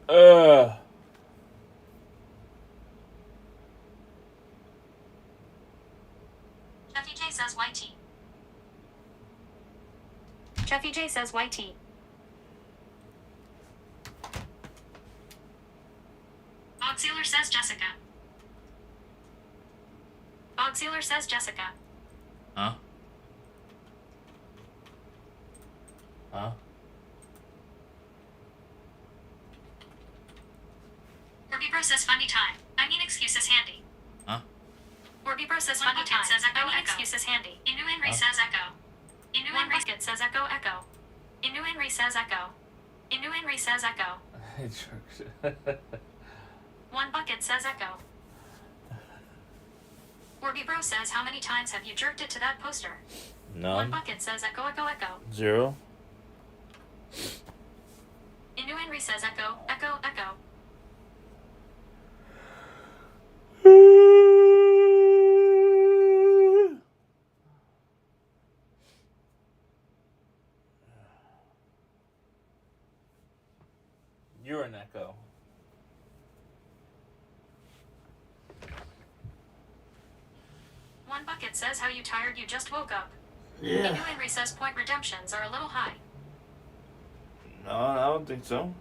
Uh. Jeffy J says YT. Jeffy J says YT. Bogsealer says Jessica. Bogsealer says Jessica. Huh? Huh? Orbibro says funny time. I mean excuses handy. Huh? Orbibro says funny time. Says echo, I mean excuses handy. Inu Henry says echo. Inu Henry says echo echo. Inu Henry says echo. Inu Henry says echo. One bucket says echo. Orbibro says how many times have you jerked it to that poster? None. One bucket says echo echo echo. 0. Inu Henry says echo echo echo. You're an echo. One bucket says how you tired you just woke up. Yeah. Inu Henry says point redemptions are a little high. No, I don't think so.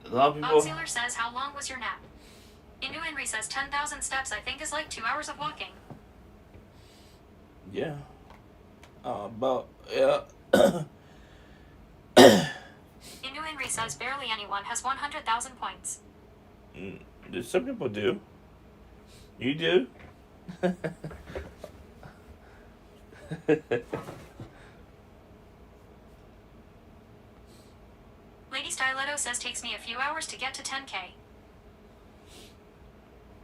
A lot of people. Bogsealer says how long was your nap? Inu Henry says 10,000 steps I think is like 2 hours of walking. Yeah. About yeah. Inu Henry says barely anyone has 100,000 points. Some people do. You do. Lady Stiletto says takes me a few hours to get to 10k.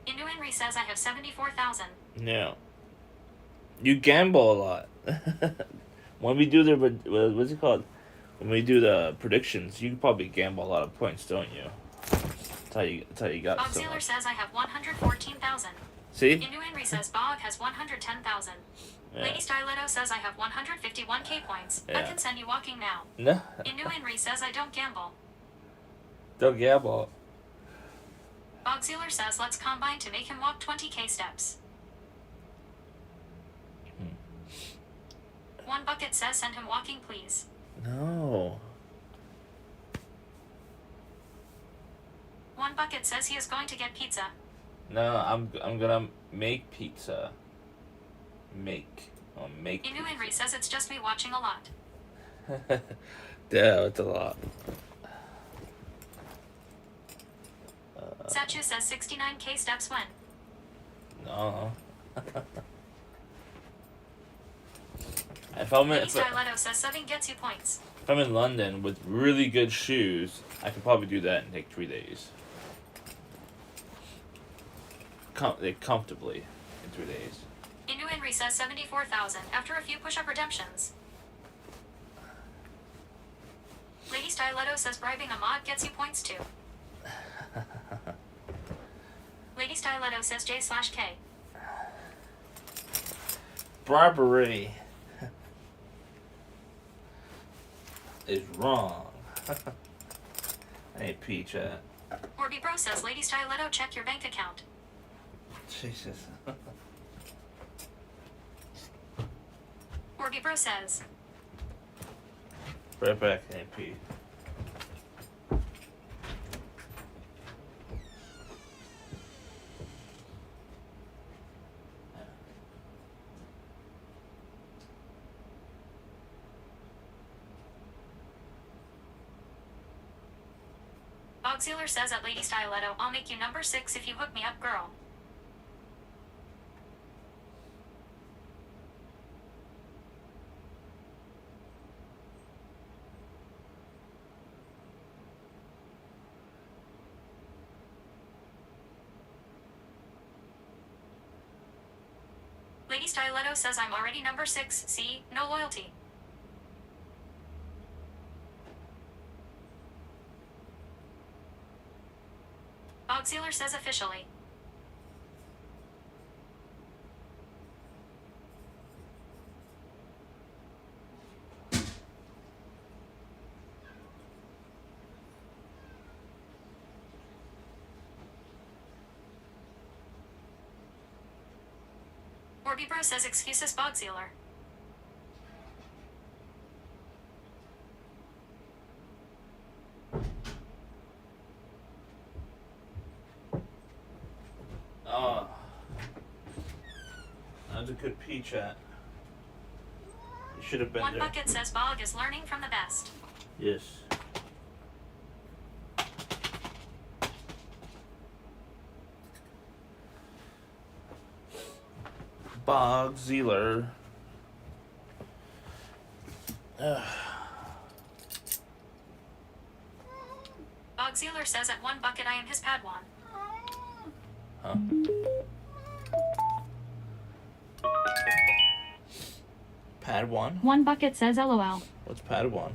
Inu Henry says I have 74,000. Yeah. You gamble a lot. When we do the what's it called? When we do the predictions, you probably gamble a lot of points, don't you? That's how you got so Bogsealer much. says I have 114,000. See? Inu Henry says Bog has 110,000. Yeah. Lady Stiletto says I have 151k points. I Yeah. can send you walking now. No. Inu Henry says I don't gamble. Don't gamble. Bogsealer says let's combine to make him walk 20k steps. One bucket says send him walking please. No. One bucket says he is going to get pizza. No, I'm gonna make pizza. I'll make. Inu Henry says it's just me watching a lot. Yeah, it's a lot. Sachu says 69k steps when. No. If I'm Lady in, Stiletto says subbing gets you points. if I'm in London with really good shoes, I could probably do that and take 3 days. Comfortably in 3 days. Inu Henry says 74,000 after a few push-up redemptions. Lady Stiletto says bribing a mod gets you points too. Lady Stiletto says J/K. Bribery is wrong. I ain't peach at. Orbibro says Lady Stiletto check your bank account. Jesus. Orbibro says. Right back, ain't peach. Bogsealer says at Lady Stiletto, I'll make you number 6 if you hook me up, girl. Lady Stiletto says I'm already number 6, see, no loyalty. Bogsealer says officially. Orbibro says excuses Bogsealer. Oh. That's a good pee chat. You should have been One there. bucket says Bog is learning from the best. Yes. Bogsealer. Bogsealer says at one bucket I am his Padawan. Huh? Padawan? One bucket says LOL. What's Padawan?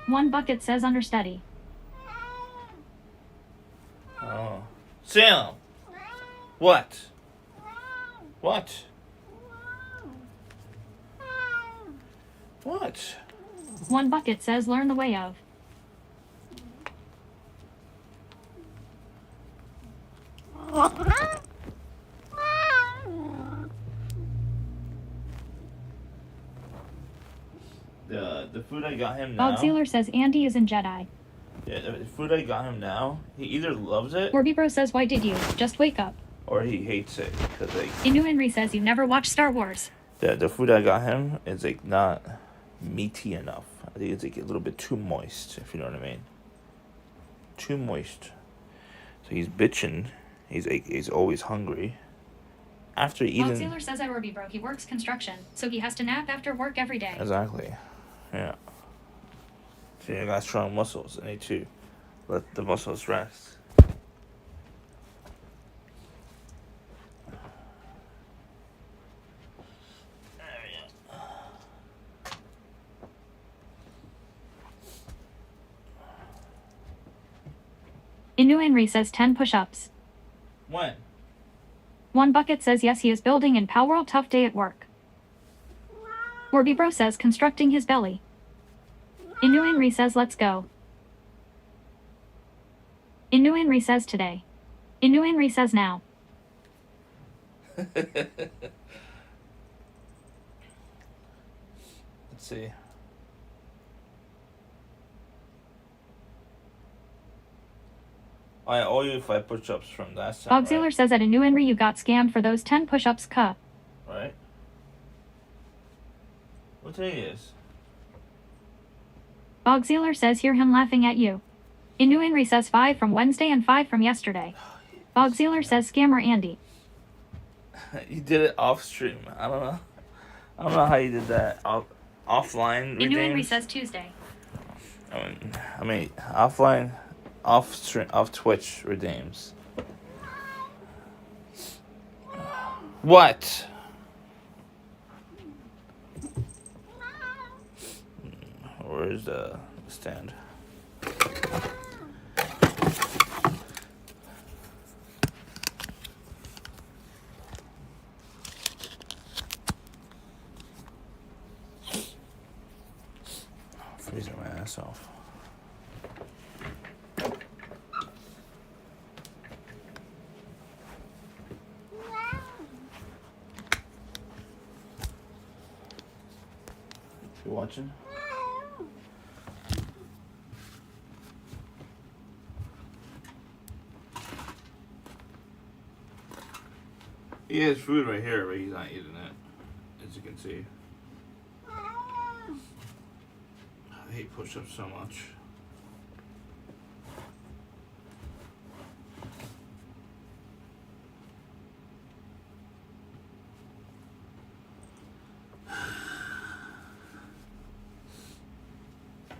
One bucket says understudy. Oh. Sam! What? What? What? One bucket says learn the way of. The food I got him now. Bogsealer says Andy is in Jedi. Yeah, the food I got him now. He either loves it Orbibro says why did you? Just wake up. or he hates it because like Inu Henry says you never watched Star Wars. the food I got him is like not meaty enough. I think it's like a little bit too moist, if you know what I mean. Too moist. So he's bitching. He's always hungry. After eating. Bogsealer says at Orbibro he works construction, so he has to nap after work every day. Exactly. Yeah. See, I got strong muscles. I need to let the muscles rest. There we go. Inu Henry says 10 push-ups. When? One bucket says yes he is building in Power tough day at work. Orbibro says constructing his belly. Inu Henry says let's go. Inu Henry says today. Inu Henry says now. Let's see. I owe you 5 push-ups from last time. Bogsealer Right? says at Inu Henry you got scammed for those 10 push-ups, cuh. Right? What day is? Bogsealer says hear him laughing at you. Inu Henry says 5 from Wednesday and 5 from yesterday. Bogsealer says scammer Andy. You did it off stream. I don't know. I don't know how you did that. Offline. Inu Henry redeems? says Tuesday. I mean, offline, off stream, off Twitch redeems. What? Where's the stand? Freezing my ass off. You watching? He has food right here, but he's not eating it, as you can see. I hate push-ups so much.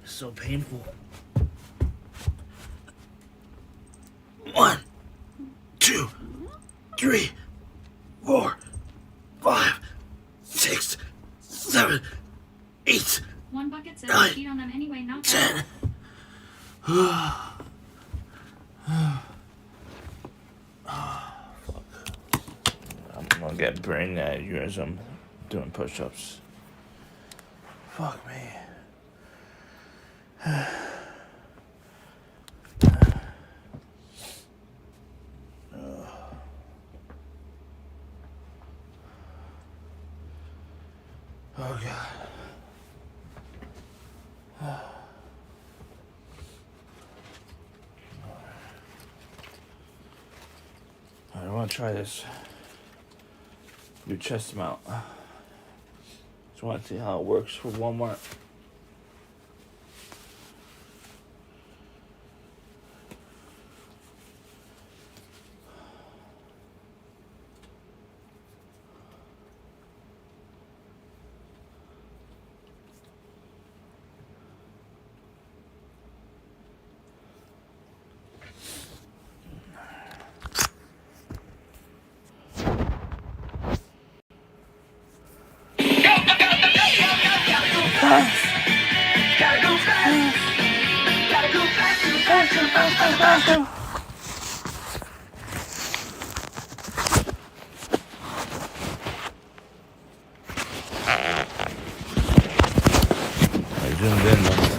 It's so painful. 1, 2, 3, 4, 5, 6, 7, 8, One bucket says Nine, cheat on them anyway, not 10. Fuck. I'm gonna get brain aneurysm doing push-ups. Fuck me. Oh god. I want to try this new chest mount. Just want to see how it works for Walmart. I zoomed in, let me see.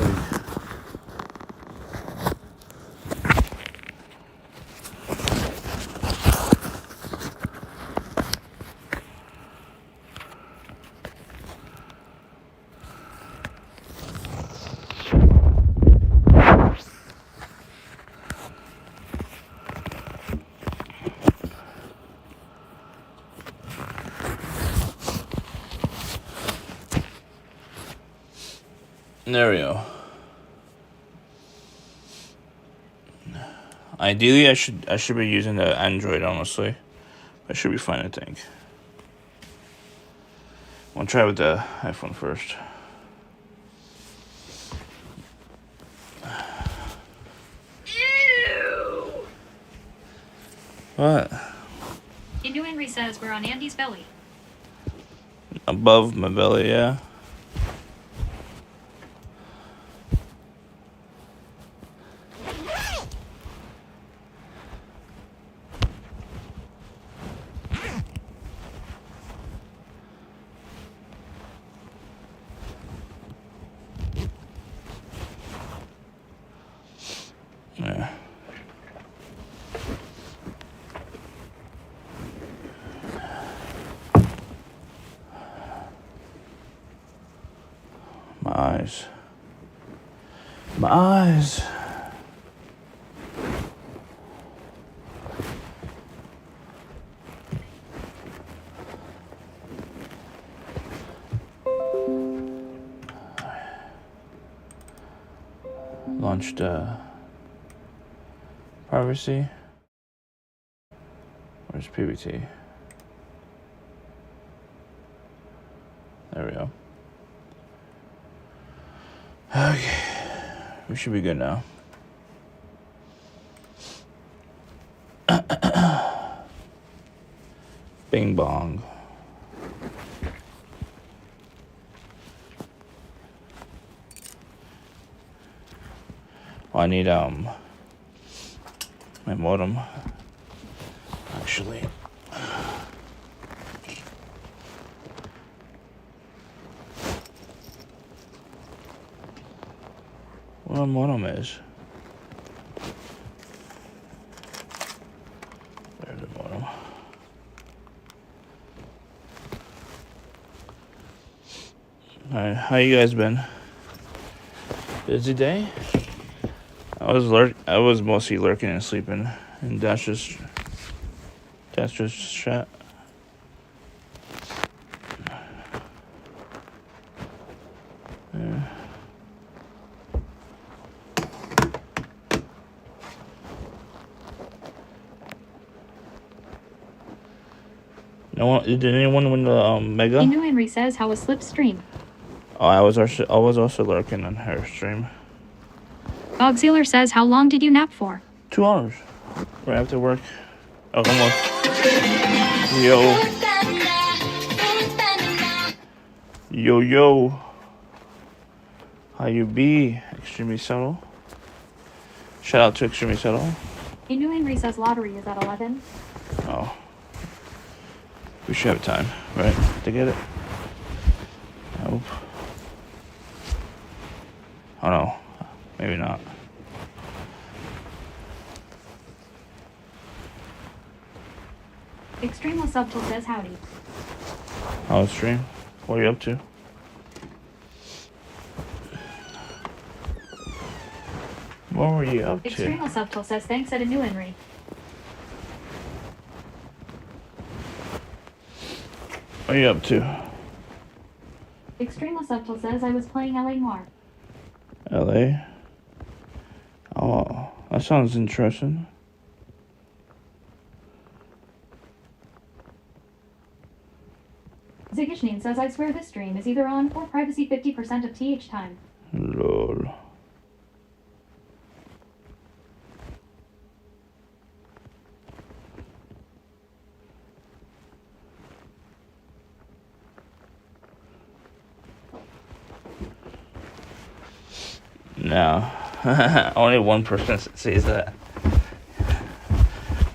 There we go. Ideally, I should be using the Android, honestly. That should be fine, I think. I'll try with the iPhone first. Ew. What? Inu Henry says we're on Andy's belly. Above my belly, yeah. Yeah. My eyes. My eyes. Launched privacy. Where's PBT? There we go. Okay, we should be good now. Bing bong. Oh, I need my modem. Actually. What a modem is. There's the modem. Alright, how you guys been? Busy day? I was mostly lurking and sleeping in Dash's chat. Yeah. No one, did anyone win the mega? Inu Henry says how was Slipstream. Oh, I was also lurking on her stream. Bogsealer says how long did you nap for? 2 hours. Right after work. Oh, come on. Yo. How you be? Extremely subtle. Shout out to Extremely Subtle. Inu Henry says lottery is at 11. Oh. We should have time, right? To get it? I hope. Oh no. Maybe not. Extreme Subtle says howdy. How's stream? What are you up to? What were you up to? Extremo Subtle says thanks at a new Henry. What are you up to? Extremo Subtle says I was playing LA Noir. LA? Oh, that sounds interesting. Zigishnin says I swear this stream is either on or privacy 50% of TH time. Lol. No. Only one person says that.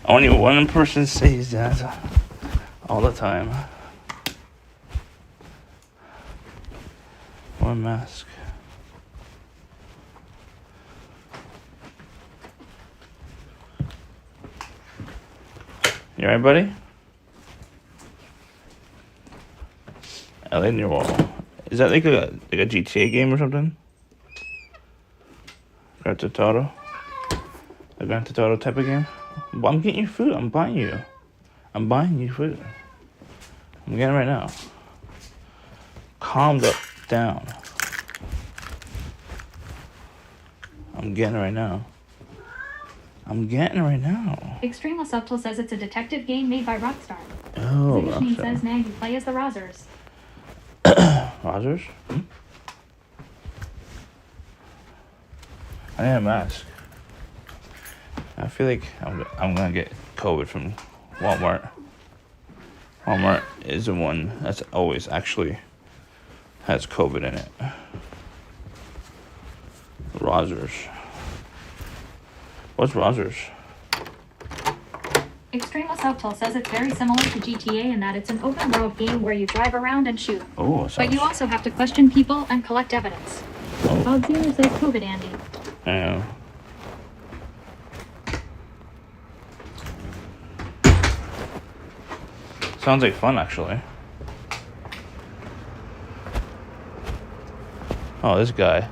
Only one person says that all the time. One mask. You alright, buddy? LA New World. Is that like a GTA game or something? Grand Theft Auto? A Grand Theft Auto type of game? Well, I'm getting you food. I'm buying you. I'm buying you food. I'm getting it right now. Calm down. I'm getting it right now. I'm getting it right now. Extremo Subtle says it's a detective game made by Rockstar. Oh, Zigishnin Rockstar. says now you play as the Rozzers. Rogers? I need a mask. I feel like I'm gonna get COVID from Walmart. Walmart is the one that's always actually has COVID in it. Rozzers. What's Rozzers? Extremo Subtle says it's very similar to GTA in that it's an open world game where you drive around and shoot. Oh, But you also have to question people and collect evidence. Alexander says COVID, Andy. I know. Sounds like fun, actually. Oh, this guy.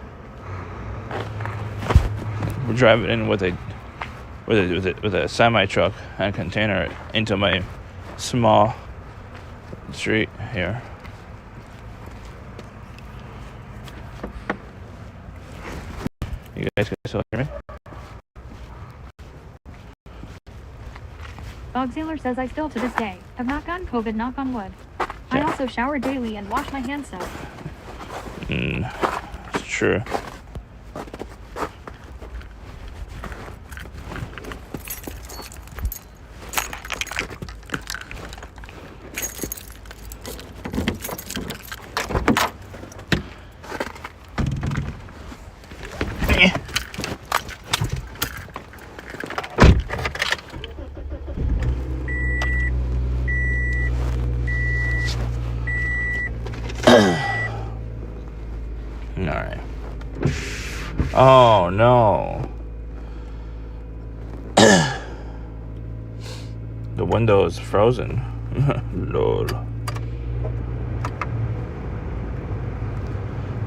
We're driving in with a semi truck and container into my small street here. You guys can still hear me? Auxiliar says I still to this day have not gotten COVID, knock on wood. I also shower daily and wash my hands so. It's true. Alright. Oh no. The window is frozen. Lol.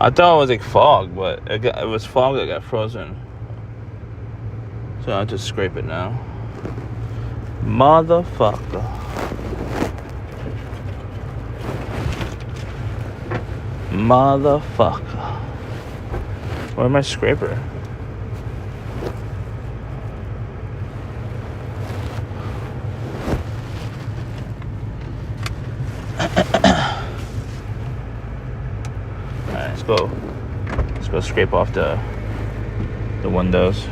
I thought it was like fog, but it was fog that got frozen. So I have to scrape it now. Motherfucker. Motherfucker. Where's my scraper? Alright, let's go. Let's go scrape off the windows.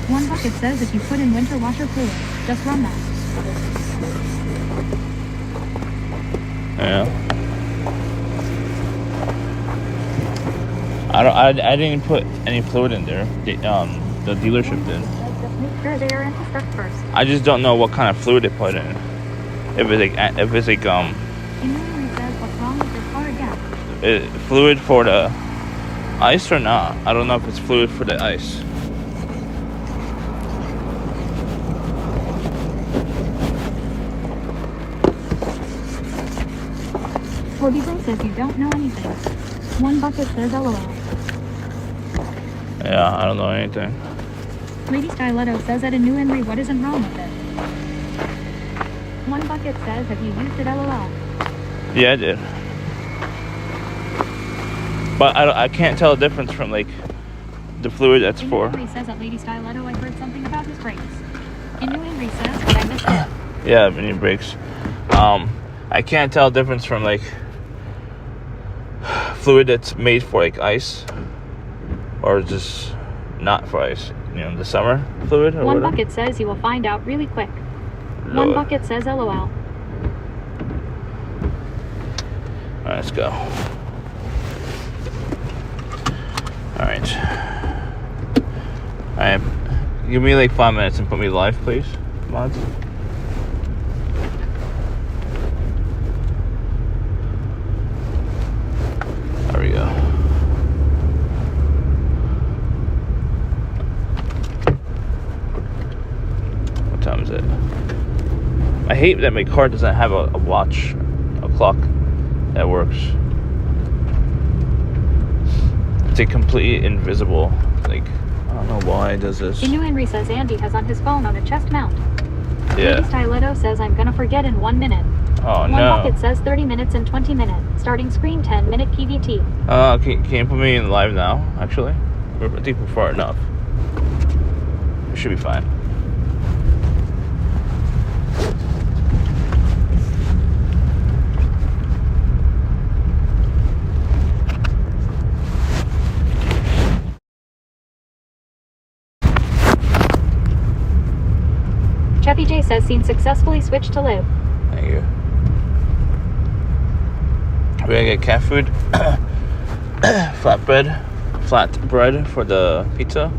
One bucket says if you put in winter washer fluid, just run that. Yeah. I didn't put any fluid in there. The dealership did. Just make sure they are in the stuff first. I just don't know what kind of fluid they put in. If it's like Immediately says what's wrong with your car again. Fluid for the ice or not. I don't know if it's fluid for the ice. Corby Bro says you don't know anything. One bucket says LOL. Yeah, I don't know anything. Lady Stiletto says at a new Henry, what isn't wrong with it? One bucket says, have you used it LOL? Yeah, I did. But I can't tell the difference from like the fluid that's In for. Henry says at Lady Stiletto, I heard something about his brakes. In New Henry says, but I missed it. Yeah, mini brakes. I can't tell the difference from like fluid that's made for like ice or just not for ice. You know, the summer fluid or One whatever. bucket says you will find out really quick. One Lord. bucket says LOL. Alright, let's go. Alright. Alright. Give me like 5 minutes and put me live, please, mods. There we go. What time is it? I hate that my car doesn't have a watch, a clock that works. It's a completely invisible, like, I don't know why it does this. In New Henry says Andy has on his phone on a chest mount. Yeah. Lady Stiletto says I'm gonna forget in 1 minute. Oh, One no. bucket says 30 minutes and 20 minutes. Starting screen 10 minute PVT. Can you put me in live now, actually? I think we're far enough. It should be fine. Chevy J says scene successfully switched to live. Thank you. We're gonna get cat food, flatbread for the pizza,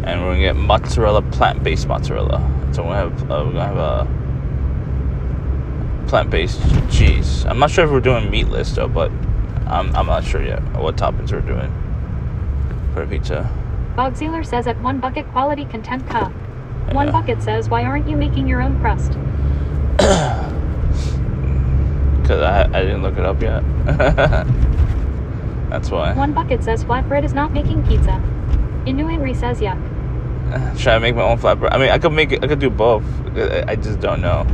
and we're gonna get mozzarella, plant-based mozzarella. So we're gonna have a plant-based cheese. I'm not sure if we're doing meatless though, but I'm not sure yet what toppings we're doing for the pizza. Bog Sealer says at one bucket quality content cup. One Yeah. bucket says, why aren't you making your own crust? Because I didn't look it up yet. That's why. One bucket says flatbread is not making pizza. In New Henry says yuck. Should I make my own flatbread? I mean, I could do both. I just don't know.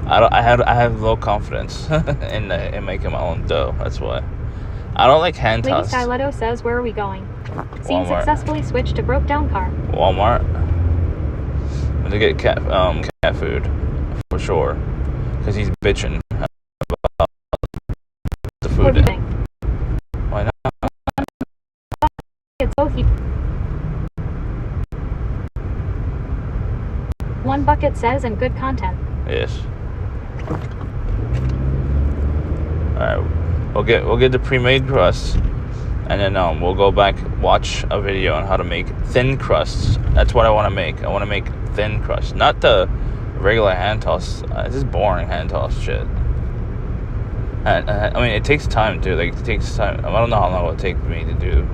I have low confidence in making my own dough. That's why. I don't like hand Lady tossed. Stiletto says, where are we going? Scene Walmart. successfully switched to broke down car. Walmart. I'm gonna get cat food for sure, because he's bitching about the What food. do you think? Why not? It's both you. One bucket says and good content. Yes. Alright, we'll get the pre-made crust, and then we'll go back, watch a video on how to make thin crusts. That's what I want to make. I want to make thin crust, not the regular hand toss. It's just boring hand toss shit. And I mean, it takes time too. Like, it takes time. I don't know how long it will take me to do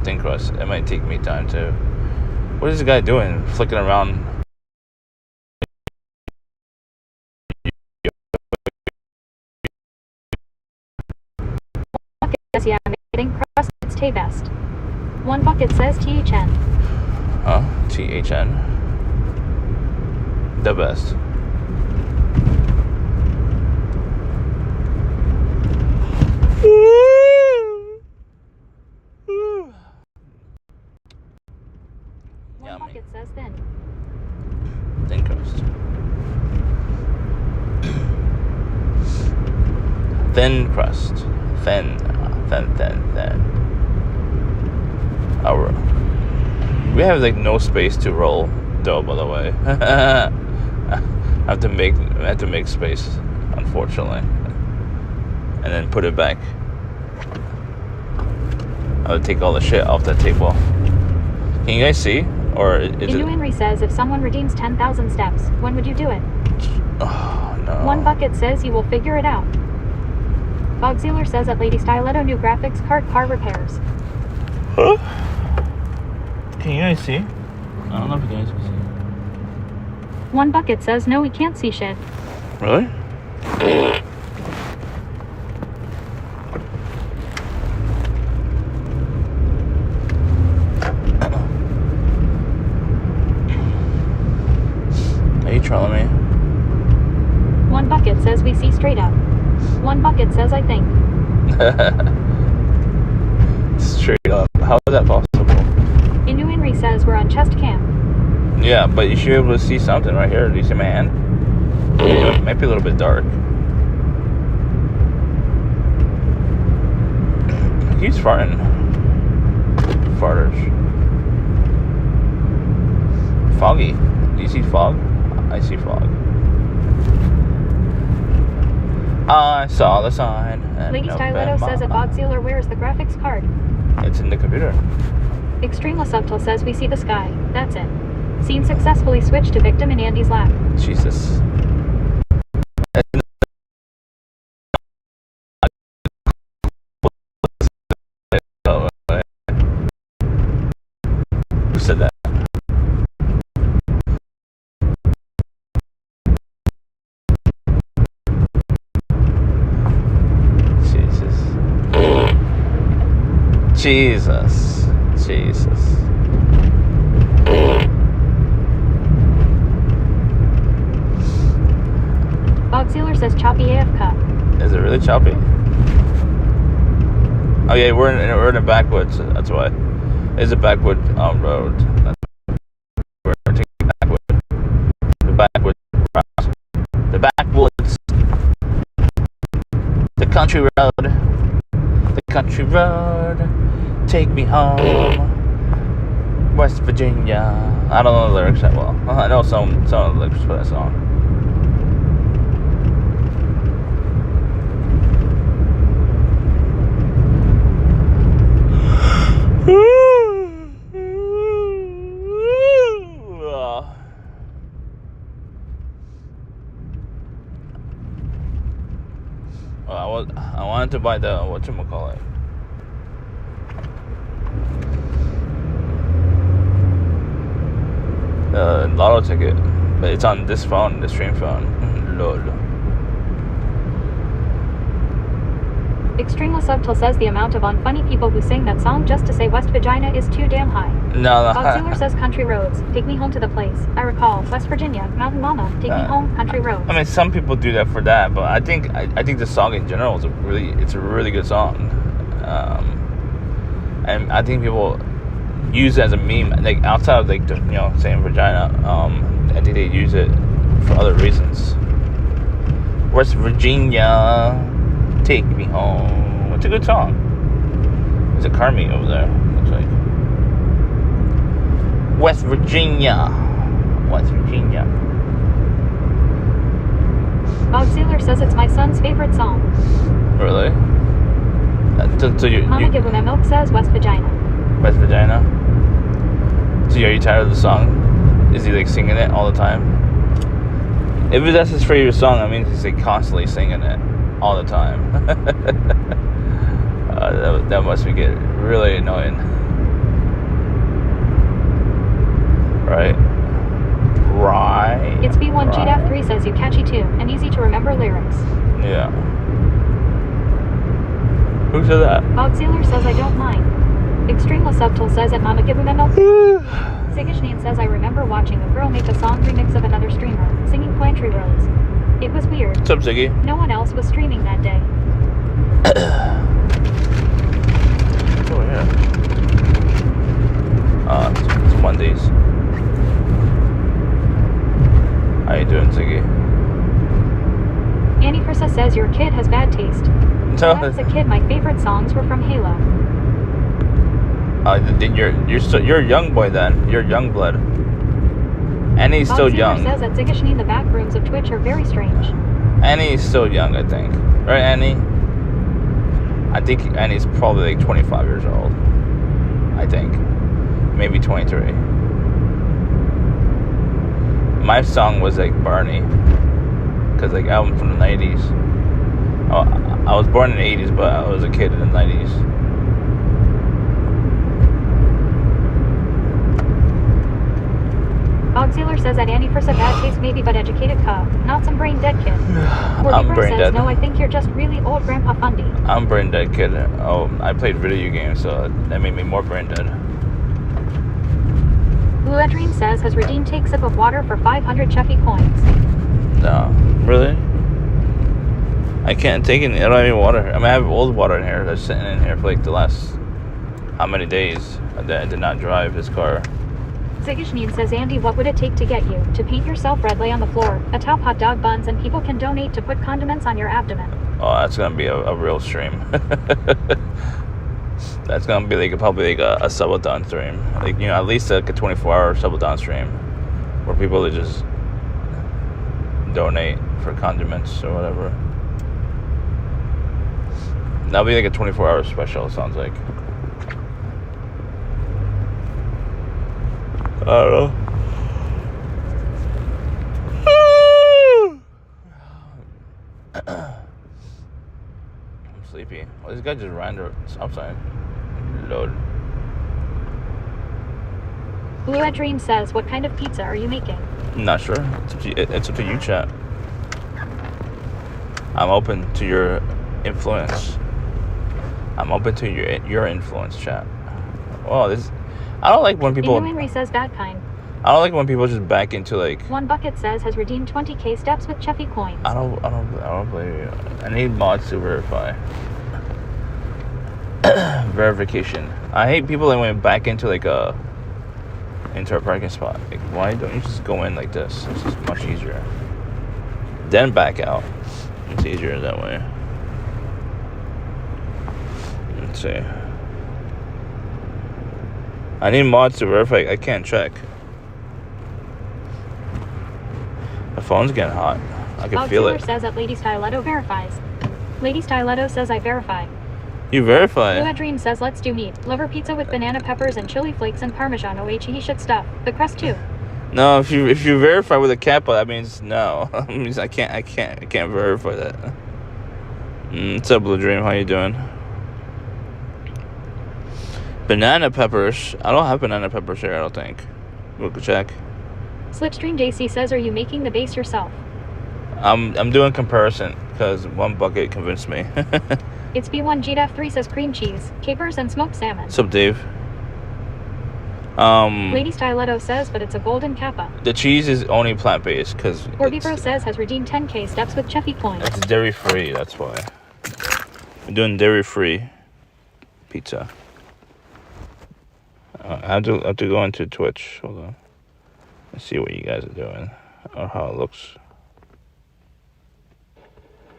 thin crust. It might take me time too. What is this guy doing? Flicking around. Bucket says yeah, making crust it's Tay best. One bucket says THN. Huh? THN. The best. One Yummy. bucket says thin. Thin crust. Thin crust. Thin. Oh, we have like no space to roll dough, by the way. I have to make space, unfortunately, and then put it back. I would take all the shit off the table. Can you guys see? Or is In New it? Henry says if someone redeems 10,000 steps, when would you do it? Oh no. One bucket says you will figure it out. Bog Sealer says at Lady Stiletto new graphics card car repairs. Huh? Can you guys see? I don't know if you guys can see. One bucket says no, we can't see shit. Really? trolling me? One bucket says we see straight up. One bucket says I think. Straight up. How is that possible? Inu Henry says we're on chest cam. Yeah, but you should be able to see something right here. Do you see my hand? It might be a little bit dark. He's farting. Farters. Foggy. Do you see fog? I see fog. I saw the sign. Lady Styletto says that Bob Sealer wears the graphics card. It's in the computer. Extreme Subtle says we see the sky. That's it. Scene successfully switched to victim in Andy's lap. Jesus. Who said that? Jesus. Jesus. Bob Sealer says choppy AF cup. Is it really choppy? Oh yeah, we're in a backwoods. That's why. It's a backwood road. We're taking the backwoods. The backwoods. The country road. The country road. Take me home. West Virginia. I don't know the lyrics that well. I know some of the lyrics for that song. I wanted to buy the whatchamacallit. Lotto ticket, but it's on this phone, the stream phone. Lol. Extreme Subtle says the amount of unfunny people who sing that song just to say West Vagina is too damn high. No. Bob Sealer says country roads. Take me home to the place. I recall West Virginia, Mountain Mama. Take me home, country roads. I mean, some people do that for that, but I think the song in general is a really good song, and I think people use it as a meme, like outside of like just, saying vagina. I think they use it for other reasons. West Virginia, take me home. It's a good song. There's a car meet over there, looks like. West Virginia. Bob Sealer says it's my son's favorite song. Really? Mama Give Him a Milk says West Vagina. West Vagina. So are you tired of the song? Is he like singing it all the time? If that's his favorite song, that means he's like constantly singing it all the time. That must be getting really annoying. Right. It's B1 GDAF3 says you catchy tune and easy to remember lyrics. Yeah. Who said that? Bob Sealer says I don't mind. Extreme Subtle says at Mama Give Him a Milk. Sigishneen says I remember watching a girl make a song remix of another streamer, singing Plantry Roads. It was weird. What's up, Ziggy? No one else was streaming that day. Oh, yeah. It's Mondays. How you doing, Ziggy? Annie Frissa says your kid has bad taste. When I was a kid, my favorite songs were from Halo. Then you're a young boy then. You're young blood. Annie's Bob still Sealer young. says that Sigishneen the back rooms of Twitch are very strange. Annie's still young, I think. Right, Annie? I think Annie's probably like 25 years old. I think. Maybe 23. My song was like Barney. Because like album from the 90s. Oh, I was born in the 80s, but I was a kid in the 90s. Bob Sealer says that Annie Frissa bad taste maybe but educated cuh. Not some brain dead kid. I'm brain dead. No, I think you're just really old Grandpa Fundy. I'm brain dead, kid. Oh, I played video games, so that made me more brain dead. Blue Edream says has redeemed take sip of water for 500 Cheffy coins. No, really? I can't take it. I don't have any water. I mean, I have old water in here that's sitting in here for like the last how many days that I did not drive this car. Zigishnin says, Andy, what would it take to get you to paint yourself red, lay on the floor, atop hot dog buns, and people can donate to put condiments on your abdomen? Oh, that's gonna be a real stream. That's gonna be like probably like a subathon stream, like, you know, at least like a 24-hour subathon stream where people just donate for condiments or whatever. That'll be like a 24-hour special. It sounds like. I don't know. I'm sleepy. Well, this guy just ran to stop sign. Load. Blue Edream says, what kind of pizza are you making? I'm not sure. It's up to you, chat. I'm open to your influence. I'm open to your influence, chat. Oh, this. I don't like when people. Henry says bad kind. I don't like when people just back into like. One Bucket says has redeemed 20k steps with Cheffy coins. I don't blame you. I need mods to verify. Verification. I hate people that went back into like into a parking spot. Like, why don't you just go in like this? It's just much easier. Then back out. It's easier that way. Let's see. I need mods to verify. I can't check. The phone's getting hot. I can feel it. Says that Lady Styletto verifies. Lady Styletto says I verify. You verify. Blue Dream says let's do meat. Liver pizza with banana peppers and chili flakes and parmesan. OHE shit stuff. The crust too. No, if you verify with a kappa, that means no. That means I can't verify that. What's up, Blue Dream? How you doing? Banana peppers. I don't have banana peppers here, I don't think. We'll go check. Slipstream JC says, are you making the base yourself? I'm doing comparison because One Bucket convinced me. It's B1 GDF3 says cream cheese, capers, and smoked salmon. What's up, Dave? Lady Styletto says, but it's a golden kappa. The cheese is only plant-based because... Orbibro says has redeemed 10k steps with Cheffy coins. It's dairy-free, that's why. I'm doing dairy-free pizza. I have to go into Twitch. Hold on. Let's see what you guys are doing or how it looks.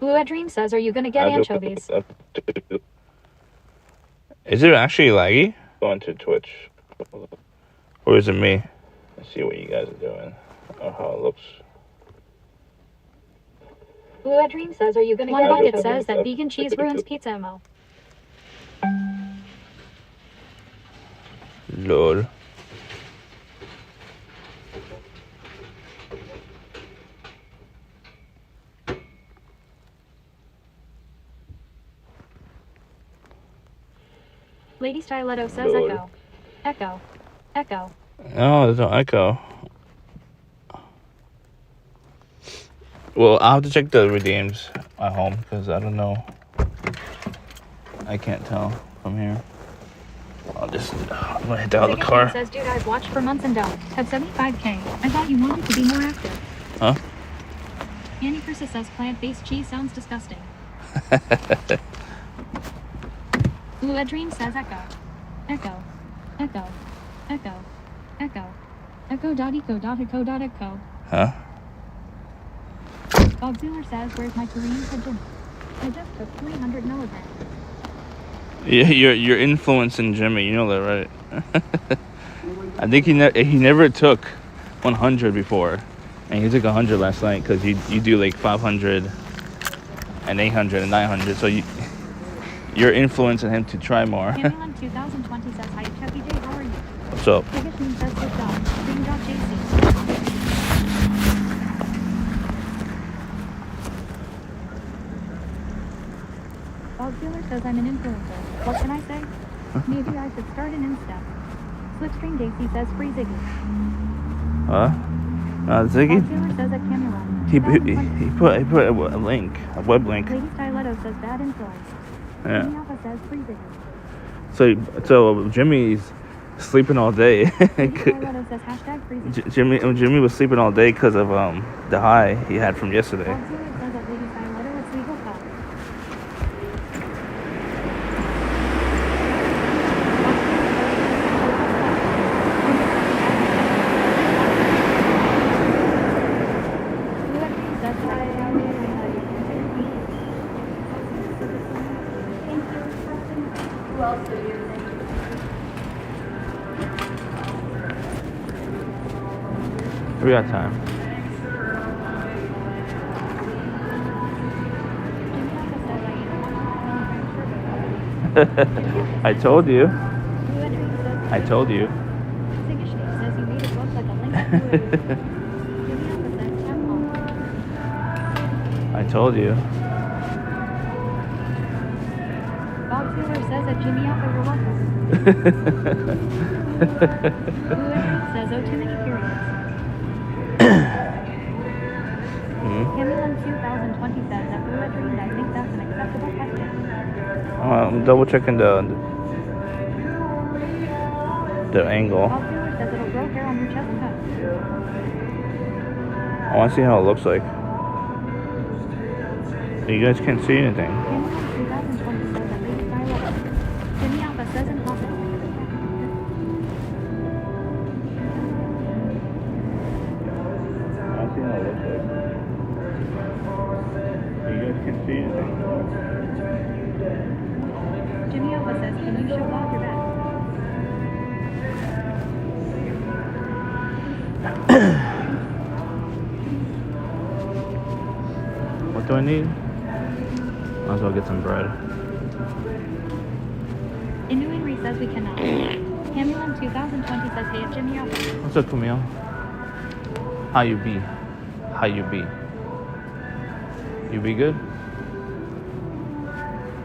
Blue Dream says, are you going to get anchovies? Is it actually laggy? Go into Twitch. Or is it me? Let's see what you guys are doing or how it looks. Blue Dream says, are you going to get anchovies? It says that vegan cheese ruins pizza ammo. Lord. Lady Styletto says Lord. echo. Echo. Echo. No, there's no echo. Well, I'll have to check the redeems at home because I don't know. I can't tell from here. I'm gonna hit out the car. Says, dude, I've watched for months and don't. Have 75k. I thought you wanted to be more active. Huh? Annie Cursa says plant-based cheese sounds disgusting. Blue Dream says echo. Echo. Echo. Echo. Echo. Echo dot eco dot echo dot echo. Huh? Bob Zoomer says, where's my Korean pigeon? I just took 300 milligrams. Yeah, you're influencing Jimmy. You know that, right? I think he never took 100 before, and he took 100 last night because you do like 500 and 800 and 900. So you're influencing him to try more. Cameron 2020 says, hi, Chevy J, how are you? What's up? Biggest says, good job. Green.jc. Bob Dealer says I'm an influencer. What can I say? Maybe I should start an Insta. Slipstream JC says free Ziggy. Ziggy? Bob Dealer says at Cameron. He put a link, a web link. Lady Styletto says bad influence. Yeah. Alpha says free Ziggy. So Jimmy's Sleeping all day. Stiletto says hashtag freezing. Jimmy was sleeping all day because of the high he had from yesterday. Bob Sealer says at Lady Stiletto it's legal cut. We got time. I told you. I told you. I told you. Bob Sealer says that Jimmy Alpha you're welcome. Says oh too many periods. Camelon 2020 says that Blue Dreamed I think that's an acceptable question. I'm double checking the angle. Bob Sealer says it'll grow hair on your chest cut. I want to see how it looks like. You guys can't see anything. Camelon 2020 says that Lady Stiletto. Jimmy Alpha says in hospital. I want to see how it looks like. You guys can't see anything. Jimmy Alpha says, can you show off your back? What do I need? Might as well get some bread. Inuinri says we cannot. Camelon 2020 says, hey, it's Jimmy Alpha. What's up, Camille? How you be? How you be? You be good?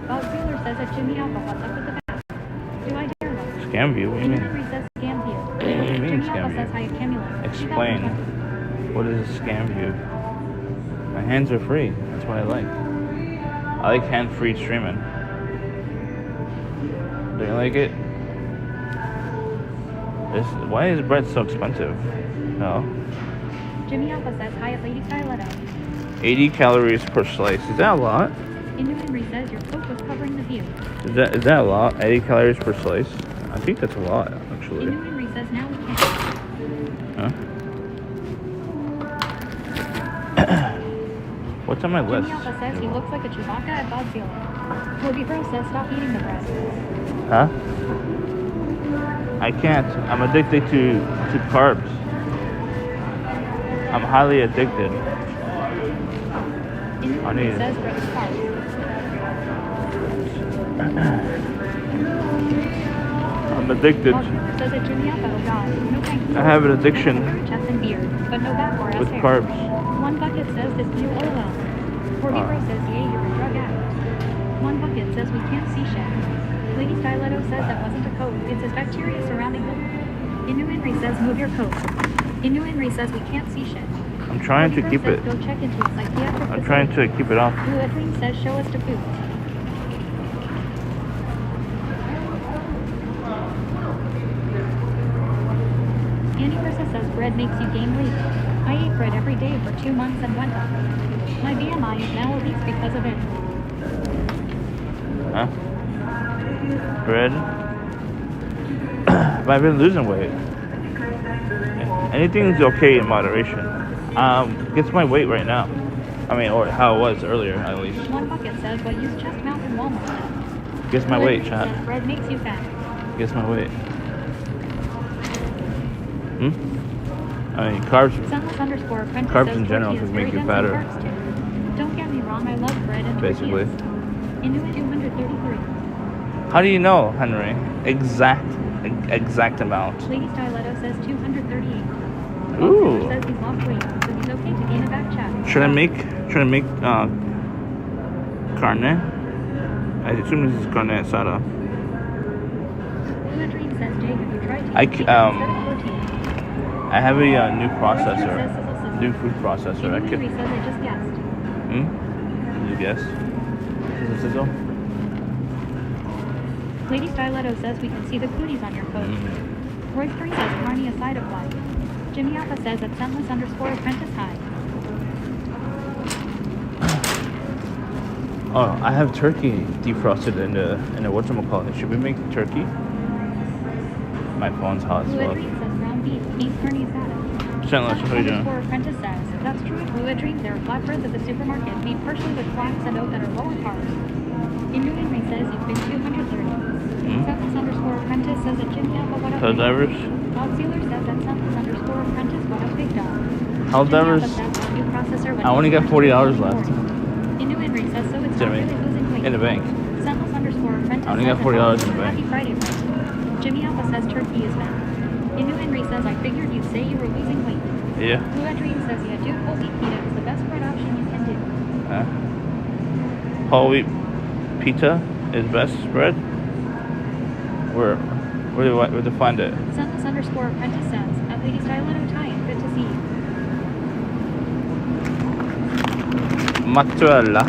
Bob Sealer says that Jimmy Alpha, what's up with the back? Do I dare look? Scam view? What do you mean? Inuinri says scam view. What do you mean Jimmy scam Alpha says, view? hi, Camelon. Explain. 2020. What is a scam view? My hands are free. That's what I like. I like hand-free streaming. Do you like it? Why is bread so expensive? No. Jimmy Alpha says, hi, at Lady Stiletto. 80 calories per slice. Is that a lot? Inuinri says your coat was covering the view. Is that a lot? 80 calories per slice? I think that's a lot, actually. Inuinri says now we can't. Huh? What's on my list? Jimmy Alpha says he looks like a Chewbacca at Bob Sealer. Toby Bro says stop eating the bread. Huh? I can't. I'm addicted to carbs. I'm highly addicted. I need Inuinri it. says bread is carbs. I'm addicted Bob Sealer says that Jimmy Alpha, oh god, no thanks. I have an addiction Chest and beard, but no back or ass with hair. carbs. One bucket says this blue LOL. Corby Bro says yay, you're a drug addict. One bucket says we can't see shit. Lady Stiletto says that wasn't a coat, it says bacteria surrounding the... Inuinri says move your coat. Inuinri says we can't see shit. I'm trying to keep it. Go check into a psychiatric I'm trying to keep it off. Blue Edwin says show us to food. Annie Marissa says bread makes you gain weight. I ate bread every day for 2 months and went up. My BMI is now obese because of it. Huh? Bread? But I've been losing weight. Anything's okay in moderation. Gets my weight right now. I mean, or how it was earlier, at least. One bucket says what use chest mount in Walmart. Gets my weight, Says chat. bread makes you fat. Gets my weight. I mean, carbs. Sunless underscore apprentice Carbs says in general tortillas could make very you dense in fatter. carbs too. Don't get me wrong, I love bread and Basically. tortillas. Inuit 233. How do you know, Henry? Exact amount. Lady Stiletto says 238. Ooh. Says he's lost weight, so he's okay to gain a back chat. Should I make carne? I assume this is carne asada. Blue Dream says Jake, have you tried to I eat chicken instead of protein? I have a new processor, new food processor. I Inuit could. says I just guessed. Did you guess? Sizzle? Lady Stiletto says we can see the cooties on your coat. Royster says carne aside of life. Jimmy Alpha says at scentless_apprentice high. Oh, I have turkey defrosted in the whatchamacallit. Should we make turkey? My phone's hot as Fluid well. Dream says ground beef, ain't carne asada. Scentless, what are you doing? Apprentice says, that's true. Fluid Dream, there are flatbreads at the supermarket made partially with flax and oat that are low in carbs. In New England says you've been 230. Scentless_apprentice says at Jimmy Alpha, what up? Hell divers? Bob Sealer says at Scentless_apprentice, what up, big dog? Hell divers? I only got $40 left. In New England says so it's not really losing weight. In the bank. Scentless_apprentice I only got $40 in the bank. Happy Friday, right? Jimmy Alpha says turkey is back. In New England says I figured you'd say you were losing weight. Yeah. Blue Dream says yeah, dude, whole wheat pita is the best bread option you can do. Whole wheat pita is best bread? Where to find it? Scentless_apprentice says at Lady Styletto tie-in, good to see you. Mozzarella.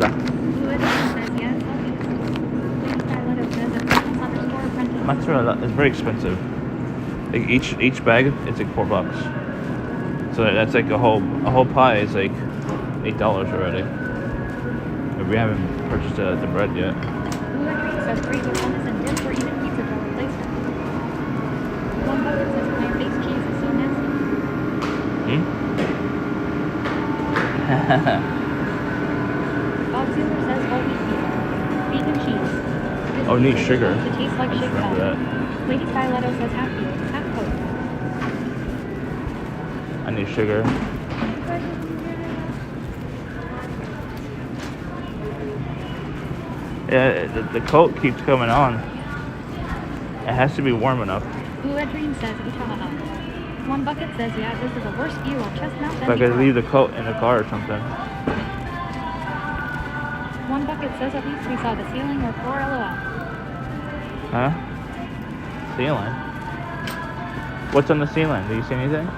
Blue Dream says yes, always. Lady Styletto says at Scentless_apprentice. Mozzarella is very expensive. Like each bag is like $4. So that's like a whole pie is like $8 already. But we haven't purchased the bread yet. Blue Dream says great with hummus and dip or even pizza dough replacement. One bucket says plant-based cheese is so nasty. Bob Sealer says whole wheat pizza. Vegan cheese. This Oh, need pizza is sugar. supposed to taste like I just shake remember pop. that. Lady Styletto says half beef, half coke. I need sugar. Yeah, the Coke keeps coming on. It has to be warm enough. Blue Dream says Utaha. One bucket says yeah, this is the worst view of Chestnut If I could leave the Coke in the car or something. One bucket says at least we saw the ceiling or floor LOL. Huh? Ceiling? What's on the ceiling? Do you see anything?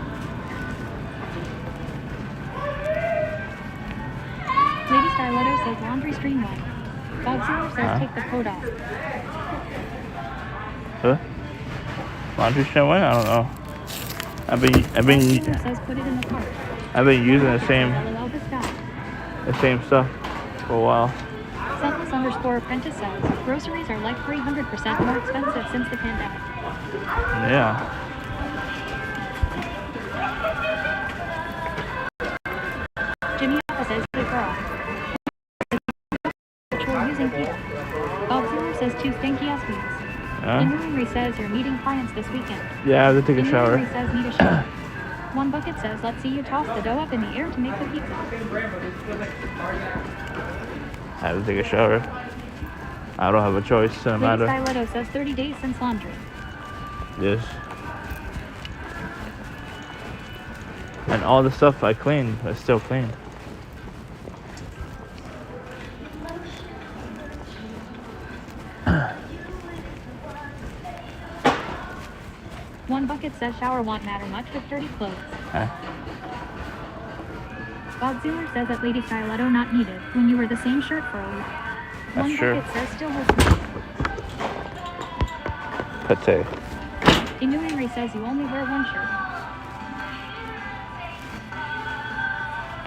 Lady Styletto says laundry streamline. Bob Sealer says Huh? take the coat off. Huh? Laundry showing? I don't know. Bob Sealer says put it in the cart. I've been using the same LOL this guy. stuff for a while. Scentless_apprentice says groceries are like 300% more expensive since the pandemic. Yeah. Jimmy Alpha says hey girl. You're using pizza. Bob Sealer says two stinky SBs. Henry says you're meeting clients this weekend. Yeah, I have to take a shower. Henry says need a shower. One bucket says let's see you toss the dough up in the air to make the pizza. I have to take a shower. I don't have a choice, no Lady matter. Styletto says 30 days since laundry. Yes. And all the stuff I cleaned is still clean. One bucket says shower won't matter much with dirty clothes. Huh? Bob Sealer says at Lady Styletto not needed when you wear the same shirt for a week. That's One true. bucket says still listening. Pate. Inu Henry says you only wear one shirt.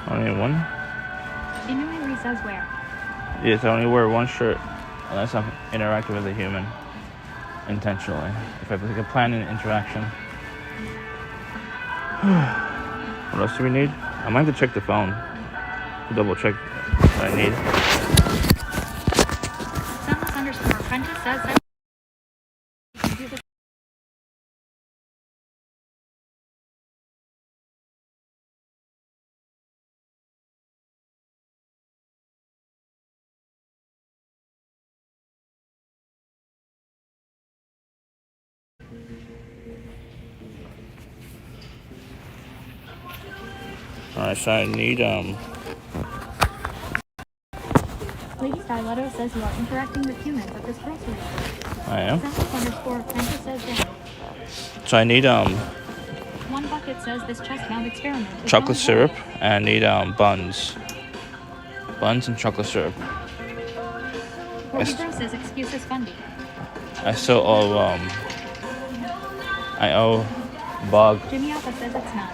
Only one? Inu Henry says where? Yes, I only wear one shirt unless I'm interacting with a human intentionally. If I have like a planned interaction. What else do we need? I might have to check the phone to double check what I need. Scentless_apprentice says that Alright, so I need Lady Styletto says you are interacting with humans at this grocery store. I am. Scentless_apprentice says that. So I need One bucket says this chest mount experiment is chocolate going well. syrup and I need buns. Buns and chocolate syrup. Corby Bro says excuses Fundy. I still owe I owe Bog. Jimmy Alpha says it smells.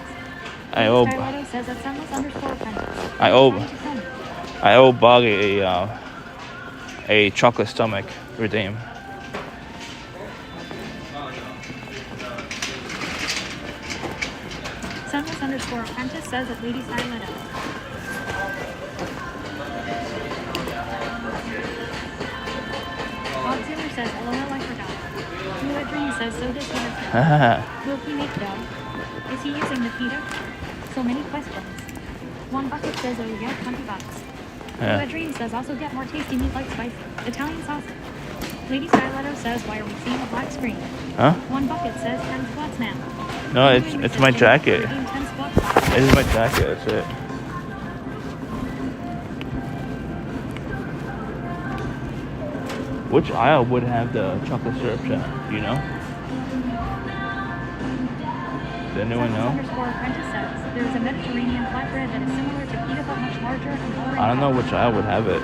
I owe Styletto says it's _apprentice. I owe Trying to tell me. I owe Bog a chocolate stomach redeem. Sunless_apprentice says at Lady Styletto. Bob Zimmer says LOL I forgot. Blue Dream says so does he have Will he make dough? Is he using the pita? So many questions. One bucket says oh yeah, $20. Yeah. Blue Dream says also get more tasty meat like spicy. Italian sausage. Lady Styletto says why are we seeing a black screen? Huh? One bucket says 10 squats now. No, it's my jacket. Redeem 10 squats back. It is my jacket. That's it. Which aisle would have the chocolate syrup chat? Do you know? Does anyone know? _apprentice says there is a Mediterranean flatbread that is similar to pita but much larger and lower in I don't know cost. which aisle would have it.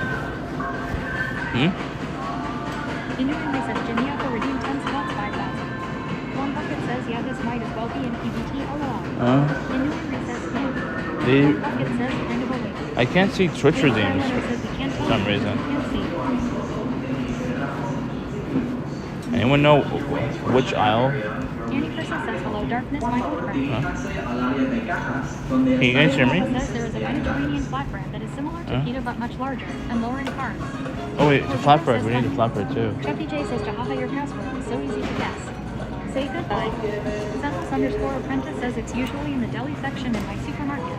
Genuinely says Jimmy Alpha redeem 10 squats 5,000. One bucket says yeah this might as well be in PBT LOL. Genuinely says no. They- One bucket says kind of a waste. I can't see Twitch redeems Styletto says we can't for tell some you. reason. Can't see. Anyone know which aisle? Annie Crystal says hello darkness my old friend. Can you guys hear me? Alpha says there is a Mediterranean flatbread that is similar to pita but much larger and lower in carbs. Oh wait, the flatbread. We need the flatbread too. Chucky J says Jahaha your password is so easy to guess. Say goodbye. Sunless_apprentice says it's usually in the deli section in my supermarket.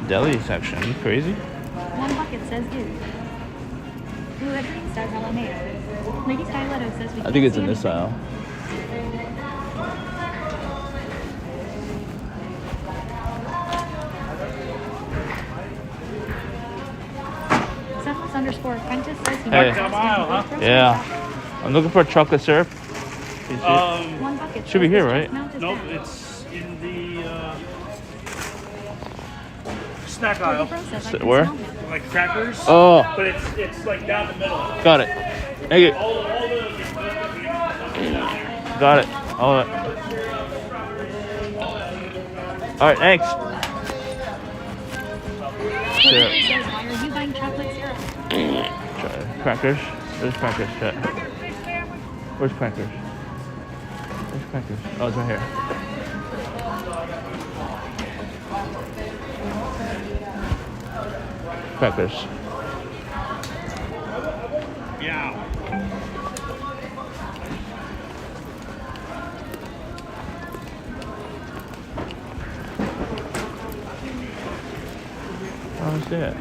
Deli section. You crazy? One bucket says dude. Blue Dream says LMAO. Lady Styletto says we I can't think it's see in this anything. aisle. Sunless_apprentice says he Hey. wants to ask if Yeah. I'm looking for chocolate syrup. Can you see it? One bucket Should be says here, this right? chest mount is Nope, down. it's in the snack Corby aisle, Bro says I So- can where? smell him. like crackers. Oh, But it's like down the middle. got it. Thank you. All the Got it. All right. All right. Thanks. Corby Syrup. Bro says why are you buying chocolate syrup? Crackers. There's crackers. Chat. Where's crackers? Where's crackers? Oh, it's right here. Crackers. Yeah. I don't see it.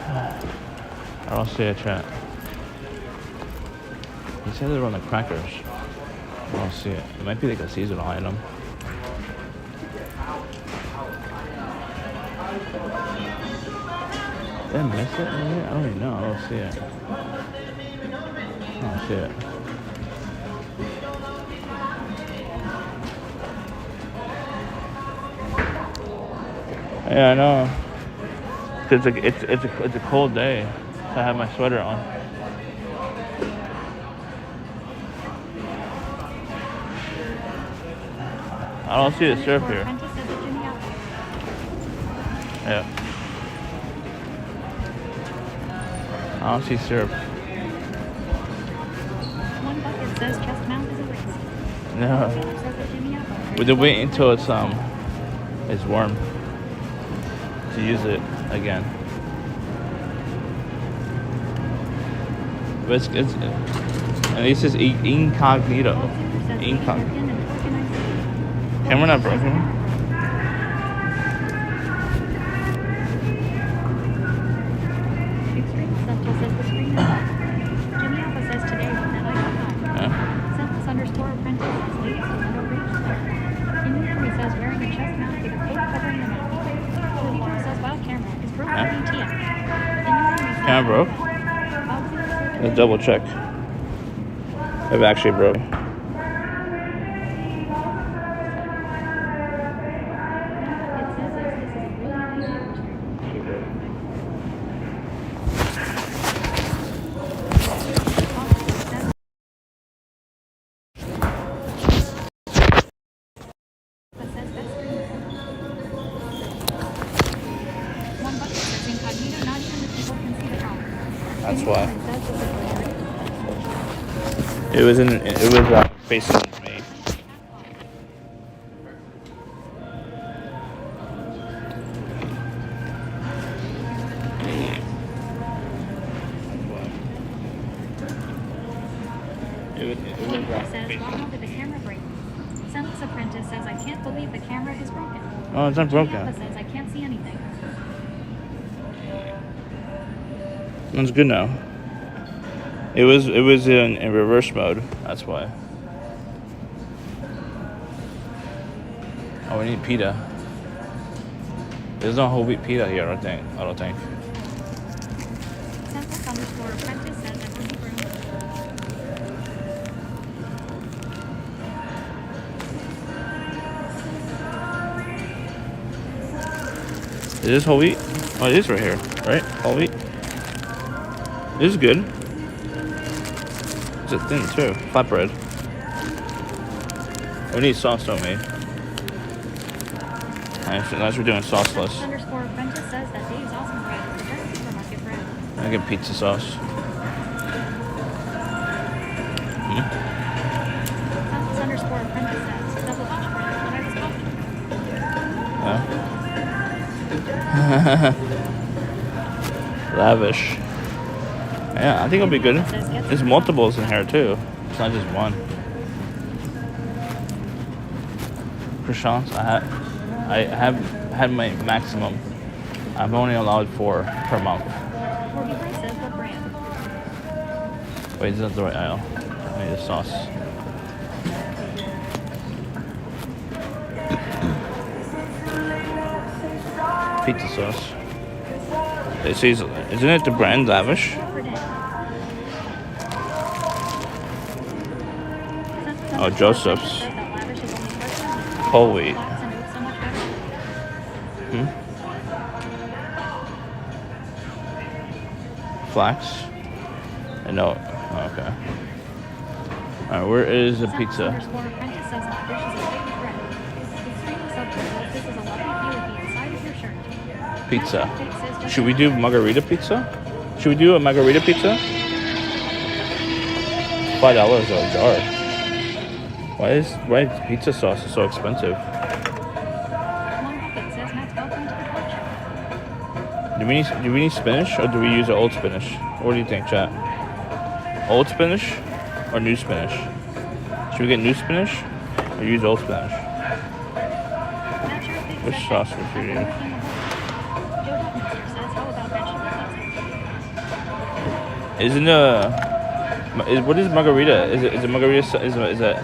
I don't see a chat. He said they're on the crackers. I don't see it. It might be like a seasonal item. Did I miss it? Maybe? I don't even know. I don't see it. I don't see it. Yeah, I know. It's a cold day. So I have my sweater on. I don't see the syrup here. Apprentice says it's Jimmy Alpha. Yeah. I don't see syrup. One bucket says chest mount is a waste. No. Taylor says it's Jimmy Alpha. We did wait until it's warm to use it again. But it's at least it's incognito. Bob Zimmer says ladies Incog. are in and organized. Camera not broken. Extreme Central says the screen is up. Jimmy Alpha says today when that I got Yeah. Sentless_apprentice says ladies will never reach there. not broke? Let's double check. If it actually broke. That's why. It was facing me. Sense apprentice says, I can't believe the camera is broken. Oh, it's not broken. Papa says, I can't see anything. That's good now. It was in reverse mode. That's why. Oh, we need pita. There's no whole wheat pita here. I don't think. Census underscore apprentice says, I believe room. Is this whole wheat? Oh, it is right here, right? Whole wheat. This is good. It's thin too. Flatbread. We need sauce, don't we? Unless we're doing sauceless. Census underscore apprentice says that Dave's awesome bread is the best supermarket bread. I get pizza sauce. Census underscore apprentice says, double hot bread is what I was talking about. Lavish. Yeah, I think it'll be good. There's multiples in here too. It's not just one. Croissants. I have had my maximum. I'm only allowed 4 per month. Says what brand? Wait, is that the right aisle? I need a sauce. Pizza sauce. It says, isn't it the brand Lavish? Oh, Joseph's. Whole wheat. Flax? No. Oh, okay. Alright, where is the pizza? Pizza. Should we do margarita pizza? Should we do a margarita pizza? $5 a jar. Why is pizza sauce so expensive? Do we need spinach or do we use old spinach? What do you think, chat? Old spinach or new spinach? Should we get new spinach or use old spinach? Which sauce would you use? Isn't what is margarita? Is it margarita? Is that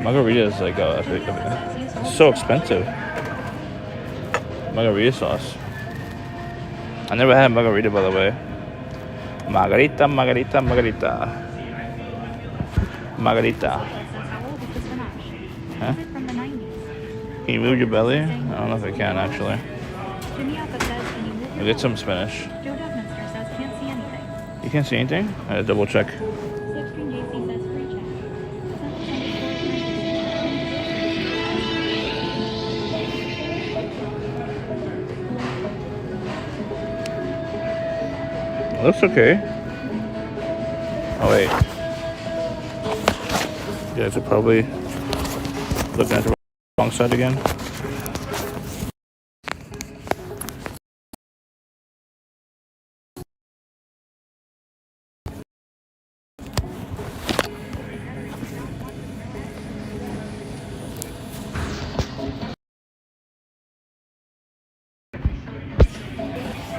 margarita is like it's so expensive. Margarita sauce. I never had margarita, by the way. Margarita. Huh? Can you move your belly? I don't know if I can actually. I'll get some spinach. You can't see anything? I had to double check. It looks okay. Oh wait. You guys are probably looking at the wrong side again.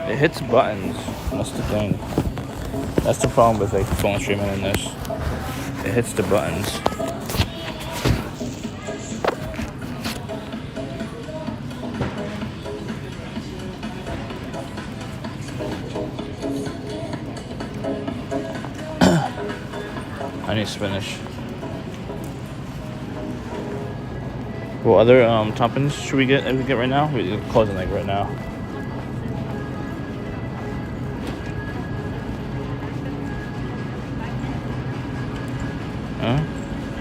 It hits buttons. That's the thing. That's the problem with like phone streaming in this. It hits the buttons. need spinach. What other toppings should we get? We get right now? We're closing like right now.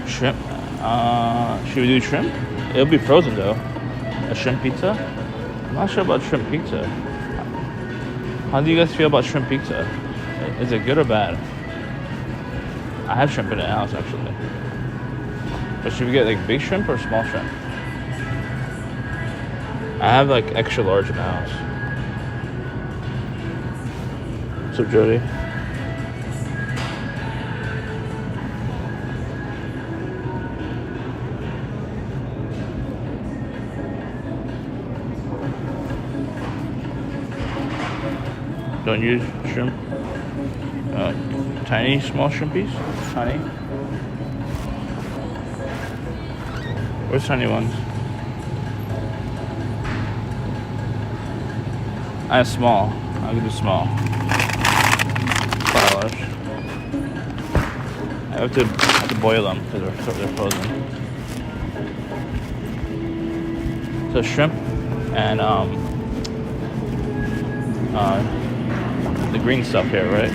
Shrimp. Should we do shrimp? It'll be frozen though. A shrimp pizza? I'm not sure about shrimp pizza. How do you guys feel about shrimp pizza? Is it good or bad? I have shrimp in the house actually. But should we get like big shrimp or small shrimp? I have like extra large in the house. What's up, Jody? Don't use shrimp. Tiny, small shrimpies. Tiny. Where's tiny ones? I have small. I'll do small. $5. I have to boil them because they're frozen. So shrimp and the green stuff here, right?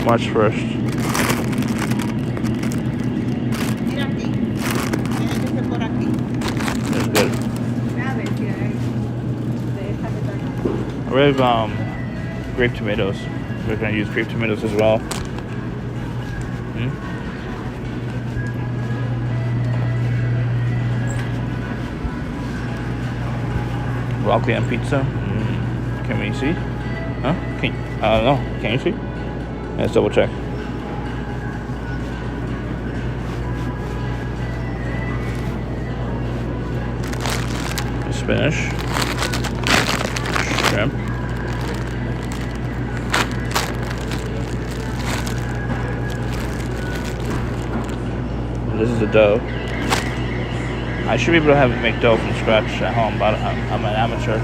March 1st. That's good. We have grape tomatoes. We're gonna use grape tomatoes as well. Broccoli and pizza. Can we see? Huh? No. Can you see? Let's double check. Spinach. Shrimp. This is the dough. I should be able to make dough from scratch at home, but I'm an amateur,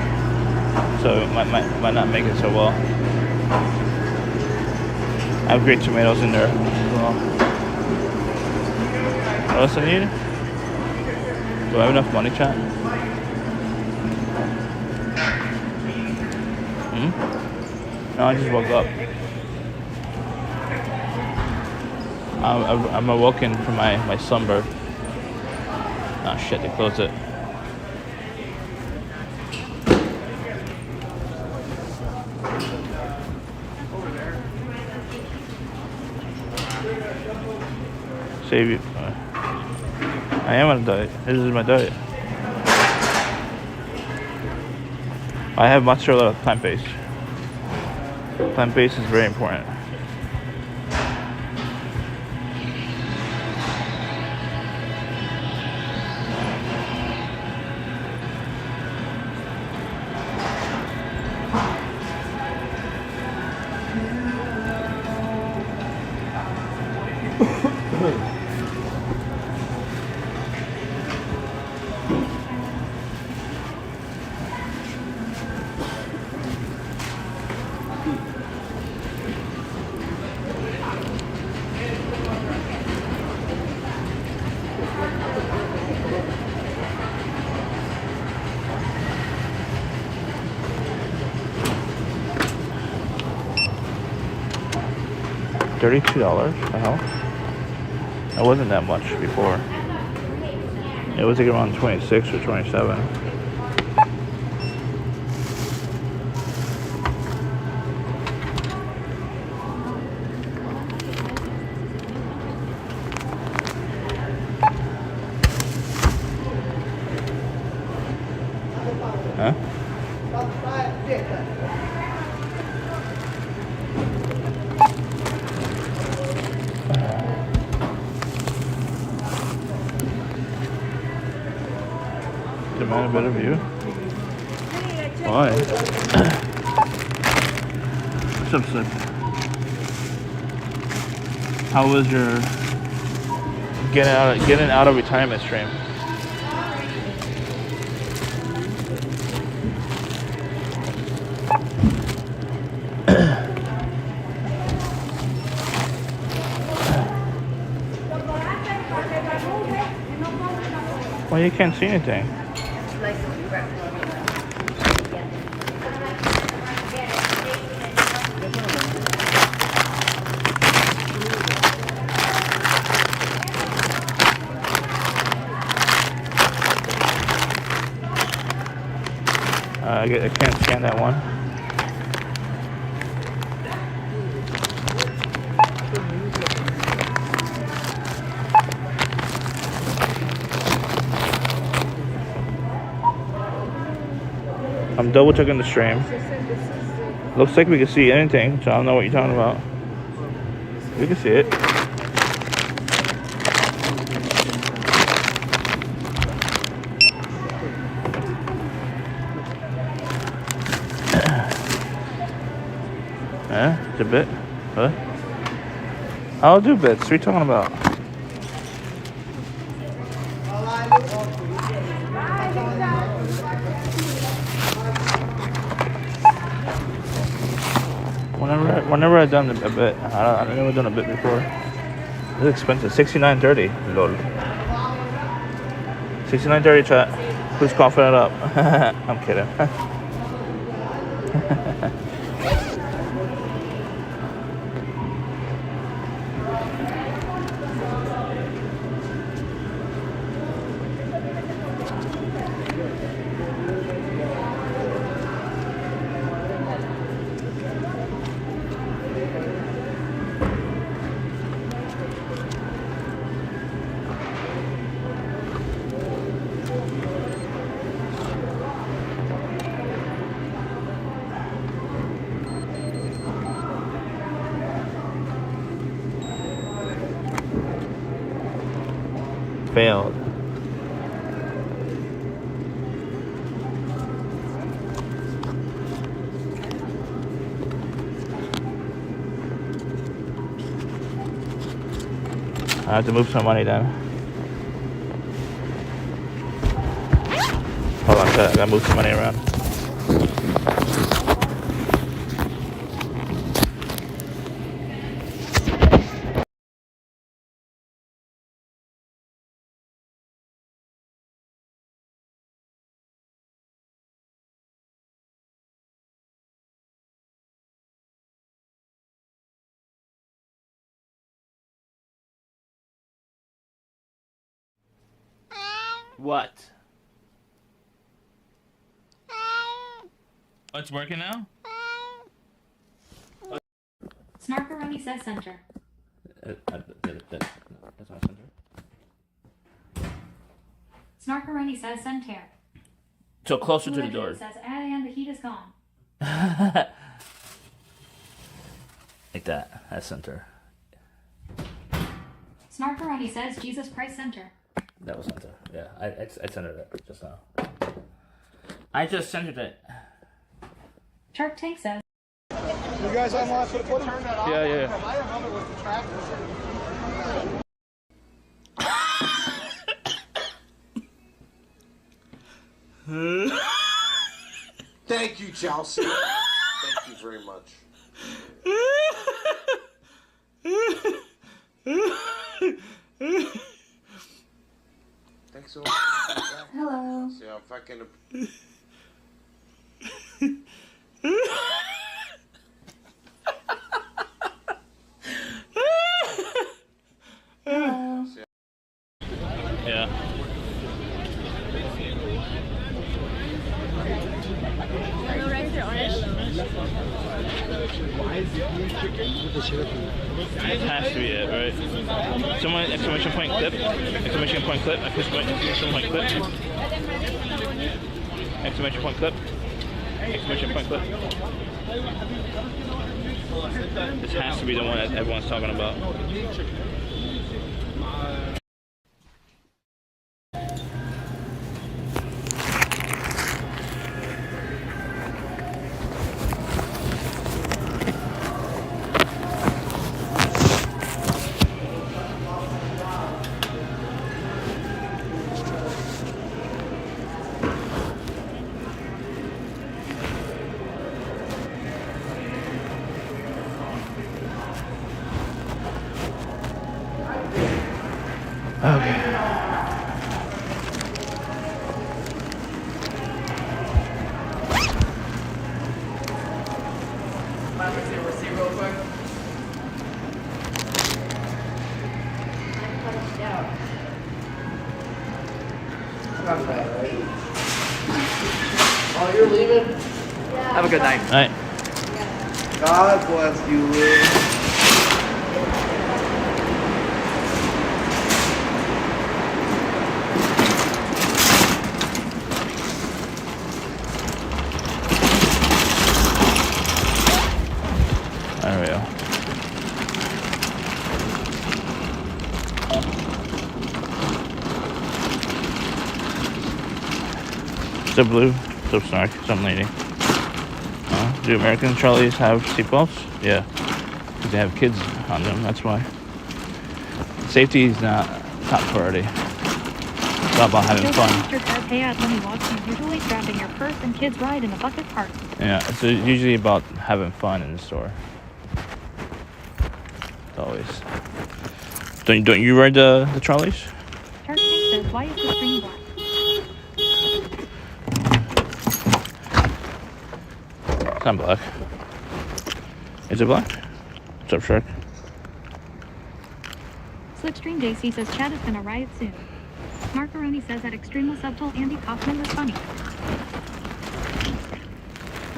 so it might not make it so well. I have great tomatoes in there as well. What else I need? Do I have enough money, chat? No, I just woke up. I'm awoken from my slumber. Oh shit, they closed it. Save you. I am on a diet. This is my diet. I have mozzarella plant-based. Plant-based is very important. $32? The hell? That wasn't that much before. It was like around 26 or 27. Huh? Demand a better view? Why? What's up, Sid? How was your getting out of retirement stream? Well, you can't see anything. I can't scan that one. I'm double checking the stream. Looks like we can see anything, so I don't know what you're talking about. We can see it. It's a bit. What? I'll do bits. What are you talking about? Whenever I've done a bit, I've never done a bit before. It's expensive. $69.30. Lol. $69.30 chat. Who's coughing it up? I'm kidding. Failed. I have to move some money then. Hold on, I gotta move some money around. What? Oh, it's working now? Snarkaroni says center. That's not center. Snarkaroni says center. So closer to the door. Says, and the heat is gone. Like that. That's center. Snarkaroni says Jesus Christ center. That was center. Yeah, I centered it just now. I just centered it. Shark Tank says. You guys online for the footage? Yeah. I remember with the track. Thank you, Chelsea. Thank you very much. Thanks so much. Hello. See how fucking. Hello. Yeah. It has to be it, right? Someone, exclamation point clip, exclamation point clip, exclamation point clip, exclamation point clip, exclamation point clip. This has to be the one that everyone's talking about. Okay. Let's see a receipt real quick. Not bad, right? Oh, you're leaving? Yeah. Have a good night. All right. God bless you, Lou. There we go. What's up, Blue? What's up, Snark? What's up, lady? Do American Charlies have seatbelts? Yeah. Because they have kids on them, that's why. Safety is not top priority. It's all about having fun. Mr. says, hey, when he walks, he's usually strapping your purse and kids ride in a bucket cart. Yeah, it's usually about having fun in the store. It's always. Don't you ride the trolleys? Tark Tank says, why is the screen black? It's not black. Is it black? What's up, Shark? Slipstream JC says Chad is gonna riot soon. Marcaroni says that extremely subtle Andy Kaufman was funny.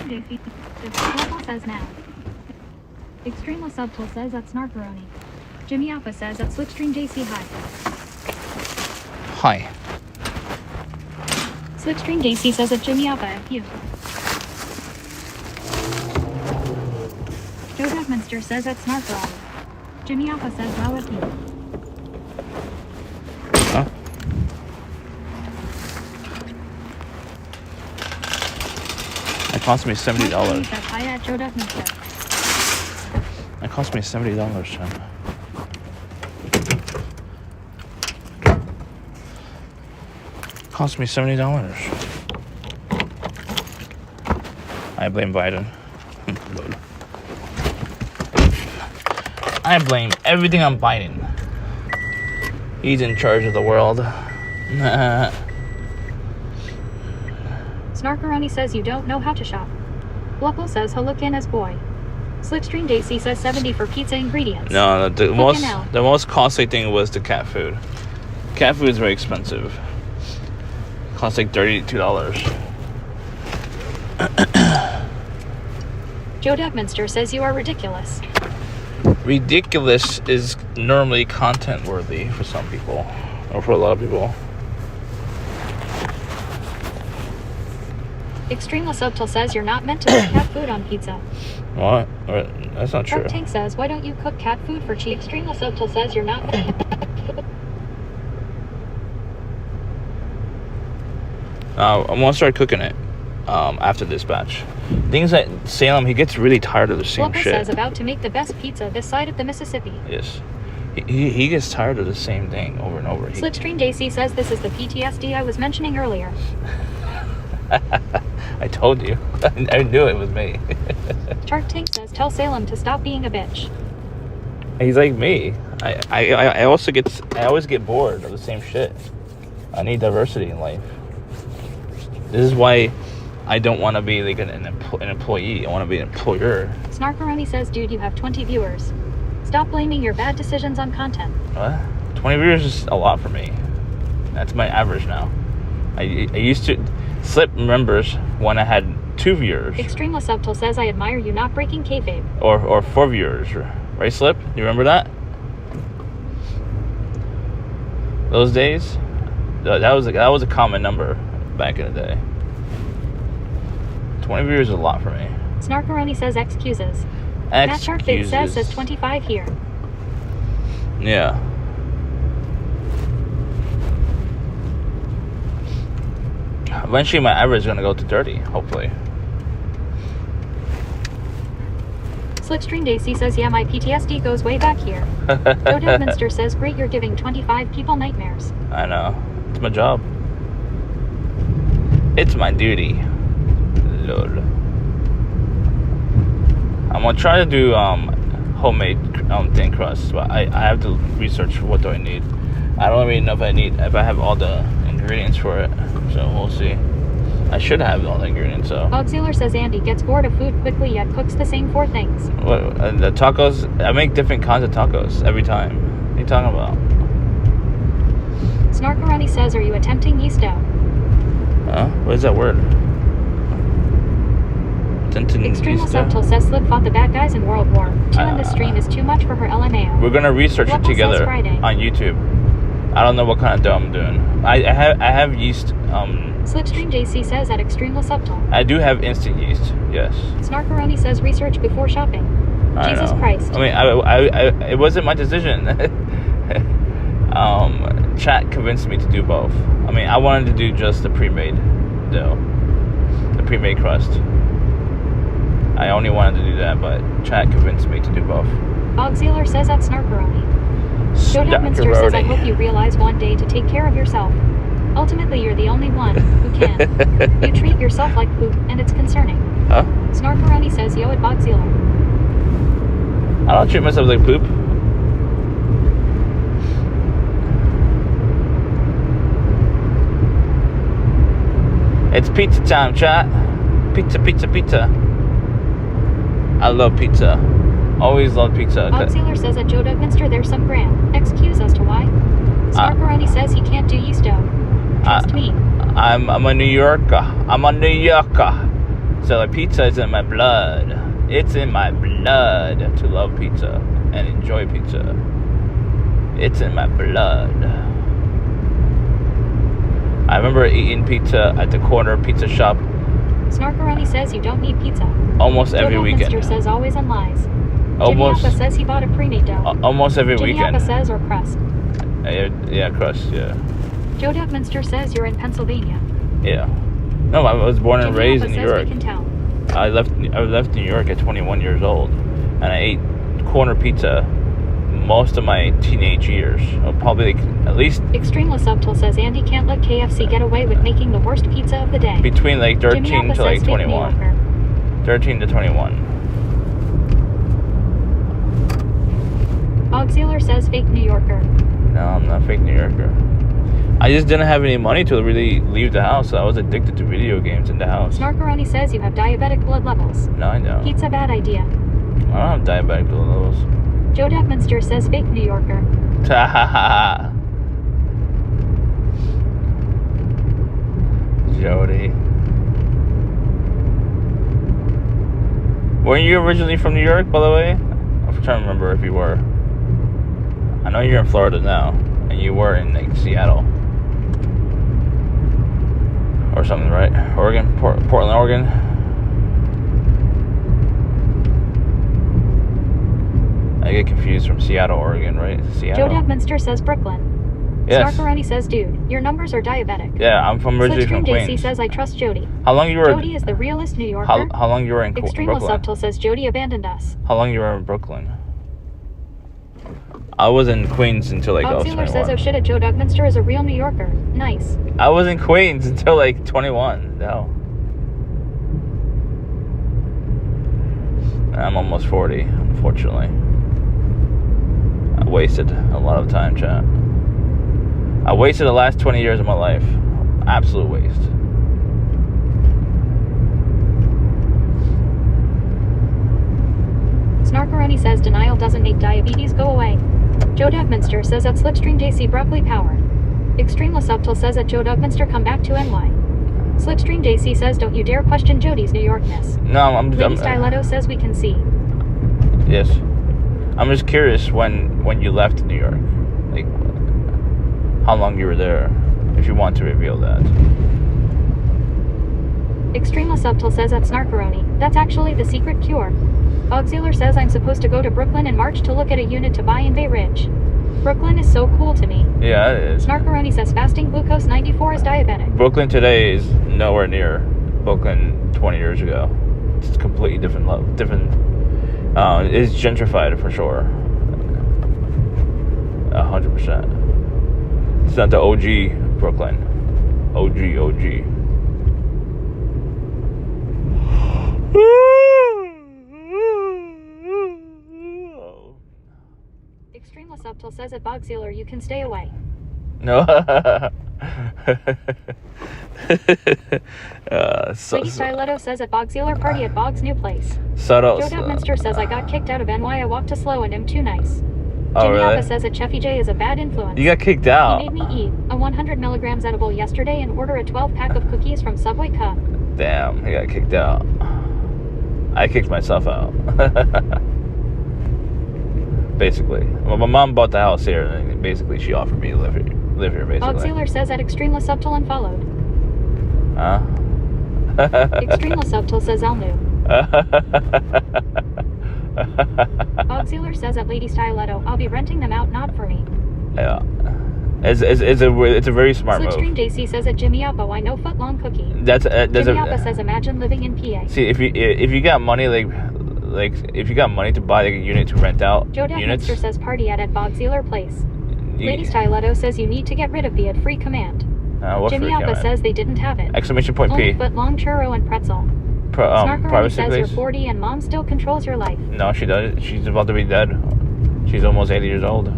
JC Global says now. Extremely subtle says that's Snarkaroni. Jimmy Alpha says that Slipstream JC hi. Hi. Slipstream JC says that Jimmy Alpha F you. Joe Duckminster says that's Snarkaroni. Jimmy Alpha says wow F you. Huh? That cost me $70. Marcaroni says hi at Joe Duckminster. That cost me $70, Sean. Cost me $70. I blame Biden. I blame everything on Biden. He's in charge of the world. Snarkaroni says you don't know how to shop. Bluckle says he'll look in as boy. Slipstream Daisy says 70 for pizza ingredients. No, the hell. most costly thing was the cat food. Cat food is very expensive. Costs like $32. Joe Duckminster says you are ridiculous. Ridiculous is normally content worthy for some people, or for a lot of people. Extremely Subtle says you're not meant to put cat food on pizza. What? That's not true. Dark Tank says, why don't you cook cat food for cheap? Extremely Subtle says you're not meant to I'm gonna start cooking it after this batch. Things that Salem, he gets really tired of the same Bluckle shit. says about to make the best pizza this side of the Mississippi. Yes. He gets tired of the same thing over and over. Slipstream JC says this is the PTSD I was mentioning earlier. I told you. I knew it was me. Shark Tank says tell Salem to stop being a bitch. He's like me. I always get bored of the same shit. I need diversity in life. This is why I don't want to be like an employee. I want to be an employer. Snarkaroni says, dude, you have 20 viewers. Stop blaming your bad decisions on content. What? 20 viewers is a lot for me. That's my average now. I used to Slip remembers when I had 2 viewers. Extremely Subtle says I admire you not breaking kayfabe. Or 4 viewers, right, Slip? You remember that? Those days, that was a common number back in the day. 20 viewers is a lot for me. Snarkaroni says excuses. Matt Sharkface says 25 here. Yeah. Eventually my average is going to go to 30, hopefully. Slipstream Daisy says, yeah, my PTSD goes way back here. Joe Deadminster says, great, you're giving 25 people nightmares. I know. It's my job. It's my duty. Lol. I'm going to try to do homemade thin crust, but I have to research what do I need. I don't really know if I have all the ingredients for it, so we'll see. I should have all the ingredients, so. Auxiliar says Andy gets bored of food quickly yet cooks the same 4 things. What, the tacos, I make different kinds of tacos every time. What are you talking about? Snarkaroni says, are you attempting yeast dough? Huh? What is that word? Extreme Subtle says Slip fought the bad guys in World War II and this stream is too much for her LMAO. We're gonna research it Level together says Friday. on YouTube. I don't know what kind of dough I'm doing. I have yeast. Slipstream JC says at Extreme Subtle. I do have instant yeast. Yes. Snarkaroni says research before shopping. I Jesus know. Christ. I mean, it wasn't my decision. Chat convinced me to do both. I mean, I wanted to do just the pre-made dough, the pre-made crust. I only wanted to do that, but chat convinced me to do both. Auxiliar says at Snarkaroni. Minster says, I hope you realize one day to take care of yourself. Ultimately, you're the only one who can. You treat yourself like poop, and it's concerning. Huh? Snarkaroni says, yo at Auxiliar. I don't treat myself like poop. It's pizza time, chat. Pizza, pizza, pizza. I love pizza. Always love pizza. Auxiliar says at Joe Minster there's some gram. Excuse as to why. Snarkaroni says he can't do yeast dough. Trust me. I'm a New Yorker. I'm a New Yorker. So like, pizza is in my blood. It's in my blood to love pizza and enjoy pizza. It's in my blood. I remember eating pizza at the corner pizza shop. Snarkaroni says you don't need pizza. Almost every weekend. Minster says always on lies. Almost. Jimmy Appa says he bought a pre-made dough. Almost every Jimmy weekend. Appa says or crust. Yeah, crust. Yeah. Joe Minster says you're in Pennsylvania. Yeah. No, I was born and raised in New York. We can tell. I left New York at 21 years old, and I ate corner pizza most of my teenage years. Probably like at least Extreme Subtle says Andy can't let KFC get away with making the worst pizza of the day. between like 13 Jimmy to like says 21. 13 to 21. Auxiliar says fake New Yorker. No, I'm not a fake New Yorker. I just didn't have any money to really leave the house. I was addicted to video games in the house. Snarkaroni says you have diabetic blood levels. No, I don't. Pizza bad idea. I don't have diabetic blood levels. Joe Minster says fake New Yorker. Jody. Weren't you originally from New York, by the way? I'm trying to remember if you were. I know you're in Florida now, and you were in like Seattle or something, right? Oregon, Portland, Oregon. I get confused from Seattle, Oregon, right? Seattle. Joe Minster says Brooklyn. Yes. Snarkaroni says, dude, your numbers are diabetic. Yeah, I'm originally from Slipstream Queens. JC says I trust Jody. How long you were? Jody is the realest New Yorker. How long you were in Extreme Brooklyn? Subtle says Jody abandoned us. How long you were in Brooklyn? I was in Queens until like I was Auxiliar 21. says, oh shit, at Joe Minster is a real New Yorker. Nice. I was in Queens until like 21. No. I'm almost 40, unfortunately. I wasted a lot of time, chat. I wasted the last 20 years of my life. Absolute waste. Snarkaroni says denial doesn't make diabetes go away. Joe Minster says at Slipstream JC broccoli power. Extreme Subtle says at Joe Minster come back to NY. Slipstream JC says don't you dare question Jody's New Yorkness. No, I'm Lady Stiletto says we can see. Yes. I'm just curious when you left New York. Like, how long you were there, if you want to reveal that. Extreme Subtle says at Snarkaroni, that's actually the secret cure. Auxiliar says I'm supposed to go to Brooklyn in March to look at a unit to buy in Bay Ridge. Brooklyn is so cool to me. Yeah, it is. Snarkaroni says fasting glucose 94 is diabetic. Brooklyn today is nowhere near Brooklyn 20 years ago. It's completely different. It's gentrified for sure. 100%. It's not the OG Brooklyn. OG. Extreme Subtle says at Bogsealer you can stay away. No. Lady Styletto says at Bog's Sealer party at Bog's new place. Subtle. Joe Dubminster says I got kicked out of NY. I walked too slow and am too nice. Oh, Jimmy really? Appa says that Cheffy J is a bad influence. You got kicked out. He made me eat a 100 milligrams edible yesterday and order a 12-pack of cookies from Subway Cup. Damn, he got kicked out. I kicked myself out. Basically. Well, my mom bought the house here, and basically she offered me to live here, basically. Bog Sealer says that Extremely Subtle and followed. Huh? Extremely Subtle says Elnu. Bog Sealer says at Lady Styletto, I'll be renting them out, not for me. Yeah. It's a very smart move. Slipstream JC says at Jimmy Appa, why no foot-long cookie? Jimmy Appa says imagine living in PA. See, if you got money, like if you got money to buy like a unit to rent out Joe units. Dubminster says party at Bog Sealer place. Lady Styletto says you need to get rid of the ad free command. Jimmy Appa says they didn't have it. Exclamation point P. Only foot-long churro and pretzel. Snarkaroni Privacy, says please. you're 40 and mom still controls your life. No, she doesn't. She's about to be dead. She's almost 80 years old.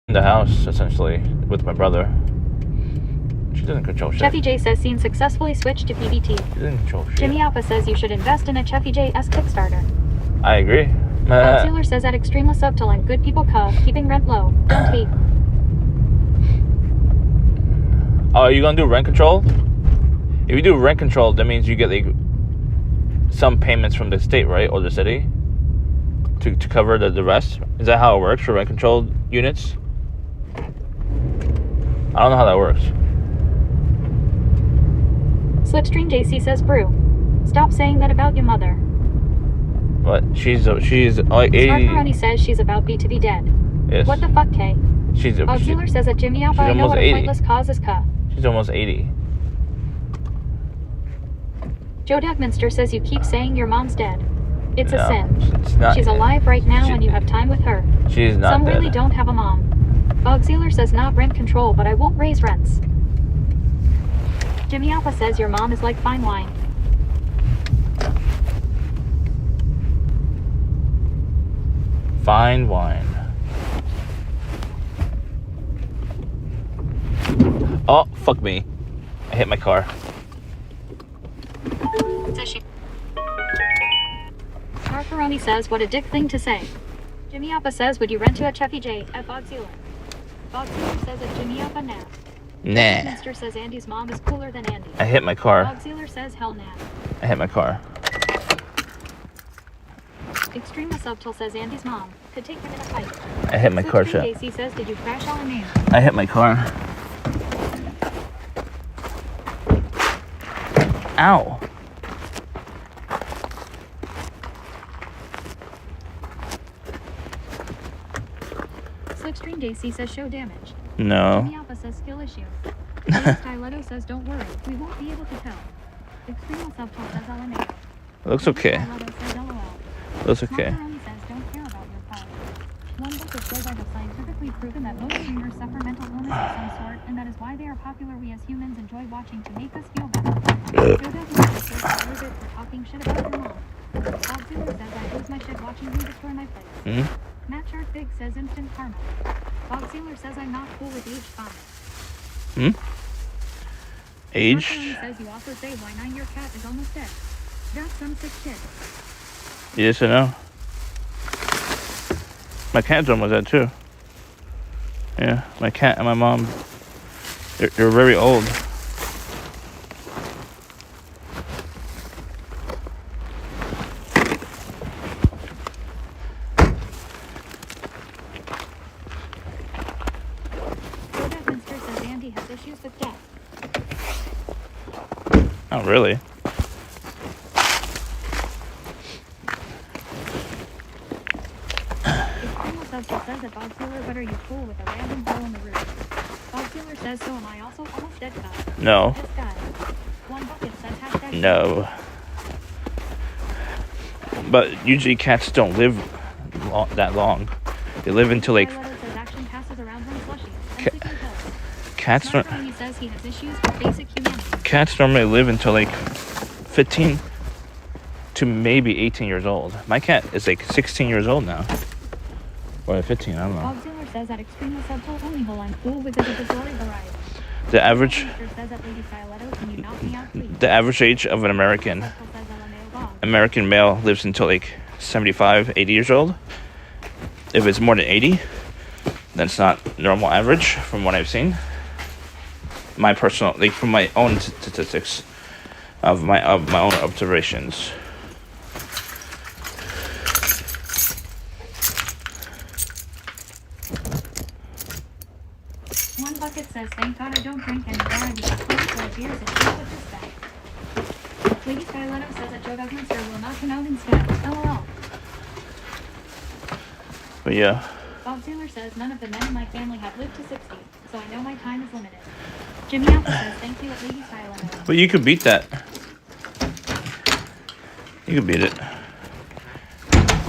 In the house, essentially, with my brother. She doesn't control shit. Cheffy J says scene successfully switched to PBT. She doesn't control shit. Jimmy Appa says you should invest in a Cheffy J-esque Kickstarter. I agree. Bob Sealer says that Extremely Subtle and good people keeping rent low. Don't hate. Oh, are you gonna do rent control? If you do rent control, that means you get like some payments from the state, right, or the city, to cover the rest. Is that how it works for rent control units? I don't know how that works. Slipstream JC says brew. Stop saying that about your mother. What? She's 80. Snarkaroni says she's about to be dead. Yes. What the fuck, K? Bob Sealer says that Jimmy Alpha, I know what a 80. pointless cause is ka. She's almost 80. Joe Dubminster says you keep saying your mom's dead. It's a No, sin. it's not. She's alive right now and you have time with her. She's not Some dead. really don't have a mom. Bog Sealer says not rent control, but I won't raise rents. Jimmy Alpha says your mom is like fine wine. Fine wine. Oh, fuck me. I hit my car. Snarkaroni says what a dick thing to say. Jimmy Alpha says would you rent to a Cheffy J at Bog Sealer? Bog Sealer says at Jimmy Alpha nah. Nah. Mister says Andy's mom is cooler than Andy. I hit my car. Bog Sealer says hell nah. I hit my car. Extremely Subtle says Andy's mom could take him in a fight. I hit my car, Slipstream shit. JC says did you crash all in name? I hit my car. Ow. Slipstream JC says show damage. No. Jimmy Alpha says skill issue. Styletto says don't worry, we won't be able to tell. Extremely Subtle says LMA. It looks okay. Styletto says LOL. It looks okay. Snarkaroni says don't care about your car. One book that says I have scientifically proven that most streamers suffer mental illness of some sort, and that is why they are popular. We as humans enjoy watching to make us feel better. Joe Dubminster says a little bit for talking shit about your mom. Bob Sealer says I lose my shit watching you destroy my place. Hmm? Matt Shark Big says instant karma. Bob Sealer says I'm not cool with age 5. Hmm? Age? Snarkaroni says you also say why 9-year cat is almost dead. That's some sick shit. Yes or no? My cat's almost dead too. Yeah, my cat and my mom. They're very old. Joe Dubminster says Andy has issues with death. Oh, really? Extremely Subtle says that Bob Sealer, but are you cool with a random hole in the roof? Bob Sealer says so am I, also almost dead guy. No. This guy. One bucket says hashtag No. But usually cats don't live that long. They live until like Styletto says action passes around one slushy. Ca- And Sicky Hills. cats. Snarkaroni says he has issues with basic humanity. Cats normally live until like 15 to maybe 18 years old. My cat is like 16 years old now. Or 15, I don't know. Bob Sealer says that extremely subtle only hold on cool because of the story variety. The average Says that Lady Styletto, can you knock me out, please? the average age of an American Subtle says LMAO Bob. American male lives until like 75, 80 years old. If it's more than 80, that's not normal average from what I've seen. My personal, like from my own statistics of my own observations. One bucket says, thank God I don't drink anymore. I was just playing for beers and shit with this bag. Lady Styletto says that Joe Dougminster will knock him out instead. LOL. But yeah, Bob Taylor says none of the men in my family have lived to 60, so I know my time is limited. Jimmy Alpha says thank you at Lady Styletto. but you could beat that. You could beat it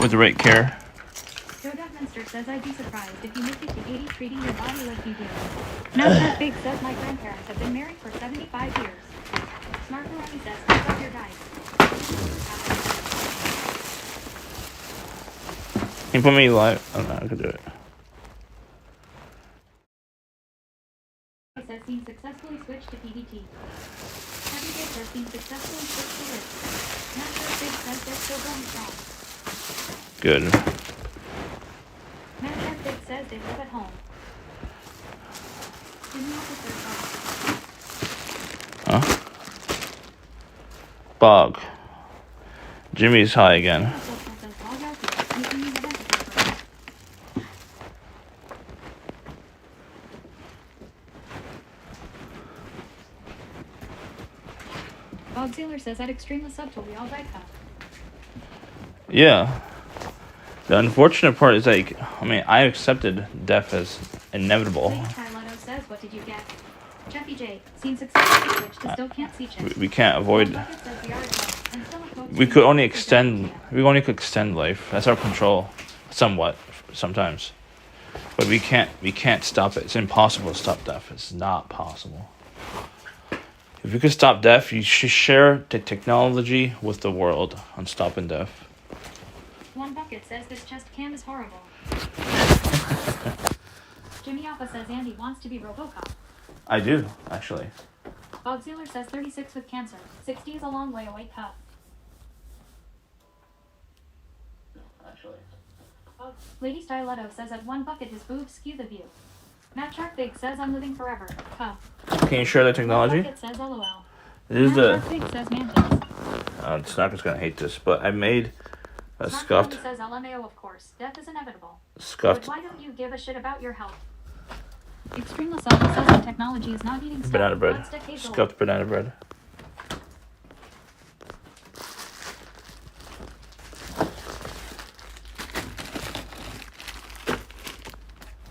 with the right care. Joe Dougminster says I'd be surprised if you make it to 80 treating your body like you do. Not Big says my grandparents have been married for 75 years. Smart Maroney says keep up your diet. Can you put me live? Oh no, I could do it. Says team successfully switched to PvT. Heavy Big says team successfully switched to Risk. Not sure if Big says they're still going strong. Good. Matt Sharp Big says they live at home. Jimmy Officer Huh? Bog. Jimmy's high again. Bob Taylor says that extremely subtle we all died cup. Yeah. The unfortunate part is like, I mean, I accepted death as inevitable. Lady Styletto says, what did you get? Jeffy J, seen successfully switched to still can't see shit. We can't avoid. Bucket says we are at home, and still a quote We to could me only is extend. Jeffy. We only could extend life. That's our control, somewhat, sometimes. But we can't. We can't stop it. It's impossible to stop death. It's not possible. If you could stop death, you should share the technology with the world on stopping death. One bucket says this chest cam is horrible. Jimmy Alpha says Andy wants to be RoboCop. I do, actually. Bob Sealer says 36 with cancer. 60 is a long way away cut. Actually. Lady Styletto says that one bucket his boobs skew the view. Matt Shark Big says I'm living forever. Cup. Can you share the One technology? bucket says LOL. This is Matt the. Shark Big says mantis. Snacker's gonna hate this, but I made a Smart scuffed. Tony says LMAO of course. Death is inevitable. Scuffed But why don't you give a shit about your health? Extreme Lasagna says that technology is not eating stuff. banana bread. Let's take Hazel. Scuffed banana bread.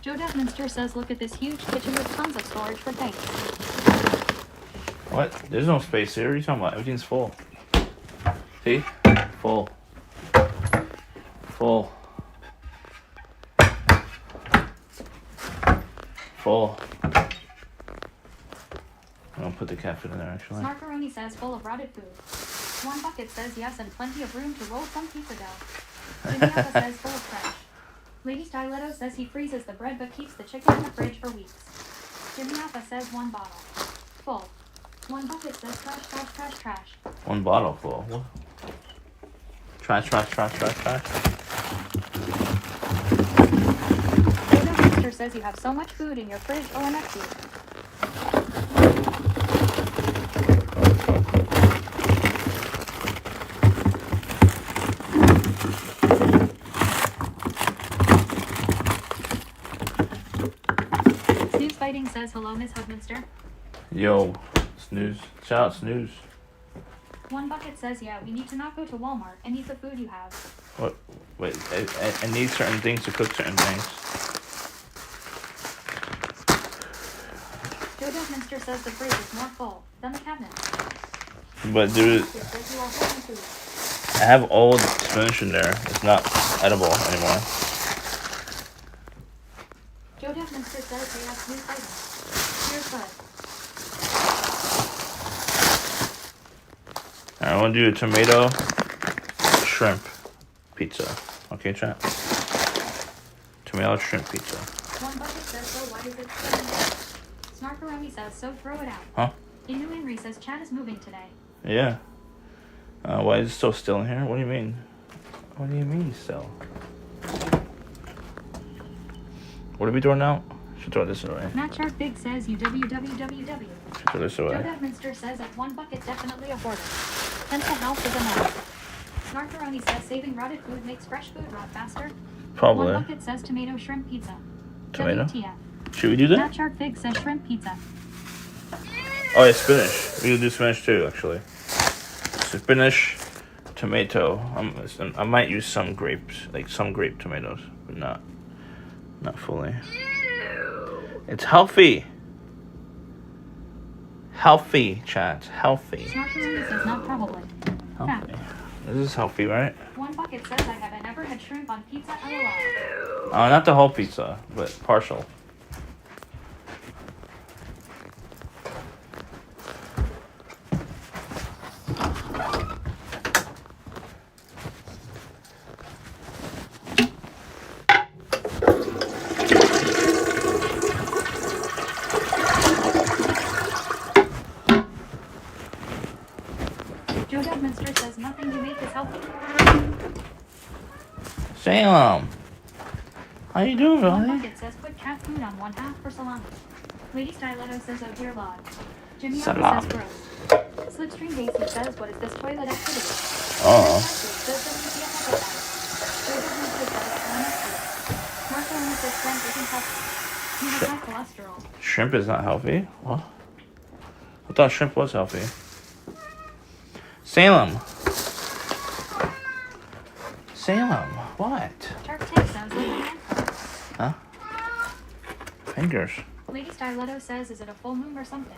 Joe Devminster says look at this huge kitchen with tons of storage for things. What? There's no space here. What are you talking about? Everything's full. See? Full. Full. Full. I'll put the cat food in there actually. Smarcaroni says full of rotted food. One bucket says yes and plenty of room to roll some pizza dough. Jimmy Alpha says full of trash. Lady Styletto says he freezes the bread but keeps the chicken in the fridge for weeks. Jimmy Alpha says one bottle. Full. One bucket says trash, trash, trash, trash. One bottle full. What? Trash, trash, trash, trash, trash. Joe Devminster says you have so much food in your fridge, OMFG. Snooze Fighting says hello, Miss Hudminster. Yo, snooze. Shout out snooze. One bucket says yeah, we need to not go to Walmart and eat the food you have. What? Wait, I need certain things to cook certain things. Joe Devminster says the fridge is more full than the cabinet. But dude, It says you are holding food. I have old spinach in there. It's not edible anymore. Joe Devminster says they have Snooze Fighting. Here's Bud. I want to do a tomato shrimp pizza. Okay, chat. Tomato shrimp pizza. One bucket says, so why is it so? Snarkaroni says, so throw it out. Huh? Inu Henry says, Chad is moving today. Yeah. Why is it so still in here? What do you mean? What do you mean still? What are we doing now? Should throw this away. Matt Shark Big says, you www. Should throw this Joe away. Devminster says, at one bucket definitely a hoarder. Sense of health is a must. Snarkaroni says, saving rotted food makes fresh food rot faster. Probably. One bucket says, tomato shrimp pizza. Tomato? WTF. Should we do that? Matt Shark Big says, shrimp pizza. Oh, yeah, spinach. We could do spinach too, actually. Spinach, tomato. I might use some grapes, like some grape tomatoes, but not fully. It's healthy. Healthy, chat. Healthy. Snarkaroni says, not probably. Healthy. This is healthy, right? One bucket says, I haven't never had shrimp on pizza LOL. Oh, not the whole pizza, but partial. Joe Devminster says, nothing you make is healthy. Salem. How you doing, One Riley? bucket says, put cat food on 1/2 for salami. Lady Styletto says, oh dear lord. Jimmy Salam. Alpha says, gross. Slipstream Daisy says, what is this toilet activity? Oh. Says, WTF about that. Joe Devminster says, Marco Ernest says, shrimp isn't healthy. You have high cholesterol. Shrimp is not healthy? What? I thought shrimp was healthy. Salem. Salem. What? Shark Tank sounds like a man. Huh? Fingers. Lady Styletto says, is it a full moon or something?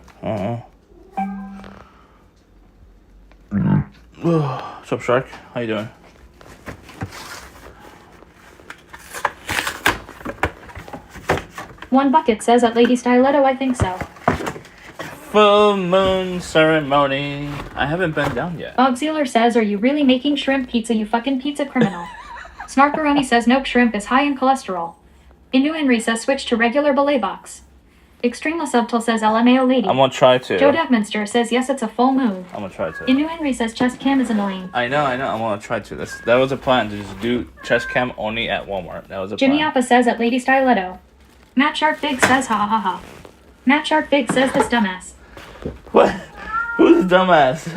What's up, Shark? How you doing? One bucket says, at Lady Styletto, I think so. Full moon ceremony. I haven't been down yet. Bob Sealer says, are you really making shrimp pizza, you fucking pizza criminal? Snarkaroni says, nope, shrimp is high in cholesterol. Inu Henry says, switch to regular belay box. Extreme Subtle says, LMAO lady. I'm gonna try to. Joe Devminster says, yes, it's a full moon. I'm gonna try to. Inu Henry says, chest cam is annoying. I know. I'm gonna try to. That was a plan to just do chest cam only at Walmart. That was a Jimmy plan. Alpha says, at Lady Styletto. Matt Shark Big says, ha ha ha. Matt Shark Big says, this dumbass. What? Who's a dumbass?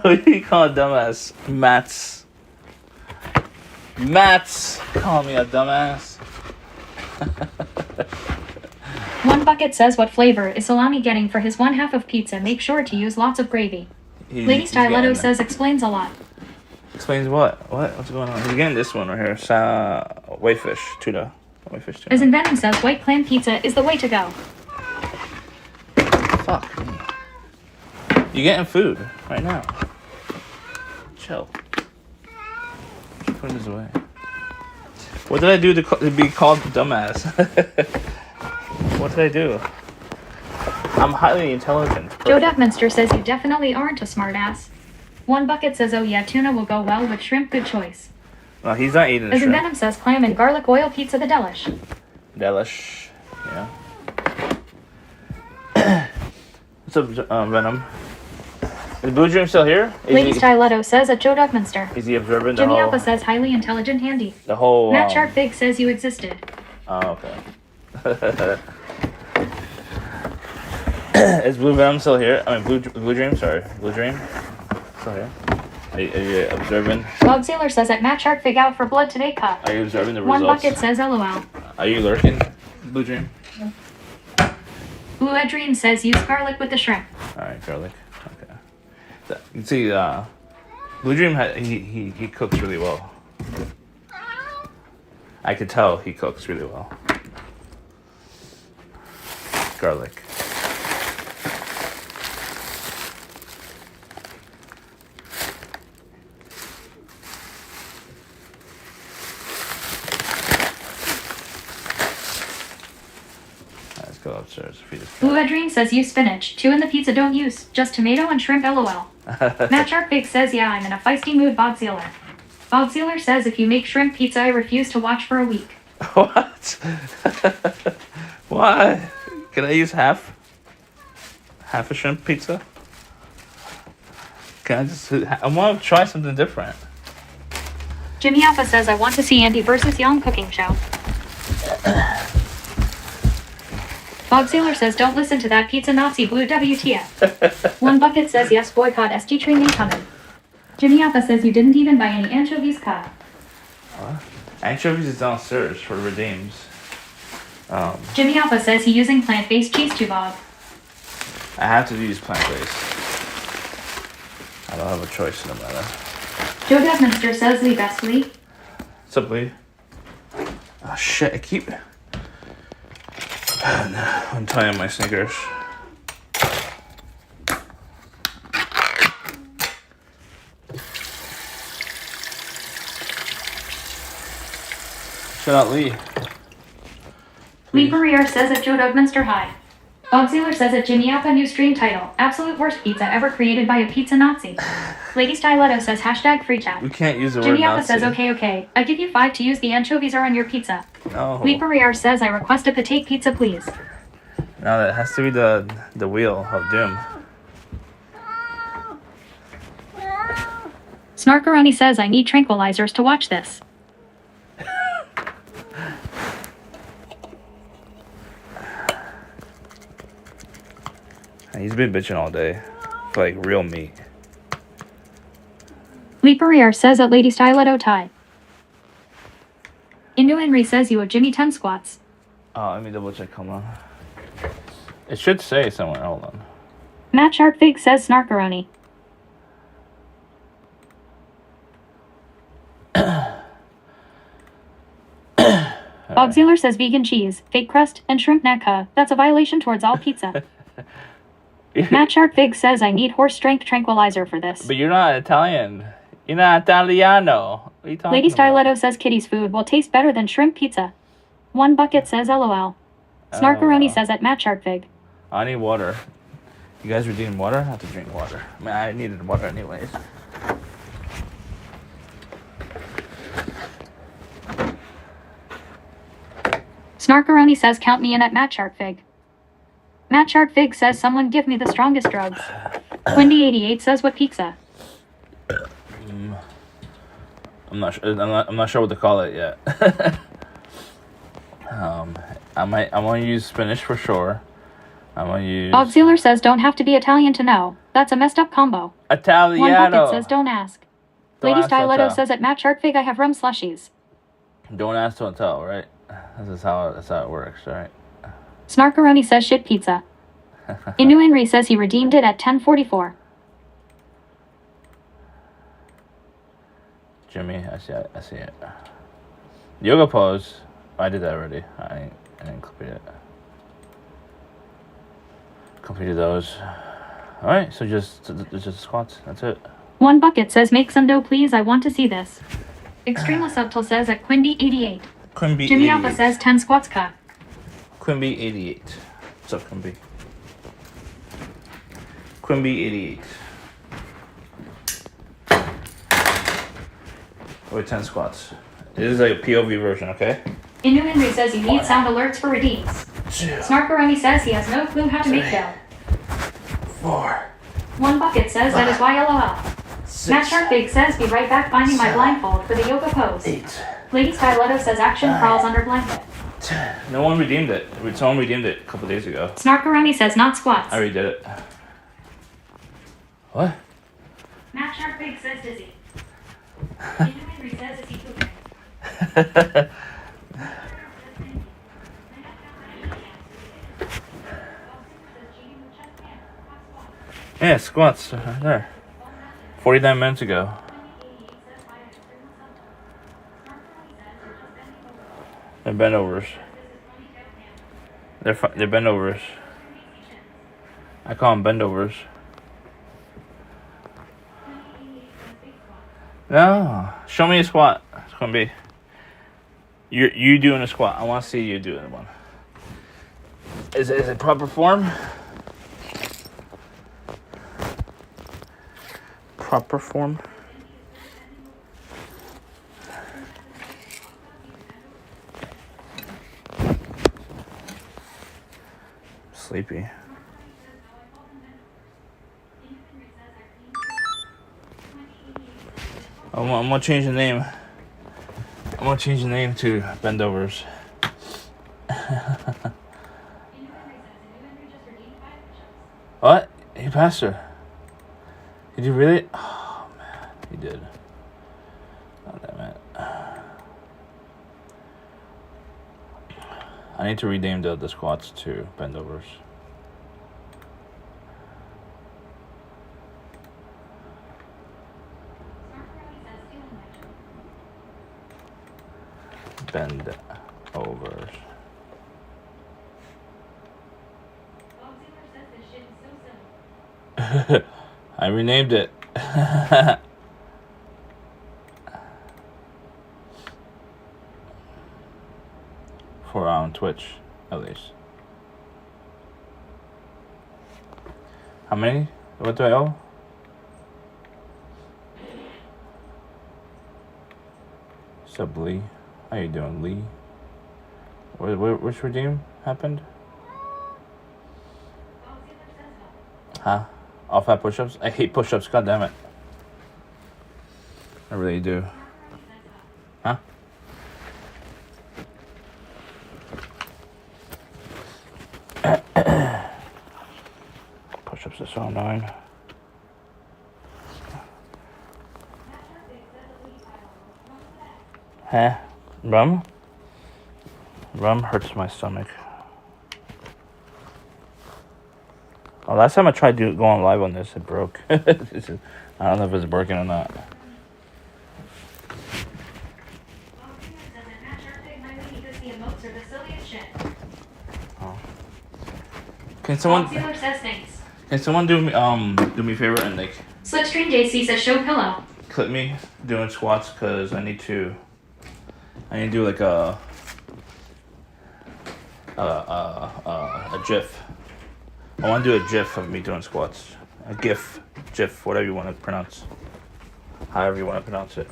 Who do you call a dumbass? Matt's calling me a dumbass. One bucket says, what flavor is salami getting for his 1/2 of pizza? Make sure to use lots of gravy. Lady He's Styletto getting- says, explains a lot. Explains what? What's going on? He's getting this one right here. Whitefish tuna. Whitefish tuna. As in Venom says, white clam pizza is the way to go. Fuck me. You getting food right now? Chill. Put this away. What did I do to be called dumbass? What did I do? I'm highly intelligent. Joe Devminster says, you definitely aren't a smartass. One bucket says, oh yeah, tuna will go well with shrimp, good choice. No, he's not eating the As in shrimp. Venom says, clam and garlic oil pizza the delish. Delish. Yeah. What's up, Venom? Is Blue Dream still here? Lady Styletto says, at Joe Devminster. Is he observing the Jimmy whole... Alpha says, highly intelligent handy. The whole... Matt Shark Big says you existed. Oh, okay. Is Blue Venom still here? I mean, Blue Dream, sorry. Blue Dream? Still here? Are you observing? Bob Sailor says, at Matt Shark Big out for blood today cup. Are you observing the One results? bucket says, LOL. Are you lurking, Blue Dream? Blue Ed Dream says, use garlic with the shrimp. Alright, garlic. Okay. You can see, Blue Dream, he cooks really well. I could tell he cooks really well. Garlic. Let's go upstairs. Feed us. Blue Ed Dream says, use spinach. 2 in the pizza don't use. Just tomato and shrimp, LOL. Matt Shark Big says, yeah, I'm in a feisty mood, Bob Sealer. Bob Sealer says, if you make shrimp pizza, I refuse to watch for a week. What? Why? Can I use half a shrimp pizza? Can I just? I want to try something different. Jimmy Alpha says, I want to see Andy versus Young cooking show. Bob Sailor says, don't listen to that pizza Nazi blue WTF. One Bucket says, yes, boycott SG train incoming. Jimmy Alpha says, you didn't even buy any anchovies cut. Anchovies is downstairs for redeems. Jimmy Alpha says he's using plant-based cheese to Bob. I have to use plant-based. I don't have a choice in the matter. Joe Desminster says, Lee Bestly. What's up, Lee? Oh shit! I keep untying my sneakers. Shout out Lee. Lee Barrier says at Joe Dugminster High. Bob Sailor says at Jimmy Alpha new stream title, absolute worst pizza ever created by a pizza Nazi. Lady Styletto says hashtag free chat. We can't use the word Jimmy Alpha Nazi. says okay. I give you 5 to use the anchovies are on your pizza. No. Lee Barrier says I request a potato pizza please. No, that has to be the wheel of doom. Snarkaroni says I need tranquilizers to watch this. He's been bitching all day. For like real meat. Lee Barrier says at Lady Styletto tie. Indo Henry says you owe Jimmy 10 squats. Oh, let me double check. Hold on. It should say somewhere. Hold on. Matt Sharpfig says Snarkaroni. Bob Sealer says vegan cheese, fake crust, and shrimp nakka. That's a violation towards all pizza. Matt Sharpfig says I need horse strength tranquilizer for this. But you're not Italian. You're not Italiano. What are you talking Lady about? Styletto says Kitty's food will taste better than shrimp pizza. One Bucket says LOL. Snarkaroni says at Matt Sharpfig. I need water. You guys redeem water? I have to drink water. I mean, I needed water anyways. Snarkaroni says count me in at Matt Sharpfig. Matt Sharpfig says someone give me the strongest drugs. Wendy88 says what pizza? I'm not sure what to call it yet. I'm gonna use spinach for sure. I'm gonna use Bob Sealer says don't have to be Italian to know. That's a messed up combo. Italiano. One Bucket says don't ask. Don't Lady ask, don't Styletto tell. says at Matt Sharpfig I have rum slushies. Don't ask, don't tell, right? That's how it works, right? Snarkaroni says shit pizza. Inu Henry says he redeemed it at 10:44. Jimmy, I see it. Yoga pose. I did that already. I didn't complete it. Completed those. All right, so just squats. That's it. One Bucket says make some dough please, I want to see this. Extremely Subtle says at Quimby88. Quimby Jimmy 88. Alpha says 10 squats cut. Quimby 88. What's up, Quimby? Quimby 88. Wait, 10 squats. It is like a POV version, okay? Inu Henry says you need sound alerts for redeems. Snarkaroni says he has no clue how to make dough. 4. One Bucket says that is why LOL. Matt Sharpfig says be right back finding my blindfold for the yoga pose. 8. Lady Styletto says action crawls under blanket. 10. No one redeemed it. Someone redeemed it a couple days ago. Snarkaroni says not squats. I already did it. What? Matt Sharpfig says dizzy. Inu Henry says is he pooping? Yeah, squats. Right there. 49 minutes ago. They're bent overs. They're bent overs. I call them bend overs. No, show me a squat. It's gonna be you doing a squat. I want to see you doing one. Is it proper form? Proper form. sleepy. I'm gonna change the name. I'm gonna change the name to Bendovers. What? He passed her. Did you really? Oh man, he did. Oh damn it. I need to rename the squats to Bendovers. Bend overs. I renamed it. For Twitch, at least. How many? What do I owe? Sub Lee. How you doing, Lee? Which redeem happened? Huh? All fat push-ups? I hate push-ups, god damn it. I really do. Huh? Push-ups are so annoying. Huh? Rum? Rum hurts my stomach. Oh, last time I tried going live on this, it broke. I don't know if it's working or not. Oh. Can someone do me a favor and like Slipstream JC says show pillow. clip me doing squats because I need to do like a GIF. I want to do a GIF of me doing squats. A GIF, whatever you want to pronounce. However you want to pronounce it.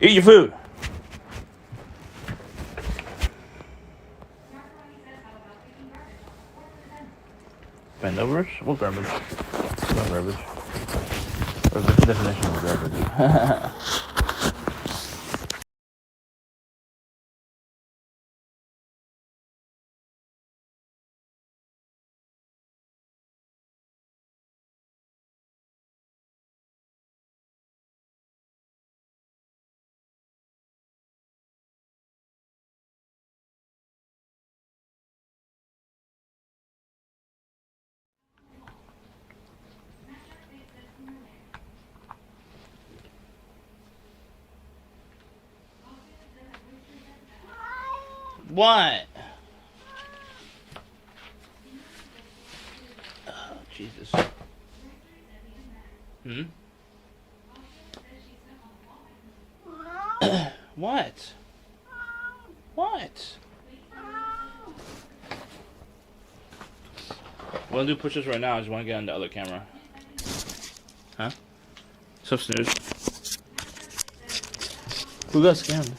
Eat your food. Bend overs? What garbage? What garbage? What's the definition of garbage? What? Oh, Jesus. What? What? I want to do push-ups right now. I just want to get on the other camera. Huh? What's up, Snooze? Who got scammed?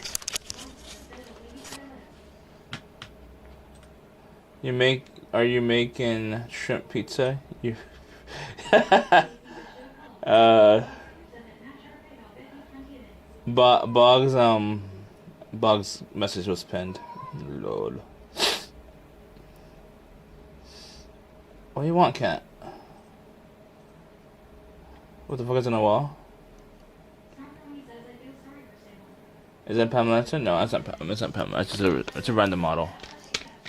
Are you making shrimp pizza? You Bog's message was pinned. Lol. What do you want, cat? What the fuck is on the wall? Is that Pamela Anderson? No, that's not Pamela. It's not Pamela. It's a random model.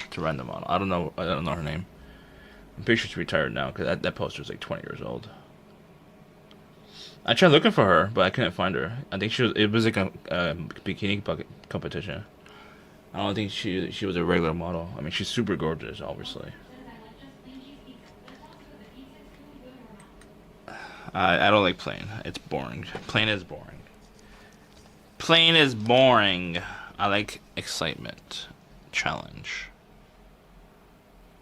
It's a random model. I don't know her name. I'm pretty sure she's retired now because that poster was like 20 years old. I tried looking for her, but I couldn't find her. I think it was like a bikini bucket competition. I don't think she was a regular model. I mean, she's super gorgeous, obviously. I don't like plain. It's boring. Plain is boring. Plain is boring. I like excitement. Challenge.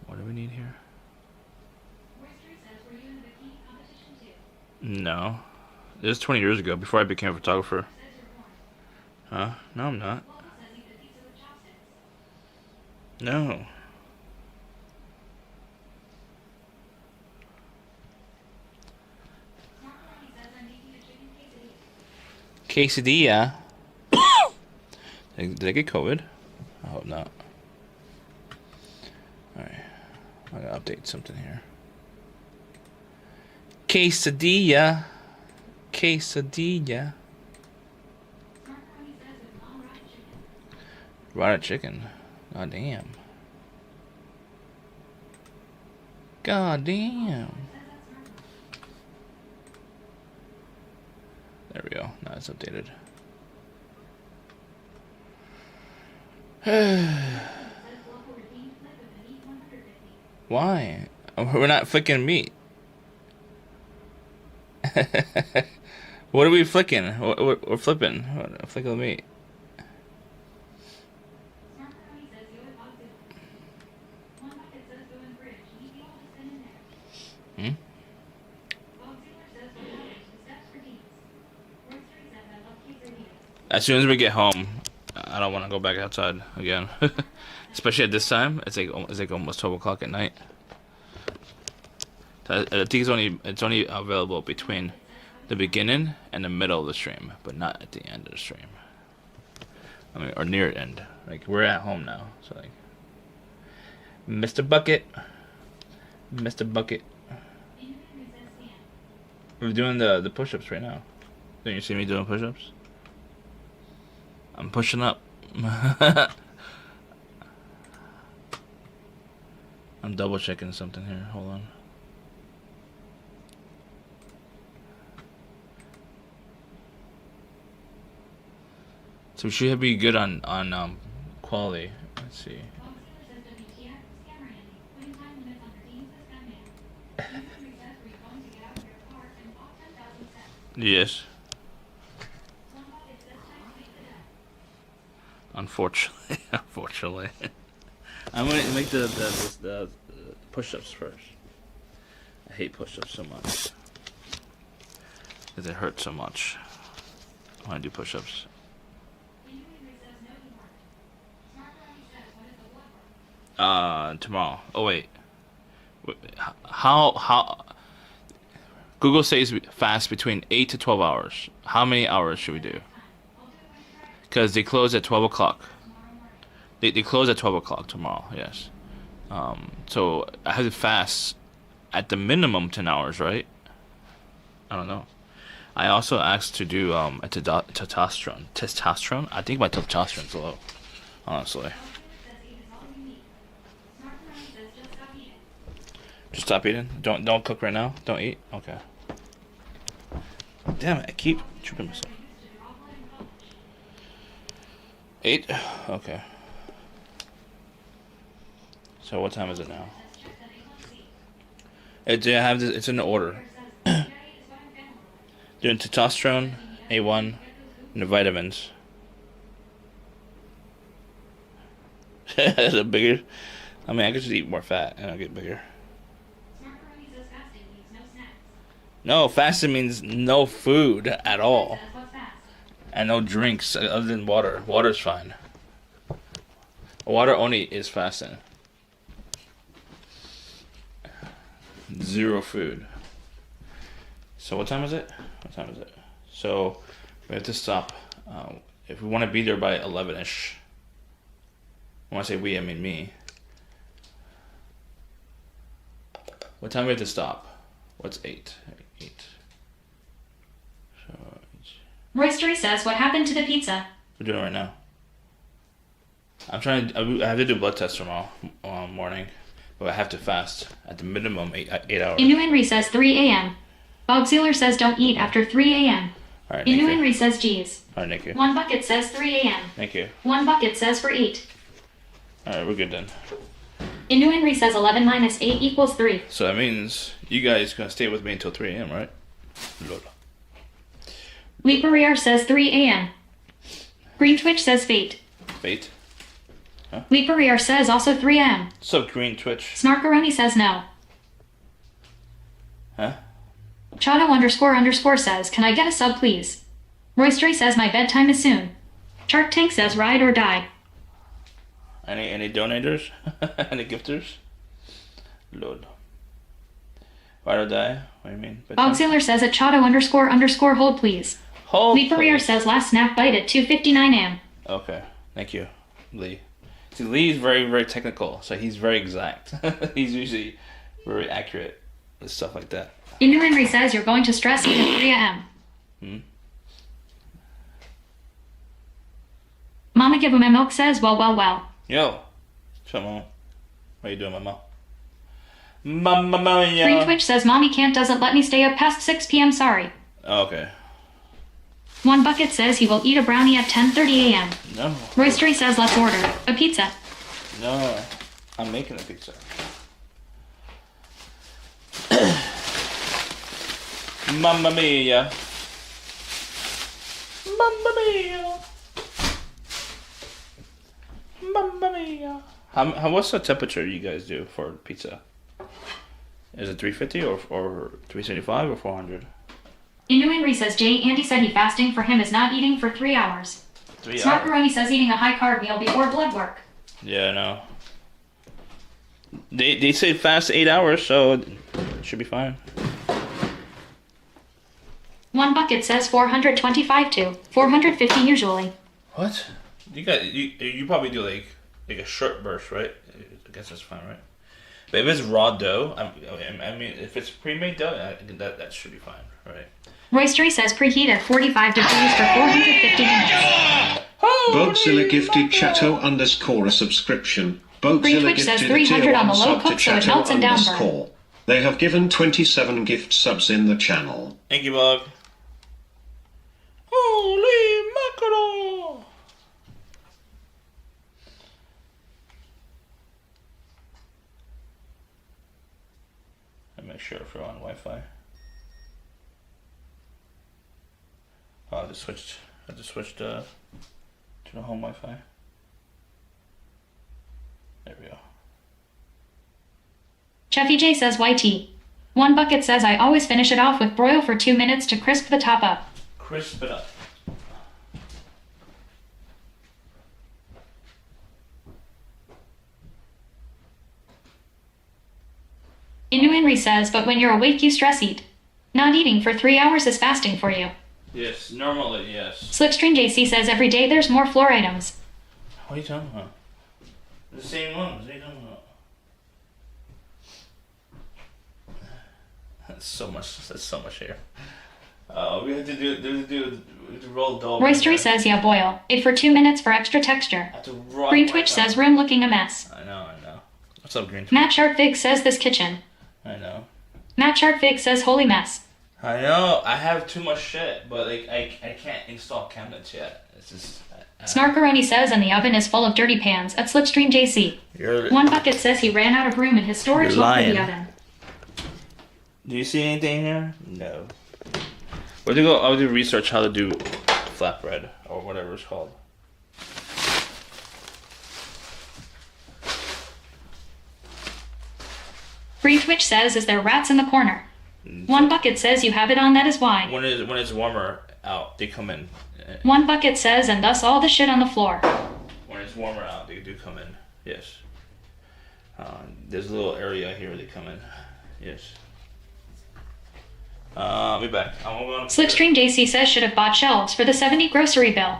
What do we need here? No. It was 20 years ago, before I became a photographer. Huh? No, I'm not. No. Quesadilla. Did I get COVID? I hope not. Alright. I'm gonna update something here. Quesadilla. Quesadilla. Rotted chicken. God damn. God damn. There we go. Now it's updated. Why? We're not flicking meat. What are we flicking? We're flipping. We're flicking the meat. Hmm? As soon as we get home, I don't want to go back outside again. Especially at this time. It's like almost 12 o'clock at night. I think it's only available between the beginning and the middle of the stream, but not at the end of the stream. I mean, or near the end. Like, we're at home now, so like, Mr. Bucket, we're doing the push-ups right now. Don't you see me doing push-ups? I'm pushing up. I'm double checking something here. Hold on. So we should be good on quality. Let's see. Yes. Unfortunately, I'm gonna make the push-ups first. I hate push-ups so much because it hurts so much. I want to do push-ups. Tomorrow. Oh wait. How? Google says fast between 8 to 12 hours. How many hours should we do? Because they close at 12 o'clock. They close at 12 o'clock tomorrow, yes. So I have to fast at the minimum 10 hours, right? I don't know. I also asked to do a testosterone. Testosterone? I think my testosterone's low, honestly. Just stop eating? Don't cook right now? Don't eat? Okay. Damn it, I keep tripping myself. 8? Okay. So what time is it now? It's in the order. Doing testosterone, A1, and the vitamins. Is it bigger? I mean, I could just eat more fat and I'll get bigger. No, fasting means no food at all. And no drinks other than water. Water's fine. Water only is fasting. Zero food. So what time is it? What time is it? So we have to stop. If we want to be there by 11ish. When I say we, I mean me. What time do we have to stop? What's 8? 8. So Roystery says, what happened to the pizza? we're doing it right now. I have to do a blood test tomorrow morning, but I have to fast at the minimum 8 hours. Inu Henry says 3 a.m. Bob Sealer says don't eat after 3 a.m. All right, Inu Henry says geez. All right, thank you. One bucket says 3 a.m. Thank you. One bucket says for 8. All right, we're good then. Inu Henry says 11 minus 8 equals 3. So that means you guys gonna stay with me until 3 a.m., right? Lola. Lee Barrier says 3 a.m. Green Twitch says fate. Fate? Lee Barrier says also 3 a.m. What's up, Green Twitch? Snarkaroni says no. Huh? Chano__ says, can I get a sub please? Roystery says my bedtime is soon. Shark Tank says ride or die. Any donators? Any gifters? Lord. Ride or die? What do you mean? Auxiliar says at Chato _ hold please. Hold. Lee Ferrier please. says last snap bite at 2:59 am. Okay, thank you, Lee. See, Lee's very technical, so he's very exact. He's usually very accurate with stuff like that. Inu Henry says you're going to stress eat at 3 am. Mama give him a milk says well. Yo, come on. What are you doing, Mama? Mama, yeah. Green Twitch says mommy can't doesn't let me stay up past 6 p.m. sorry. Oh, okay. One Bucket says he will eat a brownie at 10:30 a.m. No. Roystery says let's order a pizza. No, I'm making a pizza. Mamma mia. Mamma mia. Mamma mia. What's the temperature you guys do for pizza? Is it 350 or 375 or 400? Inu Henry says Andy said he fasting for him is not eating for 3 hours. 3 hours. Smarkaroni says eating a high carb meal before blood work. Yeah, I know. They say fast 8 hours, so it should be fine. One Bucket says 425 to 450 usually. What? You probably do like a short burst, right? I guess that's fine, right? But if it's raw dough, I mean, if it's pre-made dough, that should be fine, right? Roystery says preheat at 45 degrees for 450 minutes. Bodzilla gifted Chato _ a subscription. Bodzilla Twitch says gifted a 300 tier on 1 the low sub to cook so it Chato melts and downburn. _ They have given 27 gift subs in the channel. Thank you, Bug. Holy mackerel! I make sure if we're on Wi-Fi. Oh, I just switched to the home Wi-Fi. There we go. Cheffy J says YT. One Bucket says I always finish it off with broil for 2 minutes to crisp the top up. Crisp it up. Inu Henry says, but when you're awake you stress eat. Not eating for 3 hours is fasting for you. Yes, normally, yes. Slipstream JC says every day there's more floor items. What are you talking about? The same ones. What are you talking about? That's so much here. We have to roll dough. Roystery says yeah boil. It for 2 minutes for extra texture. I have to rock Green my Twitch tongue. says room looking a mess. I know. What's up, Green Twitch? Matt Sharpvig says this kitchen. I know. Matt Sharpvig says holy mess. I know. I have too much shit, but like I can't install cabinets yet. It's just. Snarkaroni says and the oven is full of dirty pans at Slipstream JC. One Bucket says he ran out of room in his storage You're loft for lying. the oven. Do you see anything here? No. I'll do research how to do flatbread or whatever it's called. Green Twitch says is there rats in the corner. One Bucket says you have it on that is why. When it's warmer out, they come in. One Bucket says and thus all the shit on the floor. When it's warmer out, they do come in. Yes. There's a little area here they come in. Yes. I'll be back. I'm going to Slipstream JC says should have bought shelves for the 70 grocery bill.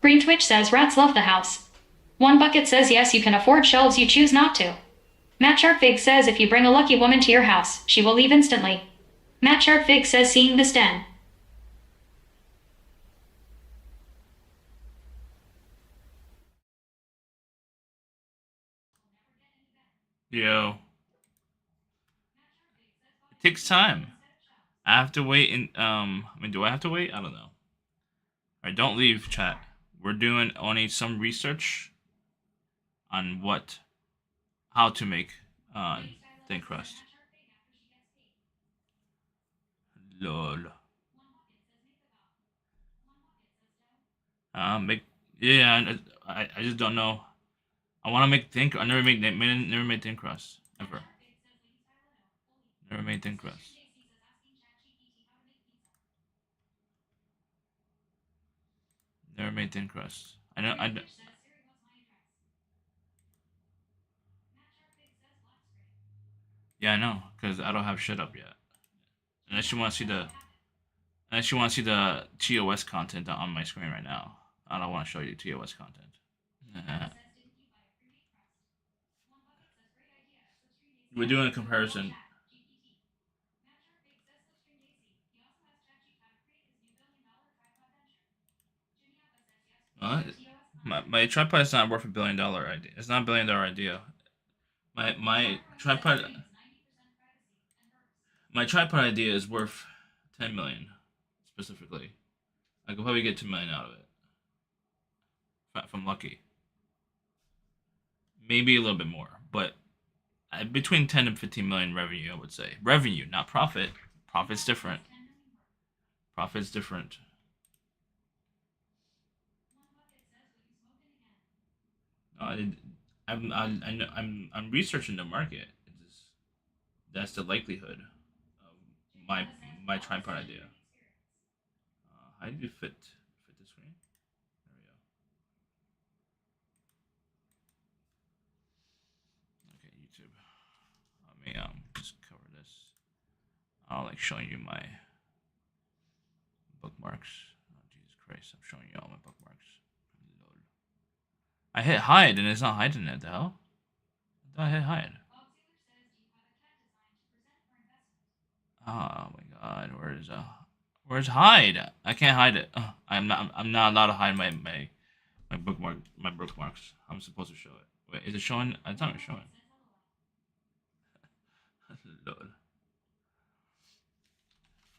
Green Twitch says rats love the house. One Bucket says yes you can afford shelves you choose not to. Matt Sharpvig says if you bring a lucky woman to your house, she will leave instantly. Matt Sharpvig says seeing this den. Yo. It takes time. I have to wait do I have to wait? I don't know. Alright, don't leave, chat. We're doing only some research on how to make thin crust. Lol. I just don't know. I want to make I never made thin crust ever. Never made thin crust. Never made thin crust. I know. Yeah, I know, cause I don't have shit up yet. Unless you want to see the, unless you want to see the TOS content on my screen right now. I don't want to show you TOS content. We're doing a comparison. What? My tripod is not worth $1 billion idea. It's not $1 billion idea. My tripod idea is worth 10 million specifically. I could probably get 2 million out of it if I'm lucky. Maybe a little bit more, but between 10 and 15 million revenue, I would say. Revenue, not profit. Profit's different. Profit's different. I'm researching the market. That's the likelihood of my tripod idea. How do you fit the screen? There we go. Okay, YouTube. Let me just cover this. I'll like showing you my bookmarks. Oh Jesus Christ! I'm showing you all my bookmarks. Load. I hit hide and it's not hiding it. The hell? I hit hide. Oh my God! Where's hide? I can't hide it. I'm not allowed to hide my bookmarks. I'm supposed to show it. Wait, is it showing? It's not showing. Lord.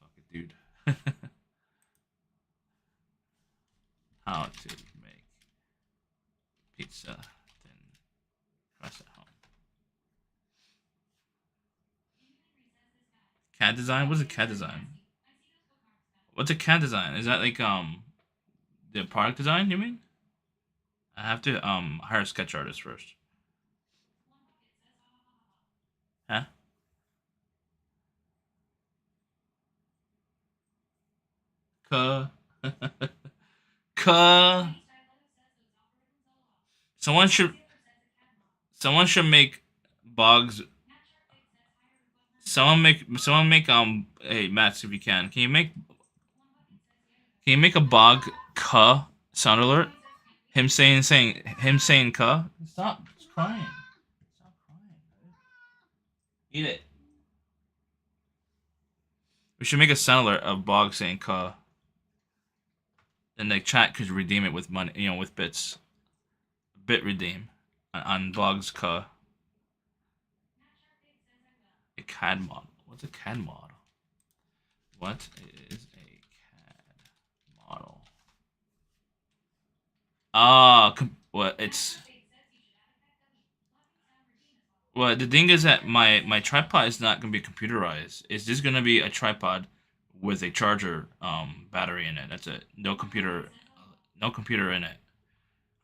Fuck it, dude. How to make pizza thin crust at home. CAD design? What's a CAD design? What's a CAD design? Is that like the product design? You mean? I have to hire a sketch artist first. Huh? Cuh. Cuh. Someone should make Boggs. Someone make hey Matt, if you can you make a Bog cuh sound alert? Him saying cuh. Stop crying. Stop crying. Eat it. We should make a sound alert of Bog saying cuh. And the chat could redeem it with money, with bits. Bit redeem on Bog's cuh. A CAD model. What's a CAD model? What is a CAD model? Well, the thing is that my tripod is not gonna be computerized. It's just gonna be a tripod with a charger battery in it. That's it. No computer in it.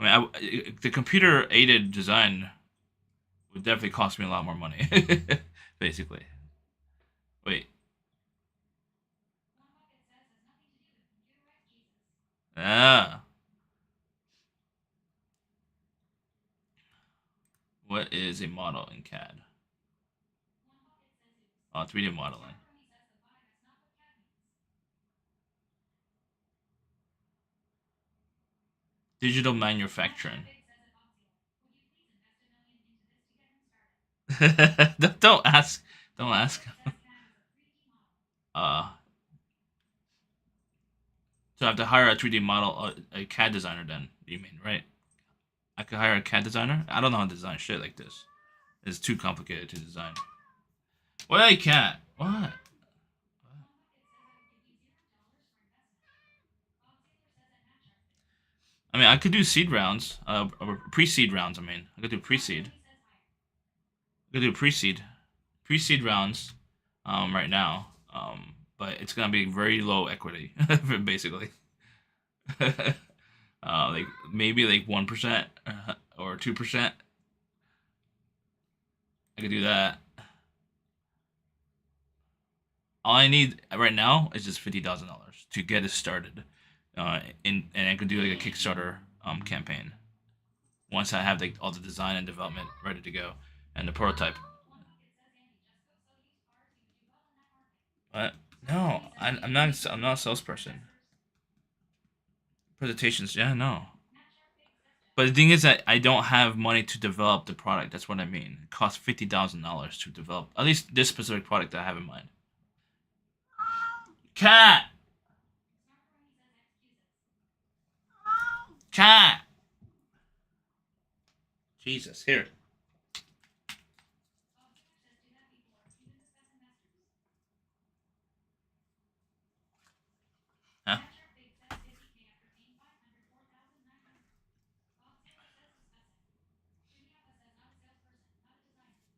I mean, the computer aided design would definitely cost me a lot more money. Basically. Wait. Ah. What is a model in CAD? Oh, 3D modeling. Digital manufacturing. Don't ask. Don't ask. So I have to hire a 3D model, a CAD designer. Then you mean, right? I could hire a CAD designer. I don't know how to design shit like this. It's too complicated to design. What? I can't. What? I mean, I could do seed rounds, or pre-seed rounds. I mean, I could do pre-seed. I could do pre-seed rounds, right now. But it's gonna be very low equity, basically. Like maybe like 1% or 2%. I could do that. All I need right now is just $50,000 to get it started. And I could do like a Kickstarter campaign once I have like all the design and development ready to go and the prototype. What? No, I'm not. I'm not a salesperson. Presentations, yeah, no. But the thing is that I don't have money to develop the product. That's what I mean. It costs $50,000 to develop at least this specific product that I have in mind. Cat. Cat. Jesus, here. Huh?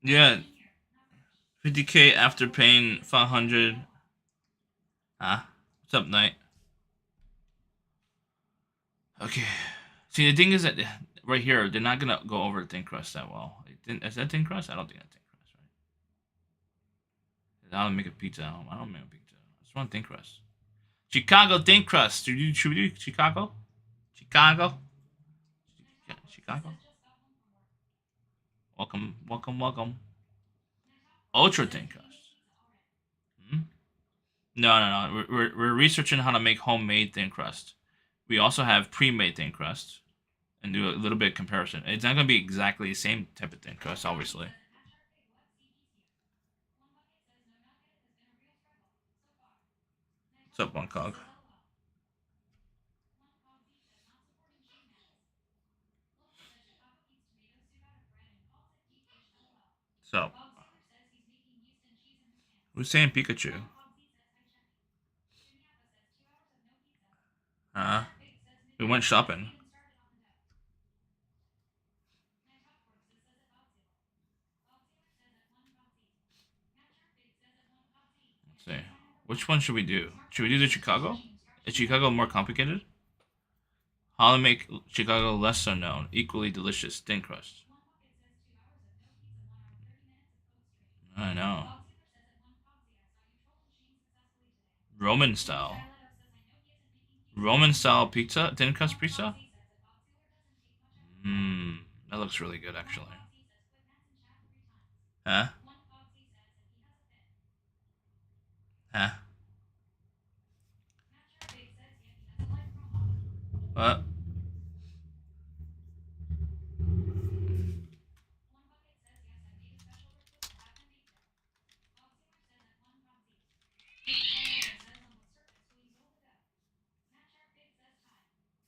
Yeah. 50K after paying 500. Huh? What's up, Knight? Okay. See, the thing is that right here, they're not gonna go over thin crust that well. Is that thin crust? I don't think that's thin crust, right? I don't make a pizza at home. I don't make a pizza. I just want thin crust. Chicago thin crust. Should we do Chicago? Chicago? Chicago? Welcome, welcome, welcome. Ultra thin crust. Hmm? No. We're researching how to make homemade thin crust. We also have pre-made thin crust and do a little bit of comparison. It's not going to be exactly the same type of thin crust, obviously. What's up, One Cog? So, who's saying Pikachu? Huh? We went shopping. Let's see. Which one should we do? Should we do the Chicago? Is Chicago more complicated? How to make Chicago lesser known, equally delicious thin crust. I know. Roman style. Roman style pizza? Thin crust pizza? Mmm. That looks really good, actually. Huh? Huh? What?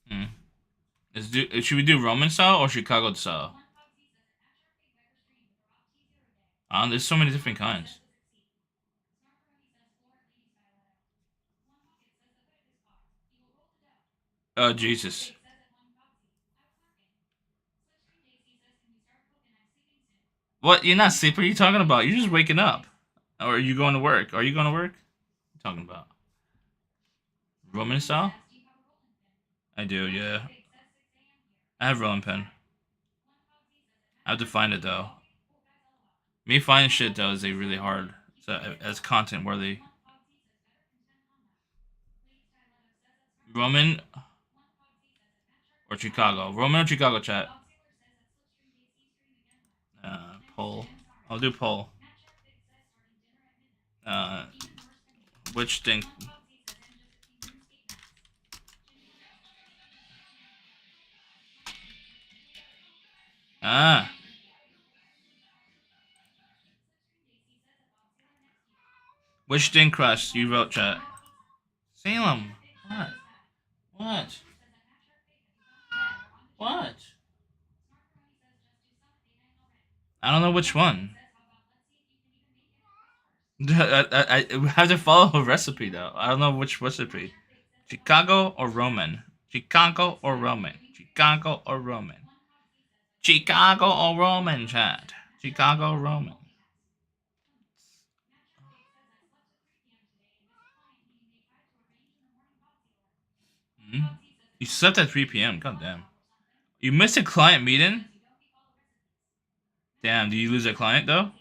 Hmm. Should we do Roman style or Chicago style? There's so many different kinds. Oh, Jesus. What? You're not sleeping? What are you talking about? You're just waking up. Or are you going to work? Are you going to work? What are you talking about? Roman style? I do, yeah. I have rolling pin. I have to find it, though. Me finding shit, though, is really hard. So, as content worthy. Roman or Chicago? Roman or Chicago, chat? Poll. I'll do poll. Which thing? Ah. Which thin crust you wrote, chat? Salem. What? What? What? I don't know which one. I have to follow a recipe though. I don't know which recipe. Chicago or Roman? Chicago or Roman? Chicago or Roman? Chicago or Roman, chat? Chicago or Roman? Hmm? You slept at 3 p.m. God damn. You missed a client meeting? Damn, did you lose a client though?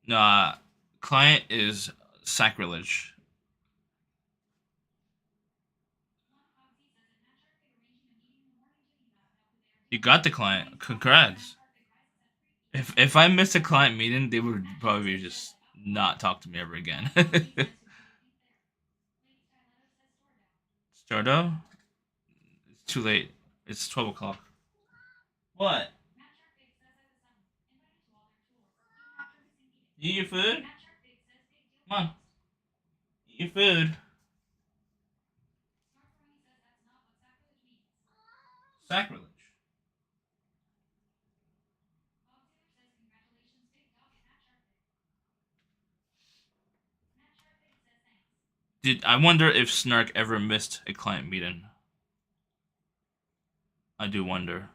Nah, client is sacrilege. You got the client. Congrats. If I missed a client meeting, they would probably just not talk to me ever again. Stardo? It's too late. It's 12 o'clock. What? You eat your food? Come on. Eat your food. Sacrilege. I wonder if Snark ever missed a client meeting. I do wonder.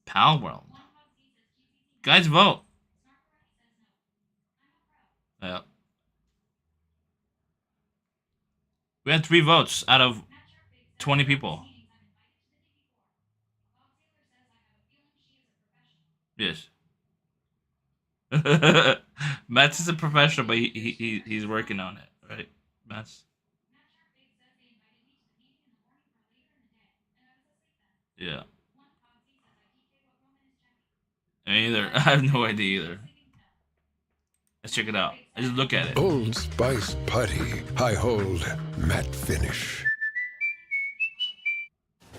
Pal World. Guys, vote. Yeah. We had 3 votes out of 20 people. Yes. Mats is a professional, but he's working on it, right? Mats. Yeah. Me either. I have no idea either. Let's check it out. I just look at it. Old Spice Putty. I hold matte finish.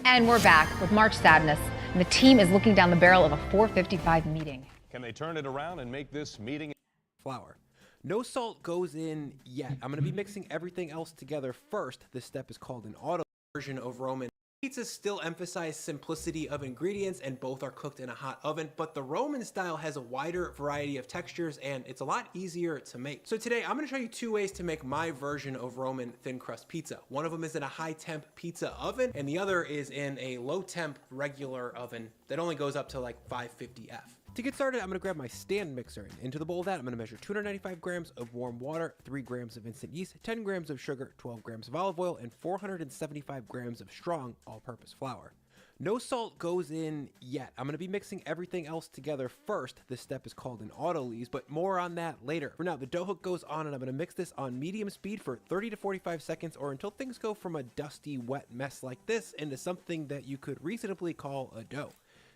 And we're back with March Sadness. And the team is looking down the barrel of a 4:55 meeting. Can they turn it around and make this meeting? Flour. No salt goes in yet. I'm going to be mixing everything else together first. This step is called an auto version of Roman. Pizzas still emphasize simplicity of ingredients and both are cooked in a hot oven, but the Roman style has a wider variety of textures and it's a lot easier to make. So today I'm going to show you 2 ways to make my version of Roman thin crust pizza. One of them is in a high temp pizza oven and the other is in a low temp regular oven that only goes up to like 550F. To get started, I'm going to grab my stand mixer, and into the bowl of that, I'm going to measure 295 grams of warm water, 3 grams of instant yeast, 10 grams of sugar, 12 grams of olive oil, and 475 grams of strong all-purpose flour. No salt goes in yet. I'm going to be mixing everything else together first. This step is called an autolyse, but more on that later. For now, the dough hook goes on, and I'm going to mix this on medium speed for 30 to 45 seconds, or until things go from a dusty, wet mess like this into something that you could reasonably call a dough.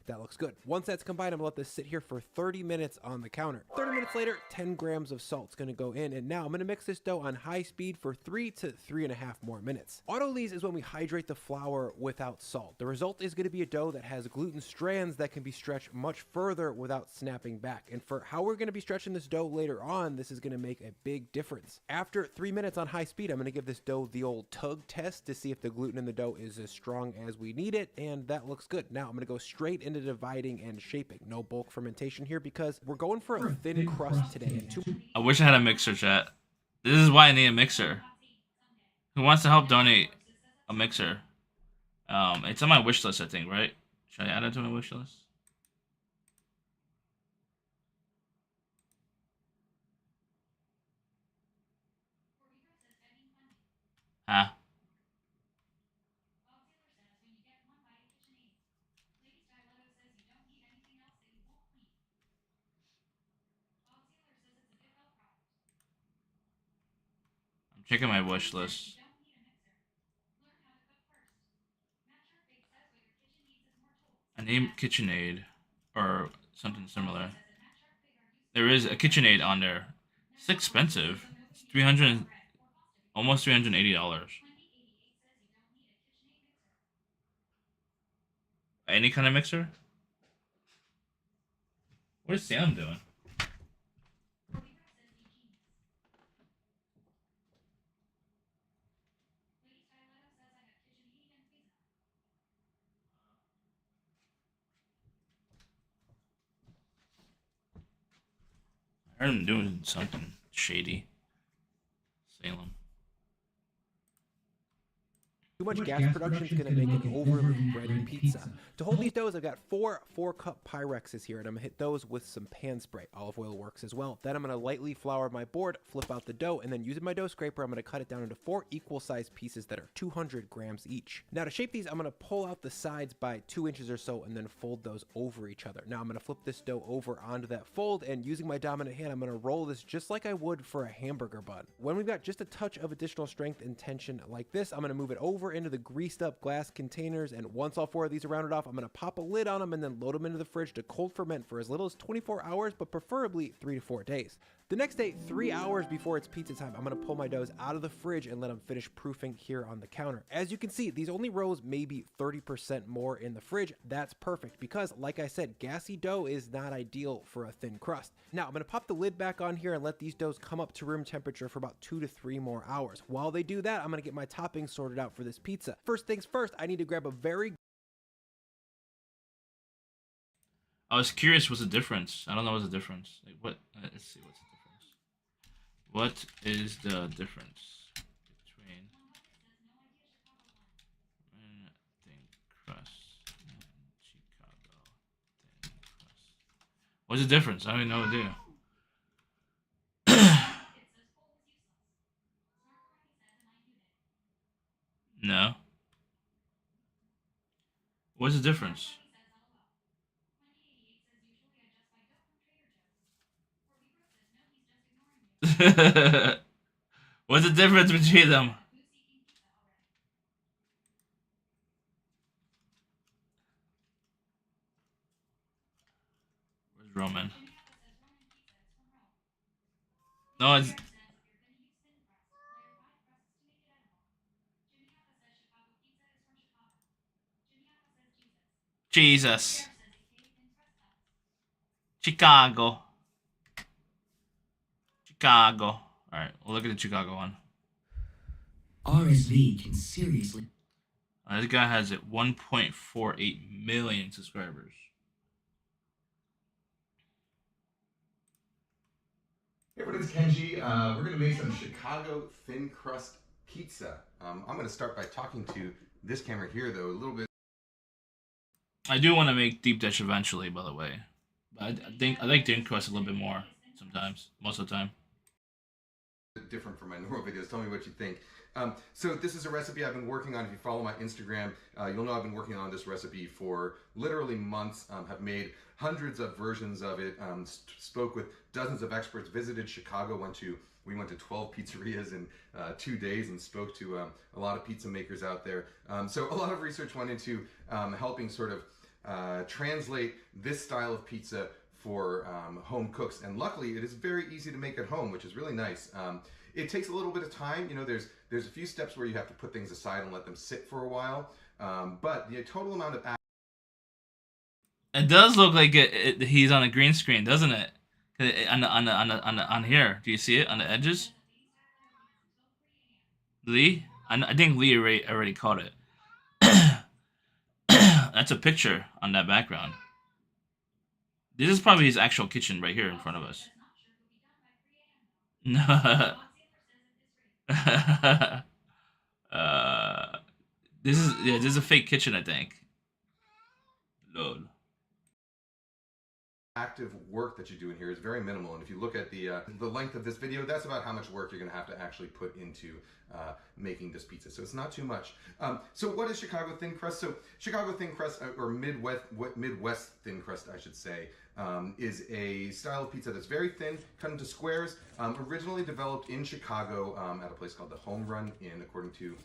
That looks good. Once that's combined, I'm gonna let this sit here for 30 minutes on the counter. 30 minutes later, 10 grams of salt's gonna go in, and now I'm gonna mix this dough on high speed for 3 to 3.5 more minutes. Autolyse is when we hydrate the flour without salt. The result is gonna be a dough that has gluten strands that can be stretched much further without snapping back. And for how we're gonna be stretching this dough later on, this is gonna make a big difference. After 3 minutes on high speed, I'm gonna give this dough the old tug test to see if the gluten in the dough is as strong as we need it, and that looks good. Now I'm gonna go straight into dividing and shaping. No bulk fermentation here because we're going for a thin crust today. I wish I had a mixer, chat. This is why I need a mixer. Who wants to help donate a mixer? It's on my wish list, I think, right? Should I add it to my wish list? Huh? I'm checking my wish list. I named KitchenAid or something similar. There is a KitchenAid on there. It's expensive. It's almost $380. Any kind of mixer? What is Sam doing? I heard him doing something shady. Salem. Too much gas production is going to make an overly bready pizza. To hold these doughs, I've got four 4-cup Pyrexes here, and I'm going to hit those with some pan spray. Olive oil works as well. Then I'm going to lightly flour my board, flip out the dough, and then using my dough scraper, I'm going to cut it down into 4 equal-sized pieces that are 200 grams each. Now to shape these, I'm going to pull out the sides by 2 inches or so and then fold those over each other. Now I'm going to flip this dough over onto that fold, and using my dominant hand, I'm going to roll this just like I would for a hamburger bun. When we've got just a touch of additional strength and tension like this, I'm going to move it over into the greased up glass containers, and once all 4 of these are rounded off, I'm going to pop a lid on them and then load them into the fridge to cold ferment for as little as 24 hours, but preferably 3 to 4 days. The next day, 3 hours before it's pizza time, I'm going to pull my doughs out of the fridge and let them finish proofing here on the counter. As you can see, these only rose maybe 30% more in the fridge. That's perfect because, like I said, gassy dough is not ideal for a thin crust. Now, I'm going to pop the lid back on here and let these doughs come up to room temperature for about 2 to 3 more hours. While they do that, I'm going to get my toppings sorted out for this pizza. First things first, I need to grab a very... I was curious what's the difference. I don't know what's the difference. Like what? Let's see what's the difference. What is the difference between thin crust and Chicago thin crust? What's the difference? I have no idea. No. What's the difference? What's the difference between them? Where's Roman? No, it's Jesus. Chicago. Chicago. Alright, we'll look at the Chicago one. RSV can seriously... This guy has 1.48 million subscribers. Hey everyone, it's Kenji. We're going to make some Chicago thin crust pizza. I'm going to start by talking to this camera here, though, a little bit. I do want to make deep dish eventually, by the way. But I like thin crust a little bit more sometimes, most of the time. Different from my normal videos. Tell me what you think. So this is a recipe I've been working on. If you follow my Instagram, you'll know I've been working on this recipe for literally months. Have made hundreds of versions of it. Spoke with dozens of experts. Visited Chicago. We went to 12 pizzerias in 2 days and spoke to a lot of pizza makers out there. So a lot of research went into helping sort of translate this style of pizza for home cooks, and luckily it is very easy to make at home, which is really nice. It takes a little bit of time. You know, there's a few steps where you have to put things aside and let them sit for a while, but the total amount of... It does look like he's on a green screen, doesn't it? On here, do you see it on the edges? Lee, I think Lee already caught it. That's a picture on that background. This is probably his actual kitchen right here in front of us. This is a fake kitchen, I think. Lol. Active work that you do in here is very minimal, and if you look at the length of this video, that's about how much work you're going to have to actually put into making this pizza. So it's not too much. So what is Chicago thin crust? So Chicago thin crust, or Midwest thin crust, I should say, is a style of pizza that's very thin, cut into squares. Originally developed in Chicago at a place called the Home Run Inn, according to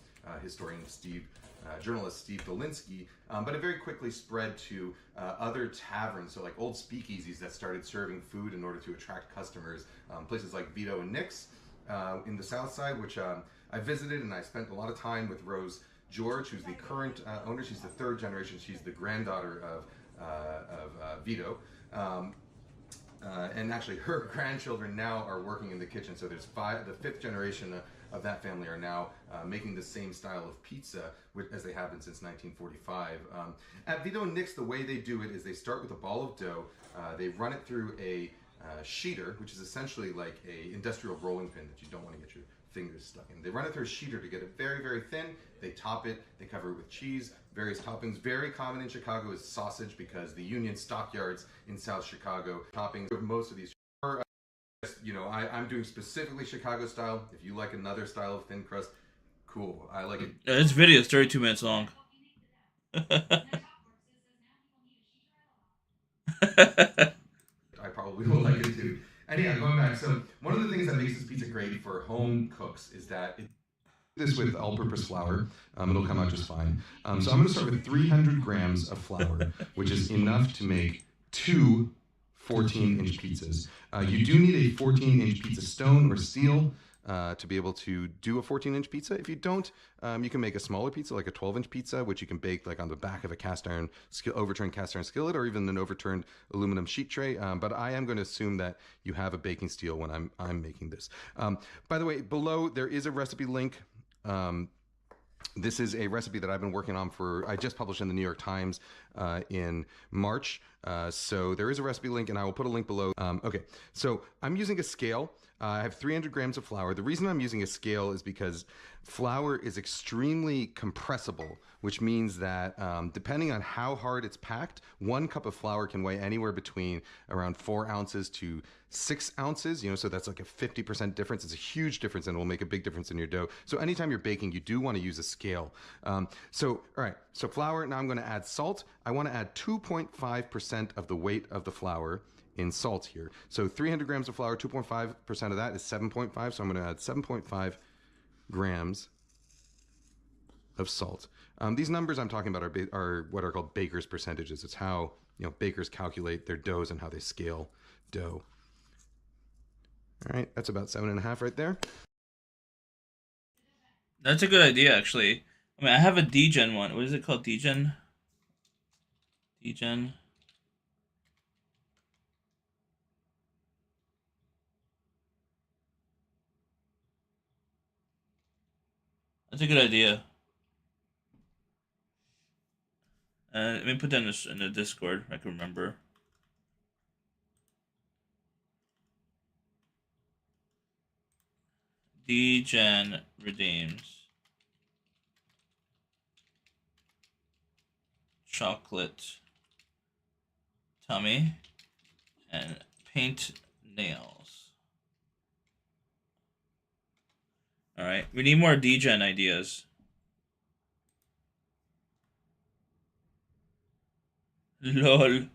journalist Steve Dolinsky, but it very quickly spread to other taverns, so like old speakeasies that started serving food in order to attract customers. Places like Vito and Nick's in the South Side, which I visited, and I spent a lot of time with Rose George, who's the current owner. She's the 3rd generation. She's the granddaughter of Vito. And actually her grandchildren now are working in the kitchen, so there's the 5th generation of that family are now making the same style of pizza as they have been since 1945. At Vito and Nick's, the way they do it is they start with a ball of dough, they run it through a sheeter, which is essentially like a industrial rolling pin that you don't want to get your fingers stuck in. They run it through a sheeter to get it very, very thin. They top it, they cover it with cheese, various toppings. Very common in Chicago is sausage because the Union stockyards in South Chicago toppings of most of these. You know, I'm doing specifically Chicago style. If you like another style of thin crust, cool. I like it. This video is 32 minutes long. I probably will like it too. And yeah, going back, so one of the things that makes this pizza great for home cooks is that this with all-purpose flour, it'll come out just fine. So I'm going to start with 300 grams of flour, which is enough to make 2 14-inch pizzas. You do need a 14-inch pizza stone or steel to be able to do a 14-inch pizza. If you don't, you can make a smaller pizza, like a 12-inch pizza, which you can bake like on the back of a overturned cast iron skillet, or even an overturned aluminum sheet tray. But I am going to assume that you have a baking steel when I'm making this. By the way, below there is a recipe link. This is a recipe that I've been working on I just published in the New York Times in March. So there is a recipe link, and I will put a link below. Okay, so I'm using a scale. I have 300 grams of flour. The reason I'm using a scale is because flour is extremely compressible, which means that depending on how hard it's packed, 1 cup of flour can weigh anywhere between around 4 ounces to 6 ounces. You know, so that's like a 50% difference. It's a huge difference, and it will make a big difference in your dough. So anytime you're baking, you do want to use a scale. All right, so flour. Now I'm going to add salt. I want to add 2.5% of the weight of the flour in salt here. So 300 grams of flour, 2.5% of that is 7.5. So I'm going to add 7.5 grams of salt. These numbers I'm talking about are what are called baker's percentages. It's how, you know, bakers calculate their doughs and how they scale dough. All right, that's about 7.5 right there. That's a good idea, actually. I mean, I have a degen one. What is it called? Degen? Degen. That's a good idea. Let me put that in the Discord. I can remember. Degen redeems chocolate tummy and paint nails. All right, we need more degen ideas. LOL.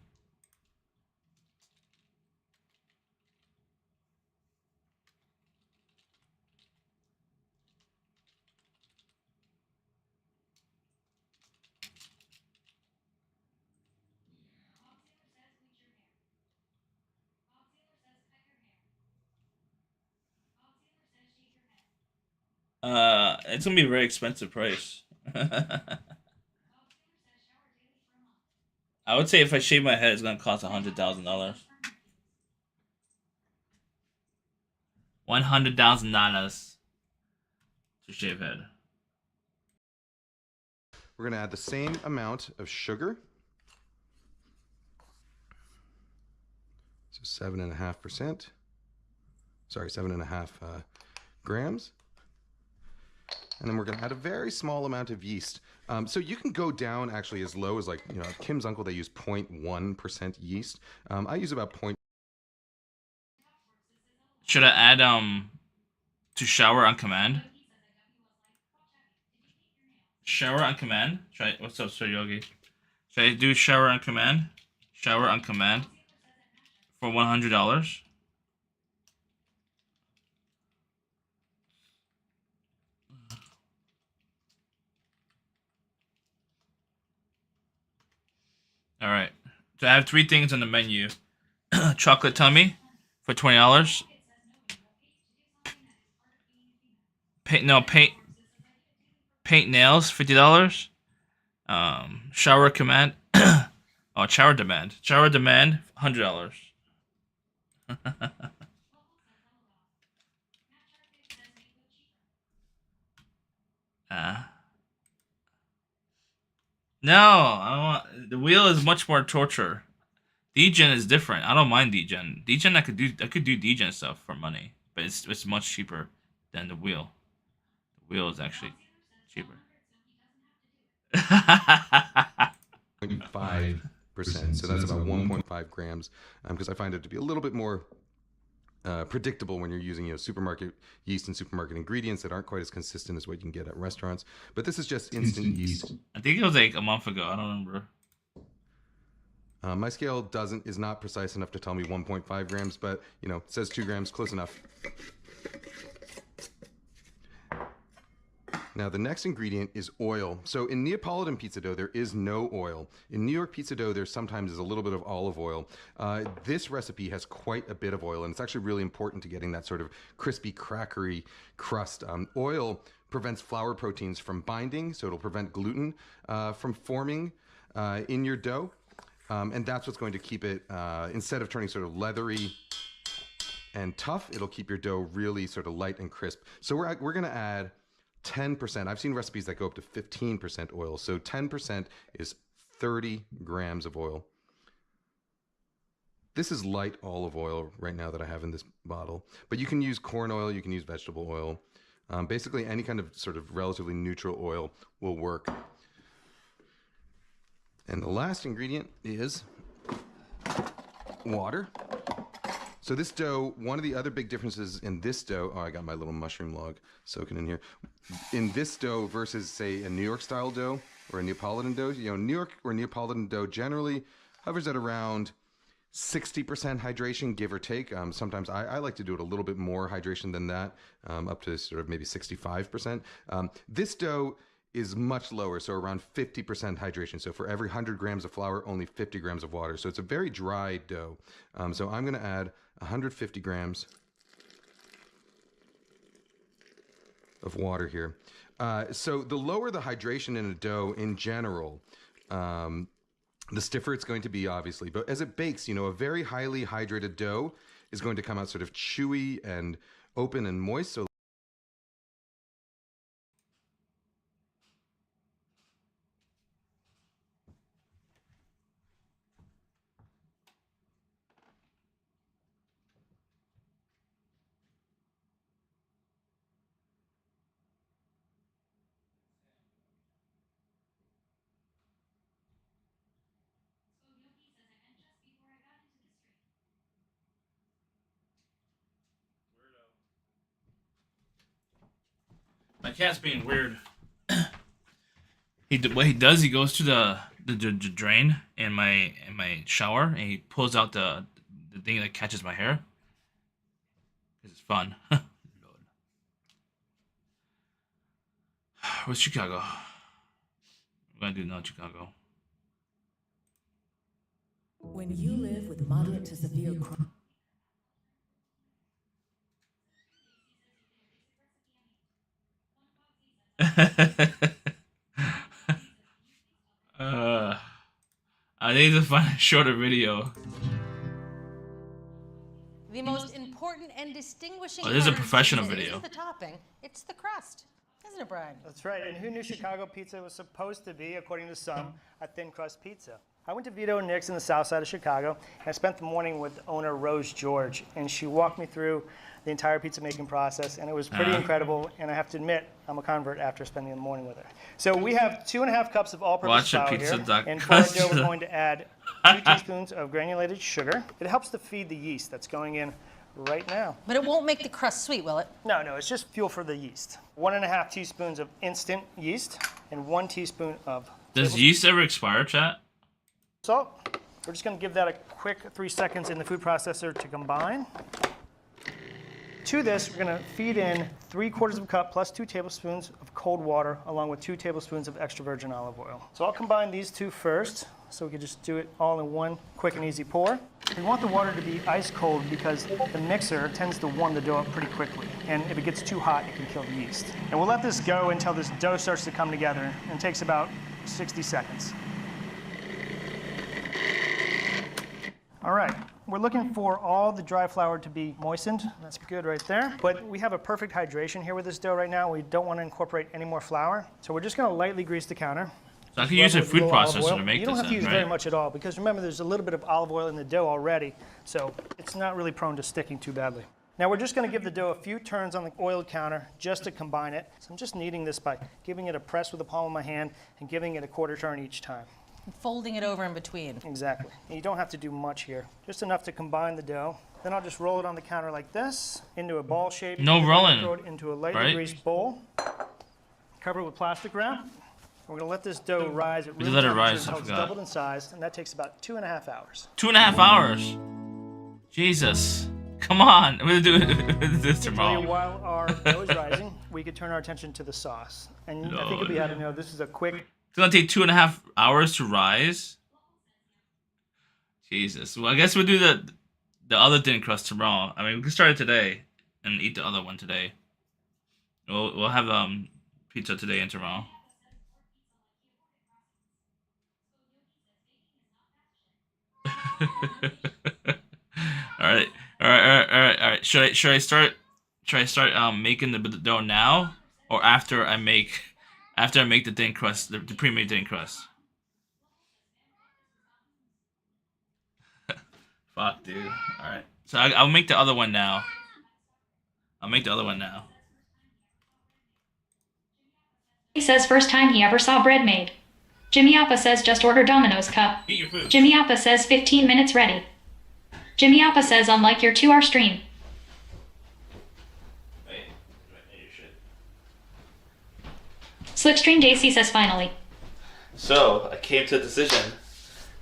It's gonna be a very expensive price. I would say if I shave my head, it's gonna cost $100,000. $100,000 to shave head. We're going to add the same amount of sugar. So 7.5%. Sorry, 7.5 grams. And then we're going to add a very small amount of yeast. So you can go down actually as low as, like, you know, Kim's uncle, they use 0.1% yeast. I use about Should I add to shower on command? Shower on command? What's up, Sir Yogi? Should I do shower on command? Shower on command for $100? All right. So I have 3 things on the menu: chocolate tummy for $20. Paint nails, $50. Shower command. Oh, shower demand, $100. No, I don't want, the wheel is much more torture. Degen is different. I don't mind degen. Degen, I could do degen stuff for money, but it's much cheaper. than the wheel. The wheel is actually cheaper. 0.5%. So that's about 1.5 grams. Because I find it to be a little bit more predictable when you're using supermarket yeast and supermarket ingredients that aren't quite as consistent as what you can get at restaurants. But this is just instant yeast. I think it was like a month ago. I don't remember. My scale is not precise enough to tell me 1.5 grams, but it says 2 grams, close enough. Now the next ingredient is oil. So in Neapolitan pizza dough, there is no oil. In New York pizza dough, there sometimes is a little bit of olive oil. This recipe has quite a bit of oil, and it's actually really important to getting that sort of crispy, crackery crust. Oil prevents flour proteins from binding, so it'll prevent gluten from forming in your dough. And that's what's going to keep it, instead of turning sort of leathery and tough, it'll keep your dough really sort of light and crisp. So we're going to add 10%. I've seen recipes that go up to 15% oil. So 10% is 30 grams of oil. This is light olive oil right now that I have in this bottle. But you can use corn oil, you can use vegetable oil. Basically any kind of sort of relatively neutral oil will work. And the last ingredient is water. So this dough, one of the other big differences in this dough, I got my little mushroom log soaking in here. In this dough versus, say, a New York style dough or a Neapolitan dough, New York or Neapolitan dough generally hovers at around 60% hydration, give or take. Sometimes I like to do it a little bit more hydration than that, up to sort of maybe 65%. This dough is much lower, so around 50% hydration. So for every 100 grams of flour, only 50 grams of water. So it's a very dry dough. So I'm going to add 150 grams of water here. So the lower the hydration in a dough in general, the stiffer it's going to be, obviously. But as it bakes, a very highly hydrated dough is going to come out sort of chewy and open and moist. So My cat's being weird. What he does, he goes to the drain in my shower and he pulls out the thing that catches my hair. It's fun. Lord. Where's Chicago? We're gonna do now Chicago. When you live with moderate to severe crime. I need to find a shorter video. The most important and distinguishing this is a part of professional pizza video. isn't the topping, it's the crust. Isn't it, Brian? That's right. And who knew Chicago pizza was supposed to be, according to some, a thin crust pizza? I went to Vito and Nick's in the south side of Chicago, and I spent the morning with owner Rose George, and she walked me through the entire pizza making process, and it was pretty incredible, and I have to admit, I'm a convert after spending the morning with her. So we have 2.5 cups of all-purpose flour here, and for our dough we're going to add 2 teaspoons of granulated sugar. It helps to feed the yeast that's going in right now. But it won't make the crust sweet, will it? No, it's just fuel for the yeast. 1.5 teaspoons of instant yeast, and 1 teaspoon of Does yeast ever expire, chat? salt. We're just going to give that a quick 3 seconds in the food processor to combine. To this, we're going to feed in 3/4 cup plus 2 tablespoons of cold water, along with 2 tablespoons of extra virgin olive oil. So I'll combine these two first, so we can just do it all in one quick and easy pour. We want the water to be ice cold because the mixer tends to warm the dough up pretty quickly, and if it gets too hot, it can kill the yeast. And we'll let this go until this dough starts to come together, and it takes about 60 seconds. All right, we're looking for all the dry flour to be moistened. That's good right there. But we have a perfect hydration here with this dough right now. We don't want to incorporate any more flour. So we're just going to lightly grease the counter. So I can use a food processor to make this. You don't have to use very much at all because remember there's a little bit of olive oil in the dough already, so it's not really prone to sticking too badly. Now we're just going to give the dough a few turns on the oiled counter just to combine it. So I'm just kneading this by giving it a press with the palm of my hand and giving it a quarter turn each time. Folding it over in between. Exactly. And you don't have to do much here. Just enough to combine the dough. Then I'll just roll it on the counter like this into a ball shape. No rolling. Throw it into a lightly right? greased bowl. Cover it with plastic wrap. We're going to let this dough rise at room let it temperature rise, I until it's forgot. doubled in size, and that takes about 2.5 hours. 2.5 hours. Jesus. Come on. We'll do this tomorrow. While our dough is rising, we could turn our attention to the sauce. And I think you'll be happy to know this is a quick... It's gonna take 2.5 hours to rise. Jesus. Well, I guess we'll do the other thin crust tomorrow. I mean, we can start it today and eat the other one today. We'll have pizza today and tomorrow. All right. Should I start making the dough now or after I make the thin crust, the pre-made thin crust? Fuck, dude. All right. So I'll make the other one now. He says first time he ever saw bread made. Jimmy Appa says just order Domino's cup. Eat your food. Jimmy Appa says 15 minutes ready. Jimmy Appa says unlike your 2-hour stream. Wait, your shit. Slipstream JC says finally. So I came to a decision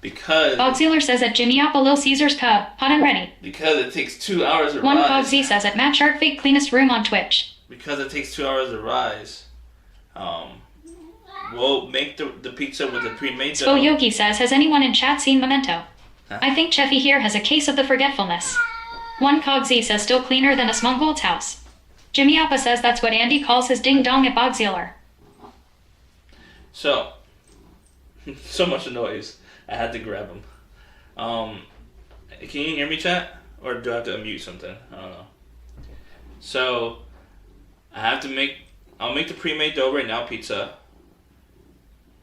because Bogsealer says at Jimmy Appa Lil Caesar's Cup, hot and ready. because it takes 2 hours to One rise. Pogsy says at Matt Shark Fake cleanest room on Twitch. Because it takes 2 hours to rise. We'll make the pizza with the pre-made dough. Spo Yogi says, has anyone in chat seen Memento? Huh? I think Cheffy here has a case of the forgetfulness. One Cogsy says still cleaner than a Smungold's house. Jimmy Appa says that's what Andy calls his ding dong at Bogsealer. So, so much noise. I had to grab him. Can you hear me, chat? Or do I have to unmute something? I don't know. So, I'll make the pre-made dough right now, pizza.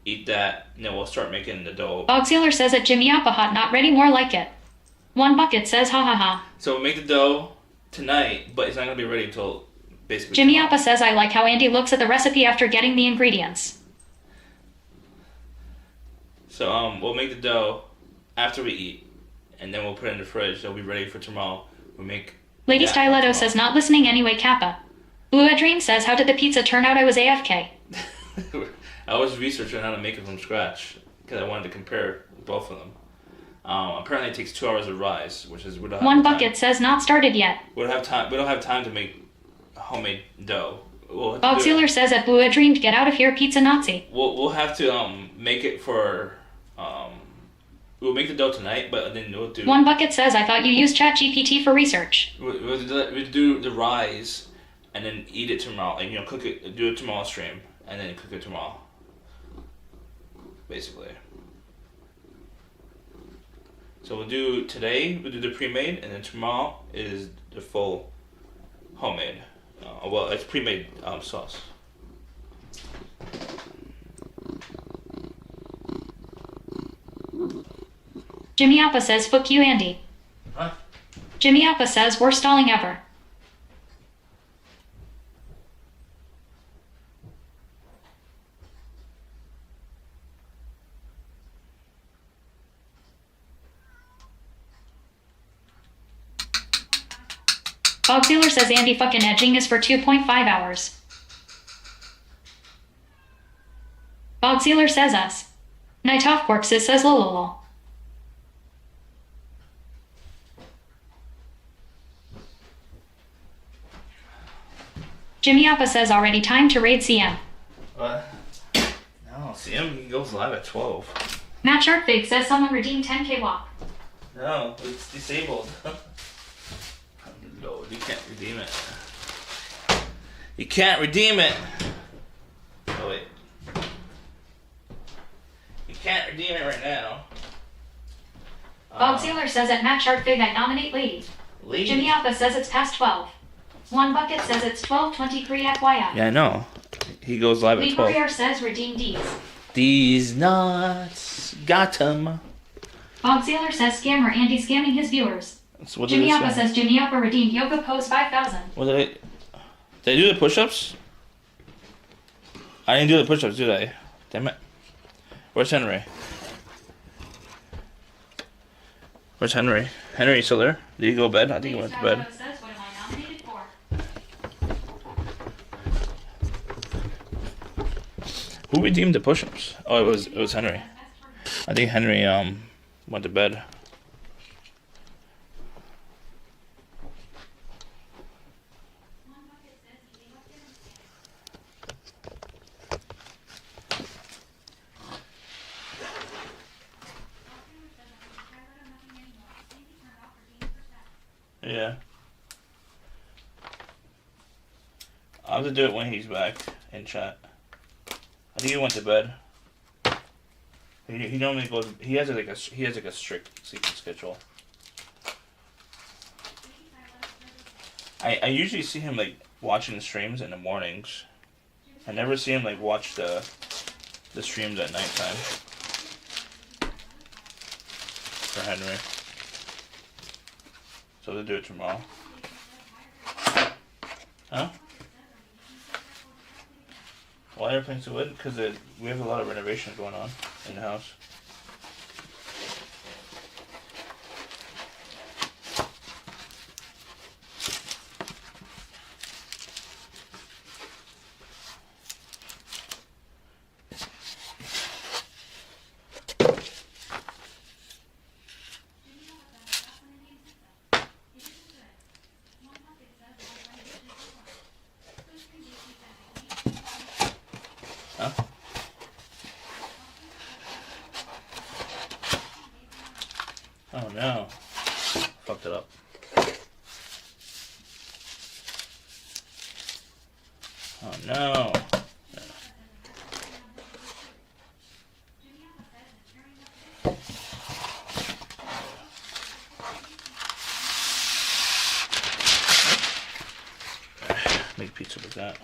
Eat that, and then we'll start making the dough. Bogsealer says at Jimmy Appa hot not ready more like it. One Bucket says ha ha ha. So we'll make the dough tonight, but it's not going to be ready until basically Jimmy tomorrow. Appa says I like how Andy looks at the recipe after getting the ingredients. So we'll make the dough after we eat, and then we'll put it in the fridge. It'll be ready for tomorrow. We'll make. Lady that Styletto tomorrow. says not listening anyway Kappa. Blue Adrene says how did the pizza turn out I was AFK. I was researching how to make it from scratch because I wanted to compare both of them. Apparently, it takes 2 hours to rise, which is we don't have One time. Bucket says not started yet. We don't have time. We don't have time to make homemade dough. We'll have to do Bogsealer it. says at Blue Adrene get out of here pizza Nazi. We'll have to make it for we'll make the dough tonight, but then we'll do. One Bucket says I thought you used ChatGPT for research. We'll do the rise, and then eat it tomorrow, and cook it, do it tomorrow stream, and then cook it tomorrow. Basically. So we'll do today. We'll do the pre-made, and then tomorrow is the full homemade. Well, it's pre-made sauce. Jimmy Appa says fuck you Andy. Huh? Jimmy Appa says worst stalling ever. Bogsealer says Andy fucking edging is for 2.5 hours. Bogsealer says us. Night off corpses says lololol. Jimmy Appa says already time to raid CM. What? No, CM goes live at 12. Matt Sharkfig says someone redeemed 10k walk. No, it's disabled. No, you can't redeem it. You can't redeem it. Oh wait. You can't redeem it right now. Bogsealer says at Matt Sharkfig I nominate Lady. Lady? Jimmy Appa says it's past 12. One Bucket says it's 12:23 FYI. Yeah, I know. He goes live at Lee 12. Courier says redeem D's. These nuts got him. Bogsealer says scammer Andy scamming his viewers. What did Jimmy it Appa say? says Jimmy Appa redeemed yoga pose 5,000. What did I do the push-ups? I didn't do the push-ups, did I? Damn it. Where's Henry? Where's Henry? Henry's still there? Did he go to bed? I think he went to bed. Says, what am I nominated for? Who redeemed the push-ups? Oh, it was Henry. I think Henry went to bed. Yeah. I'll have to do it when he's back in chat. I think he went to bed. He normally goes. He has like a strict sleeping schedule. I usually see him like watching the streams in the mornings. I never see him like watch the streams at nighttime. For Henry. So they'll do it tomorrow. Huh? Why airplanes to wood? Because we have a lot of renovations going on in the house. Huh? Oh no. Fucked it up. Oh no. Make pizza with that.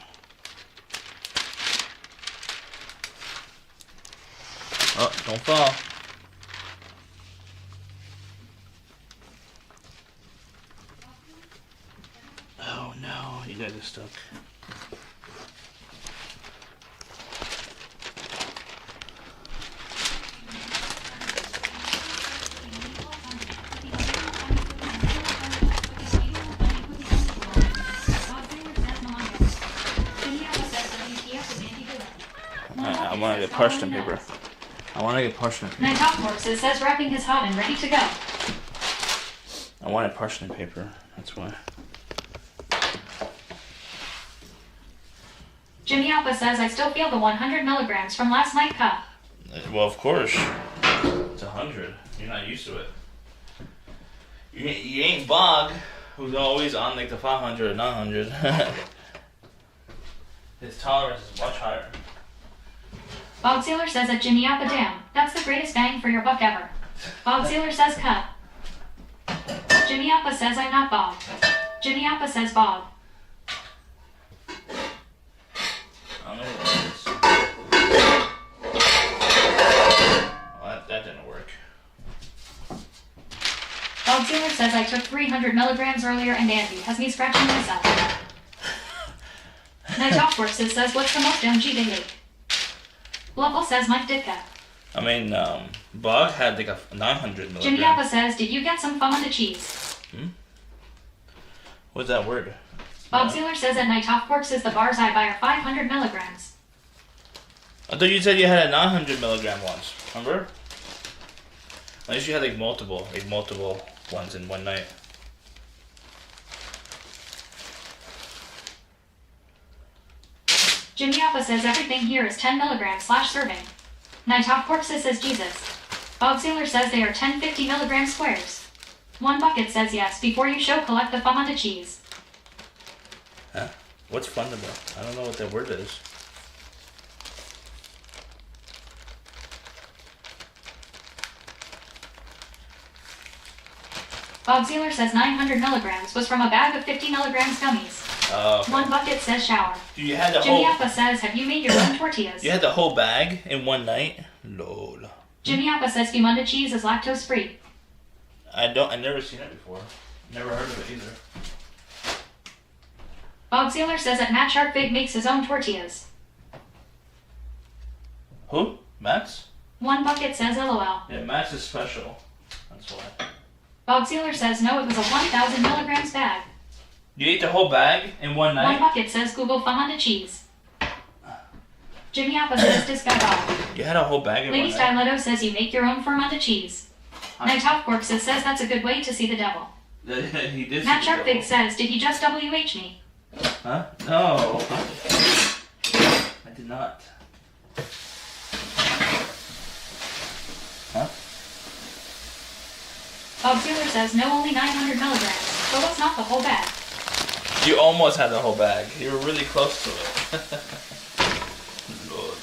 Oh, don't fall. Oh no, you guys are stuck. I want to get parchment paper. I want to get parchment paper. Night Hawk Works, it says wrapping is hot and ready to go. I wanted parchment paper. That's why. Jimmy Alpha says I still feel the 100 milligrams from last night cup. Well, of course. It's 100. You're not used to it. You ain't Bog, who's always on like the 500 or 900. His tolerance is much higher. Bog Sealer says at Jimmy Alpha Dam, that's the greatest bang for your buck ever. Bog Sealer says cut. Jimmy Alpha says I'm not Bob. Jimmy Alpha says Bob. I don't know what that is. Well, that didn't work. Bog Sealer says I took 300 milligrams earlier and Andy has me scratching myself. Night Hawk Works, it says what's the most MG they make? Bluffle says Mike Ditka. I mean, Bog had like a 900 milligrams. Jimmy Alpha says, did you get some fun on the cheese? What's that word? Bob Sealer says at Night Hawk Works is the bars I buy are 500 milligrams. I thought you said you had a 900 milligram once. Remember? At least you had like multiple ones in one night. Jimmy Alpha says everything here is 10 milligrams / serving. Night Hawk Works says Jesus. Bob Sealer says they are 1050 milligram squares. One bucket says yes before you show collect the fun on the cheese. Huh? What's fundable? I don't know what that word is. Bob Sealer says 900 milligrams was from a bag of 50 milligrams gummies. Okay. One bucket says shower. You had the Jimmy whole. Alpha says, have you made your own tortillas? You had the whole bag in one night. Lol. Jimmy Alpha says Fumunda cheese is lactose free. I never seen it before. Never heard of it either. Bob Sealer says that Matt Sharkbig makes his own tortillas. Who? Max? One bucket says LOL. Yeah, Max is special. That's why. Bob Sealer says no, it was a 1,000 milligrams bag. You ate the whole bag in one night? One bucket says Google Fahanda cheese. Jimmy Appa says discount. You had a whole bag in Lady one night? Styletto says you make your own Fahanda cheese. Night Top Corpse says that's a good way to see the devil. He did. Matt see the Sharkbig devil. says, did he just WH me? Huh? No. I did not. Huh? Bob Sealer says no, only 900 milligrams. So what's not the whole bag? You almost had the whole bag. You were really close to it. Lord.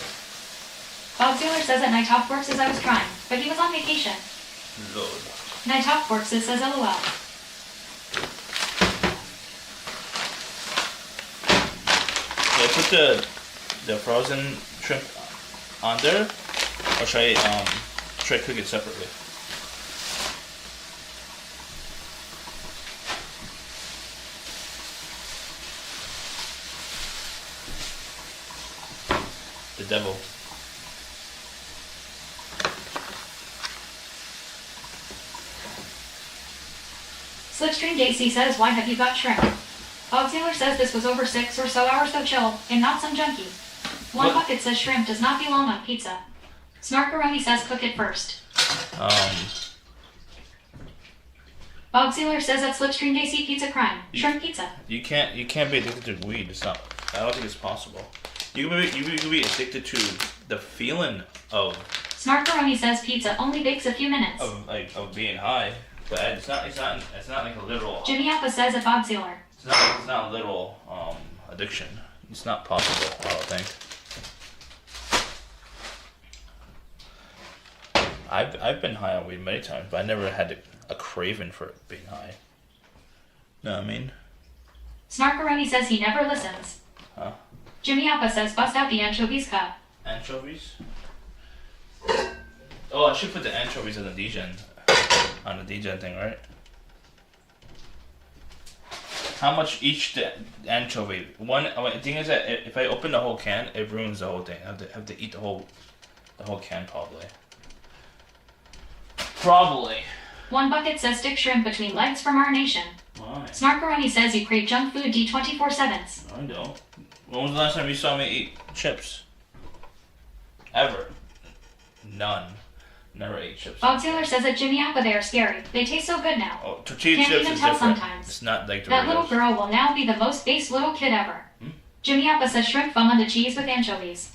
Bob Sealer says that Night Top Corpse says I was trying, but he was on vacation. Lord. Night Top Corpse says LOL. Should I put the frozen shrimp on there, or should I cook it separately? The devil. Slipstream JC says, why have you got shrimp? Bob Sealer says this was over 6 or so hours, so chill, and not some junkie. One What? bucket says shrimp does not belong on pizza. Snarkaroni says cook it first. Bob Sealer says that Slipstream JC pizza crime. Shrimp pizza. You can't be addicted to weed. It's not. I don't think it's possible. You can be addicted to the feeling of Snarkaroni says pizza only takes a few minutes. of being high, but it's not like a literal. Jimmy Appa says at Bob Sealer. It's not a literal addiction. It's not possible. I don't think. I've been high on weed many times, but I never had a craving for it being high. Know what I mean? Snarkaroni says he never listens. Huh? Jimmy Appa says bust out the anchovies cup. Anchovies? Oh, I should put the anchovies on the degen thing, right? How much each anchovy? One. The thing is that if I open the whole can, it ruins the whole thing. I have to eat the whole can probably. Probably. One bucket says stick shrimp between legs from our nation. Why? Snarkaroni says you crave junk food D24/7s. I don't. When was the last time you saw me eat chips? Ever? None. Never ate chips. Bob Taylor says that Jimmy Appa they are scary. They taste so good now. Oh, tortilla Can't chips even is tell different. sometimes. It's not like Doritos. That little girl will now be the most base little kid ever. Jimmy Appa says shrimp fun on the cheese with anchovies.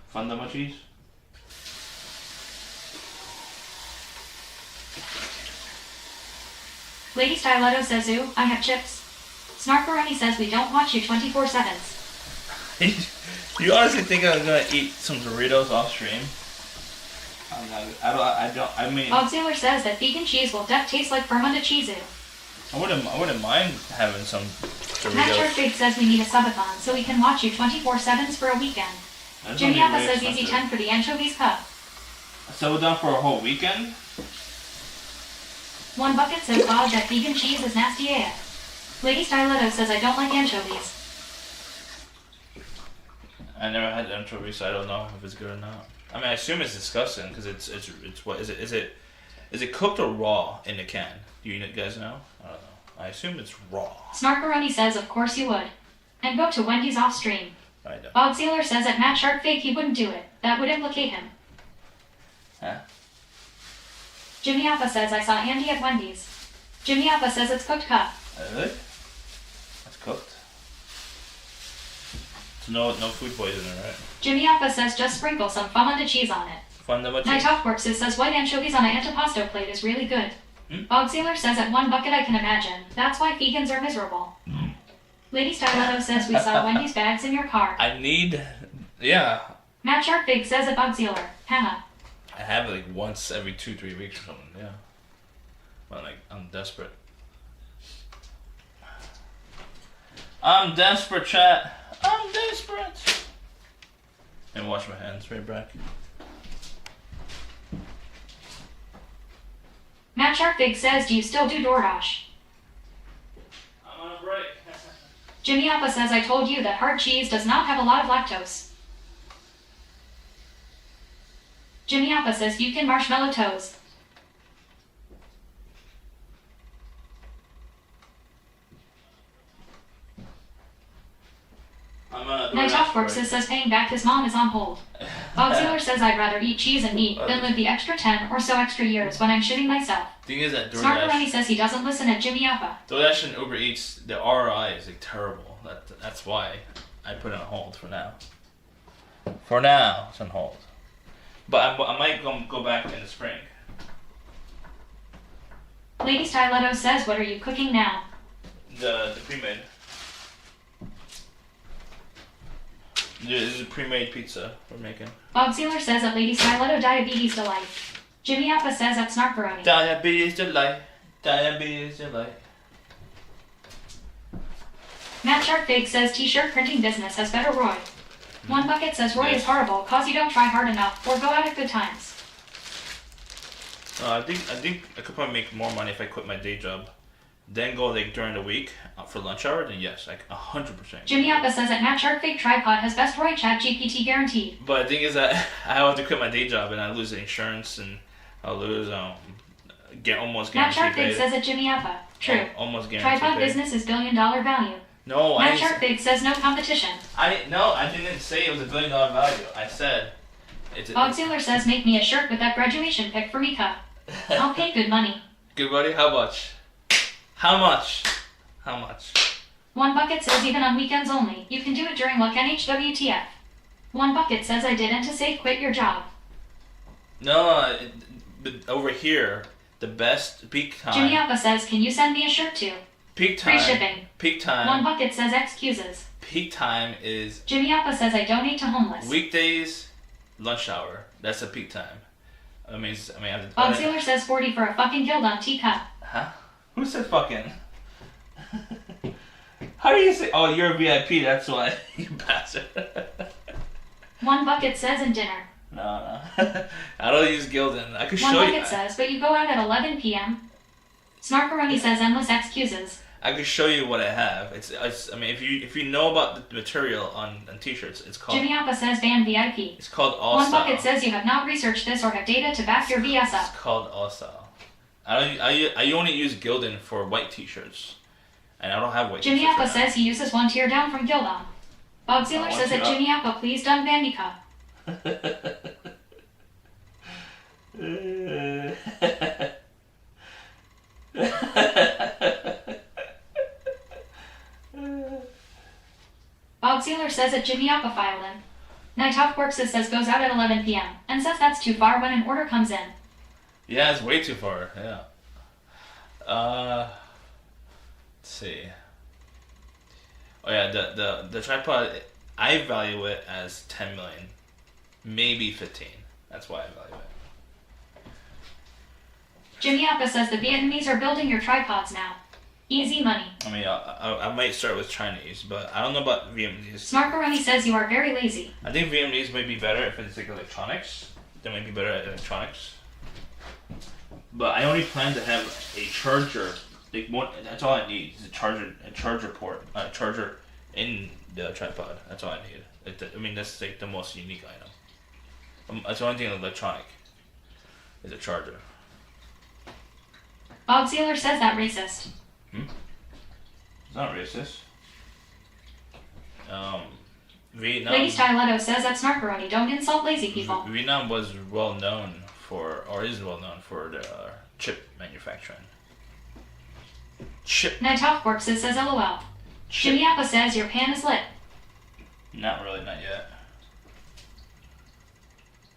Fun cheese? Lady Styletto says, ooh, I have chips. Snarkaroni says we don't watch you 24/7s. You honestly think I'm gonna eat some Doritos off stream? I mean, Bob Taylor says that vegan cheese will taste like fermented cheese. I wouldn't mind having some Matt Doritos. Big says we need a subathon so we can watch you 24/7s for a weekend. That's Jimmy gonna be Appa really says easy expensive. 10 for the anchovies cup. So we're done for a whole weekend? One bucket says Bob that vegan cheese is nasty AF. Lady Styletto says I don't like anchovies. I never had anchovies, so I don't know if it's good or not. I mean, I assume it's disgusting because it's what is it cooked or raw in the can? Do you guys know? I don't know. I assume it's raw. Snarkaroni says of course you would. And go to Wendy's off stream. I know. Bob Sealer says at Matt Shark Fake he wouldn't do it. That would implicate him. Huh? Jimmy Appa says I saw Andy at Wendy's. Jimmy Appa says it's cooked cup. Really? It's cooked. So no food poisoning, right? Jimmy Appa says just sprinkle some fun cheese on it. Fundamental Night cheese. Top Corpses says white anchovies on an antipasto plate is really good. Bob Sealer says at one bucket I can imagine. That's why vegans are miserable. Lady Styletto says we saw Wendy's bags in your car. Yeah. Matt Shark Big says at Bob Sealer. Haha. I have it like once every 2-3 weeks or something, yeah. But like, I'm desperate. I'm desperate, chat. I'm desperate. And wash my hands right back. Matt Shark Big says do you still do DoorDash? Jimmy Appa says I told you that hard cheese does not have a lot of lactose. Jimmy Appa says you can marshmallow toes. Night Off Corpses says paying back his mom is on hold. Bob Sealer says I'd rather eat cheese and meat than live the extra 10 or so extra years when I'm shitting myself. Thing is that Snarkaroni says he doesn't listen at Jimmy Appa. DoorDash and Uber Eats, the ROI is like terrible. That's why I put it on hold for now. For now, it's on hold. But I might go back in the spring. Lady Styletto says, what are you cooking now? The pre-made. This is a pre-made pizza we're making. Bob Sealer says at Lady Styletto Diabetes Delight. Jimmy Appa says at Snarkaroni. Diabetes Delight. Diabetes Delight. Matt Sharkfig says t-shirt printing business has better Roy. One Bucket says Roy is horrible cause you don't try hard enough or go out at good times. I think I could probably make more money if I quit my day job. Then go like during the week for lunch hour, then yes, like 100%. Jimmy Appa says that Matt Sharkfig Tripod has best Roy Chat GPT guaranteed. But the thing is that I have to quit my day job and I lose the insurance and I'll lose almost Matt guaranteed Sharkfig pay. says at Jimmy Appa. True. Almost guaranteed Tripod pay. business is $1 billion value. No, Matt Sharkfig says no competition. I didn't say it was $1 billion value. I said it's. Bob Sealer says make me a shirt with that graduation pic for Mika. I'll pay good money. Good buddy, how much? How much? How much? One Bucket says even on weekends only. You can do it during Look NHWTF. One Bucket says I didn't to say quit your job. No, but over here, the best peak time. Jimmy Appa says can you send me a shirt too? Peak time. Free shipping. Peak time. One Bucket says excuses. Peak time is. Jimmy Appa says I donate to homeless. Weekdays, lunch hour. That's a peak time. Bob Sealer says 40 for a fucking Gildon teacup. Huh? Who said fucking? How do you say? Oh, you're a VIP. That's why you bastard. One Bucket says in dinner. No. I don't use Gildan. I could show you. One Bucket says, but you go out at 11 p.m. Snarkaroni says endless excuses. I could show you what I have. It's if you know about the material on t-shirts, it's called. Jimmy Appa says ban VIP. It's called All One Style. Bucket says you have not researched this or have data to back your BS up. It's called All Style. I only use Gildan for white t-shirts, and I don't have white. Jimmy t-shirts Appa right now. says he uses one tier down from Gildon. Bob Sealer says that Jimmy Appa please done Bandika. Bob Sealer says that Jimmy Appa filed in. Night Off Corpses says goes out at 11 p.m. and says that's too far when an order comes in. Yeah, it's way too far. Yeah. Let's see. Oh yeah, the tripod. I value it as 10 million, maybe 15. That's why I value it. Jimmy Appa says the Vietnamese are building your tripods now. Easy money. I might start with Chinese, but I don't know about Vietnamese. Snarkaroni says you are very lazy. I think Vietnamese might be better if it's like electronics. They might be better at electronics. But I only plan to have a charger. Like one, that's all I need is a charger port, a charger in the tripod. That's all I need. That's like the most unique item. That's the only thing electronic is a charger. Bob Sealer says that racist. It's not racist. Vietnam. Lady Styletto says that Snarkaroni don't insult lazy people. Vietnam was well known for, or is well known for, the chip manufacturing. Chip. Night Off Corpses says LOL. Chip. Jimmy Appa says your pan is lit. Not really, not yet.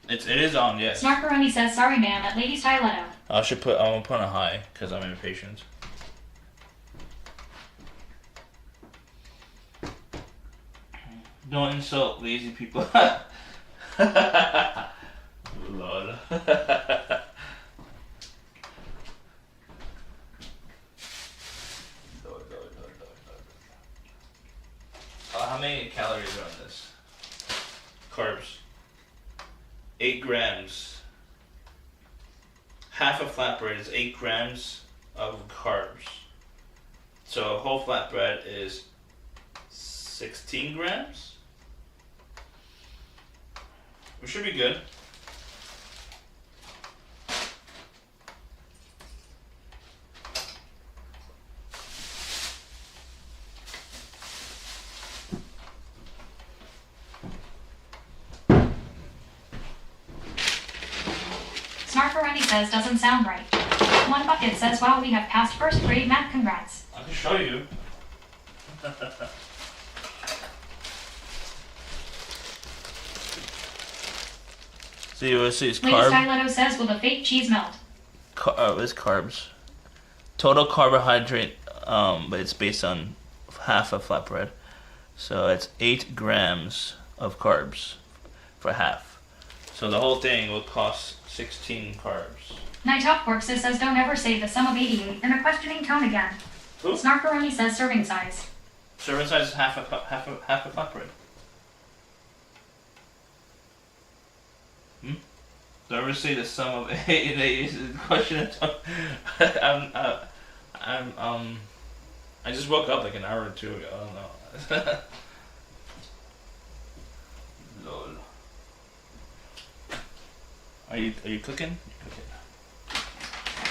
It is on, yes. Snarkaroni says sorry ma'am at Lady Styletto. I'm gonna put on a high because I'm impatient. Don't insult lazy people. Lol. How many calories are on this? Carbs. 8 grams. Half a flatbread is 8 grams of carbs. So a whole flatbread is 16 grams? We should be good. Snarkaroni says doesn't sound right. One Bucket says, wow, we have passed first grade math, congrats. I can show you. See what it says, Lady carb. Styletto says, will the fake cheese melt? It's carbs. Total carbohydrate, but it's based on half a flatbread. So it's 8 grams of carbs for half. So the whole thing will cost 16 carbs. Night Off Corpses says, don't ever say the sum of 88 in a questioning tone again. Who? Snarkaroni says serving size. Serving size is half a flatbread. Don't ever say the sum of 8 and 8 is a question. I just woke up like an hour or two ago. I don't know. Lol. Are you cooking?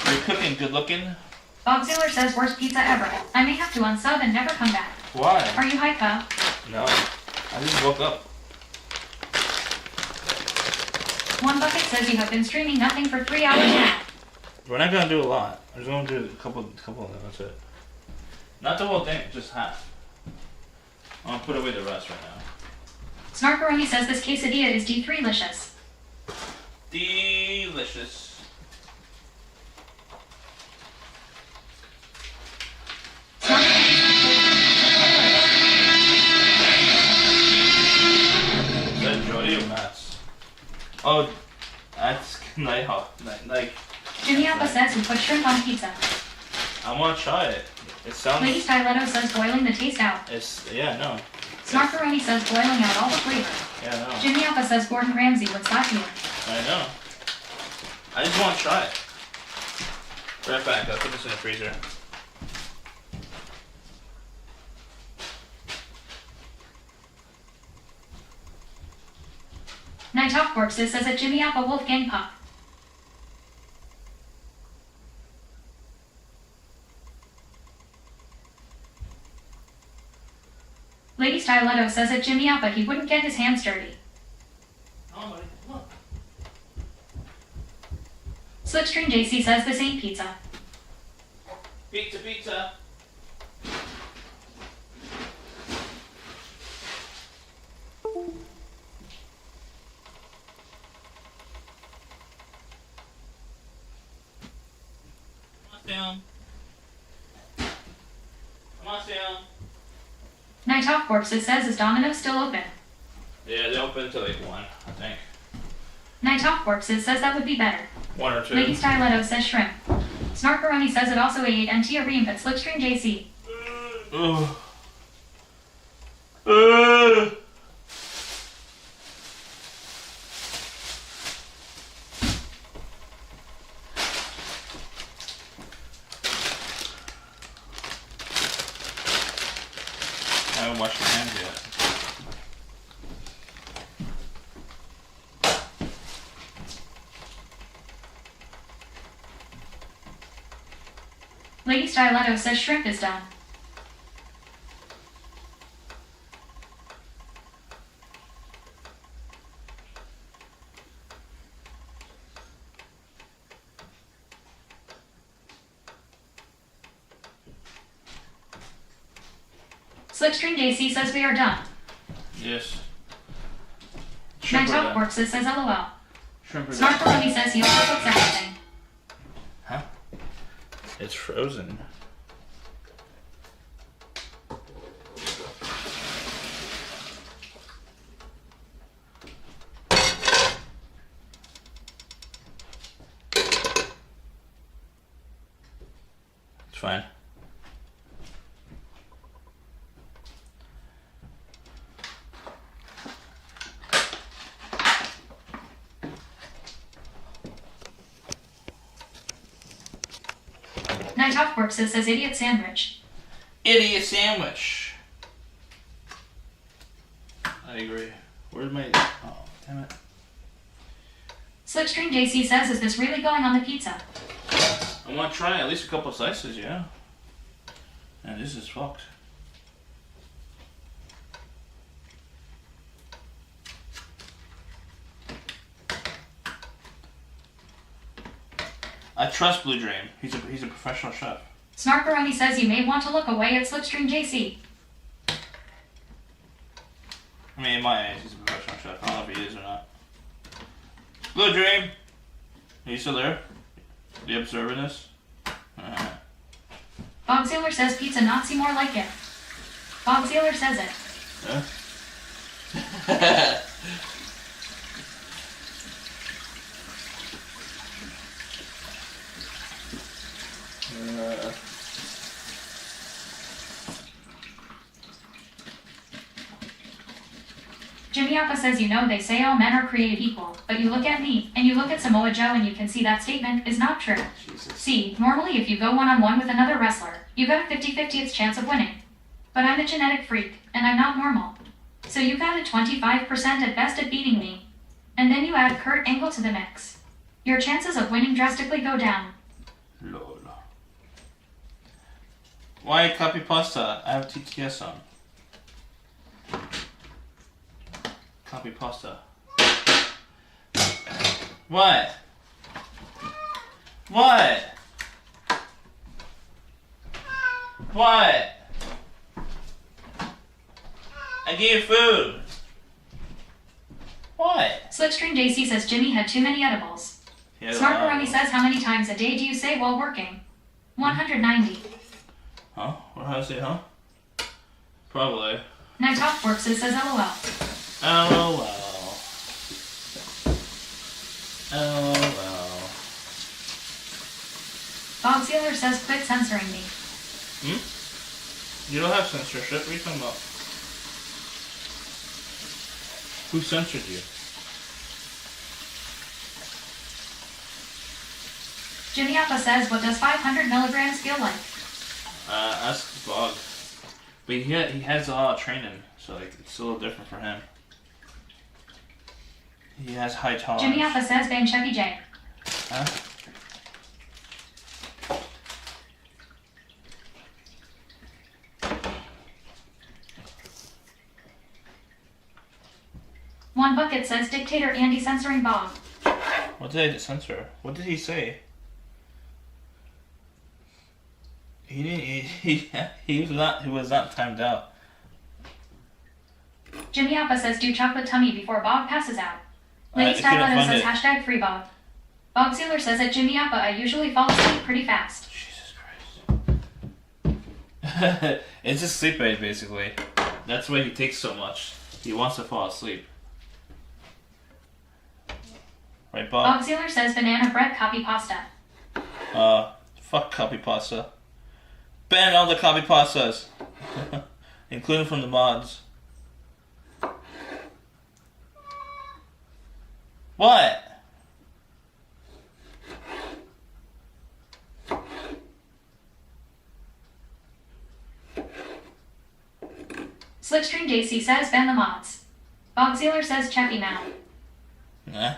Are you cooking? Good looking? Bob Ziller says, worst pizza ever. I may have to unsub and never come back. Why? Are you hypa? No. I just woke up. One Bucket says you have been streaming nothing for 3 hours now. We're not gonna do a lot. I'm just gonna do a couple of them. That's it. Not the whole thing, just half. I'm gonna put away the rest right now. Snarkaroni says this quesadilla is D3-licious. Delicious. Is that Jody or Matt's? Oh, that's like. Jimmy Appa says we put shrimp on pizza. I want to try it. It sounds. Lady Styletto says boiling the taste out. Yeah, no. Snarkaroni says boiling out all the flavor. Yeah, no. Jimmy Appa says Gordon Ramsay would slap you. I know. I just want to try it. Right back. I'll put this in the freezer. Night Off Corpses says a Jimmy Appa Wolfgang Pup. Lady Styletto says at Jimmy Appa he wouldn't get his hands dirty. Oh, buddy. Look. Slipstream JC says this ain't pizza. Pizza, pizza. Down. Come on, Sam. Night Off Corpses says is Domino's still open? Yeah, they open until like 1, I think. Night Off Corpses says that would be better. 1 or 2. Lady Styletto says shrimp. Snarkaroni says it also ate NT a ream at Slipstream JC. I haven't washed my hands yet. Lady Styletto says shrimp is done. Slipstream JC says we are done. Yes. Night Off Corpses says LOL. Shrimp are Snarkaroni says he also cooks everything. Huh? It's frozen. It's fine. Night Off Corpses says idiot sandwich. Idiot sandwich. I agree. Where's my... Oh, damn it. Slipstream JC says, is this really going on the pizza? I want to try at least a couple slices, yeah. And this is fucked. I trust Blue Dream. He's a professional chef. Snarkaroni says you may want to look away at Slipstream JC. I mean, in my eyes, he's a professional chef. I don't know if he is or not. Blue Dream! Are you still there? Are you observing this? Bob Sealer says pizza Nazi more like it. Bob Sealer says it. Yeah? Jimmy Appa says, you know, they say all men are created equal, but you look at me, and you look at Samoa Joe, and you can see that statement is not true. Jesus. See, normally if you go one-on-one with another wrestler, you got a 50-50 chance of winning. But I'm a genetic freak, and I'm not normal. So you got a 25% at best at beating me. And then you add Kurt Angle to the mix. Your chances of winning drastically go down. Lol. Why copy pasta? I have TTS on. Copy pasta. What? What? What? I gave you food. What? Slipstream JC says Jimmy had too many edibles. Smarkaroni says, how many times a day do you say while working? 190. Huh? What did I say, huh? Probably. Night Talk Works says LOL. LOL. LOL. Bob Sealer says, quit censoring me. You don't have censorship. What are you talking about? Who censored you? Jimmy Appa says, what does 500 milligrams feel like? Ask Bog. But he has a lot of training, so like it's a little different for him. He has high tolerance. Jimmy Appa says, ban Chevy J. Huh? One Bucket says, dictator Andy censoring Bob. What did I censor? What did he say? He didn't. He was not timed out. Jimmy Appa says, do chocolate tummy before Bob passes out. Lady Styletto says, hashtag free Bob. Bob Sealer says, at Jimmy Appa, I usually fall asleep pretty fast. Jesus Christ. It's just sleep aid, basically. That's why he takes so much. He wants to fall asleep. Right, Bob? Bob Sealer says, banana bread copy pasta. Fuck copy pasta. Ban all the copy pastas. Including from the mods. What? Slipstream JC says, ban the mods. Bob Sealer says, check him out. Nah.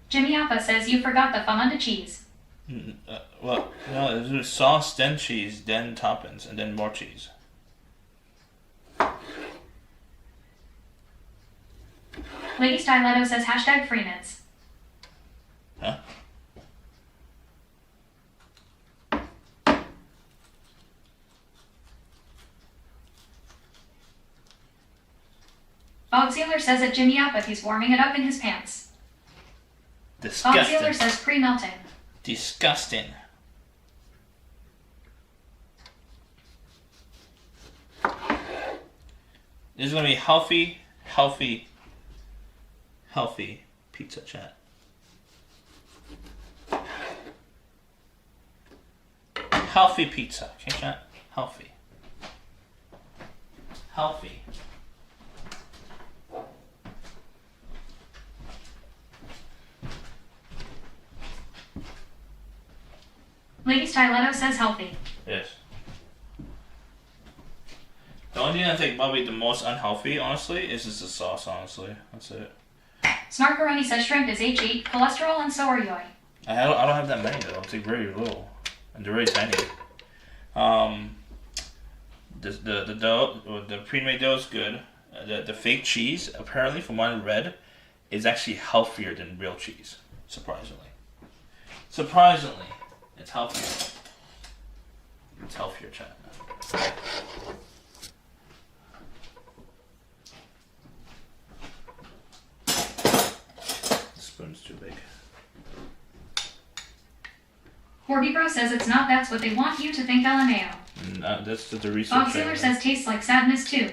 Jimmy Appa says, you forgot the Famunda cheese. Well, no, it was sauce, then cheese, then toppings, and then more cheese. Lady Styletto says, hashtag free mids. Huh? Bob Sealer says at Jimmy Appa he's warming it up in his pants. Disgusting. Bob Sealer says pre-melting. Disgusting. This is gonna be healthy pizza chat. Healthy pizza, okay, chat? Healthy. Lady Styletto says healthy. Yes. The only thing I think probably the most unhealthy, honestly, is just the sauce. Honestly, that's it. Snarkaroni says shrimp is HE, cholesterol, and so are you. I don't have that many though. It's like very little, and they're very tiny. The dough, the pre-made dough is good. The fake cheese, apparently, from what I read, is actually healthier than real cheese. Surprisingly, it's healthier. It's healthier, chat. The spoon's too big. Bro says it's not. That's what they want you to think, LMAO. No, that's the research. Bob Sealer says tastes like sadness too.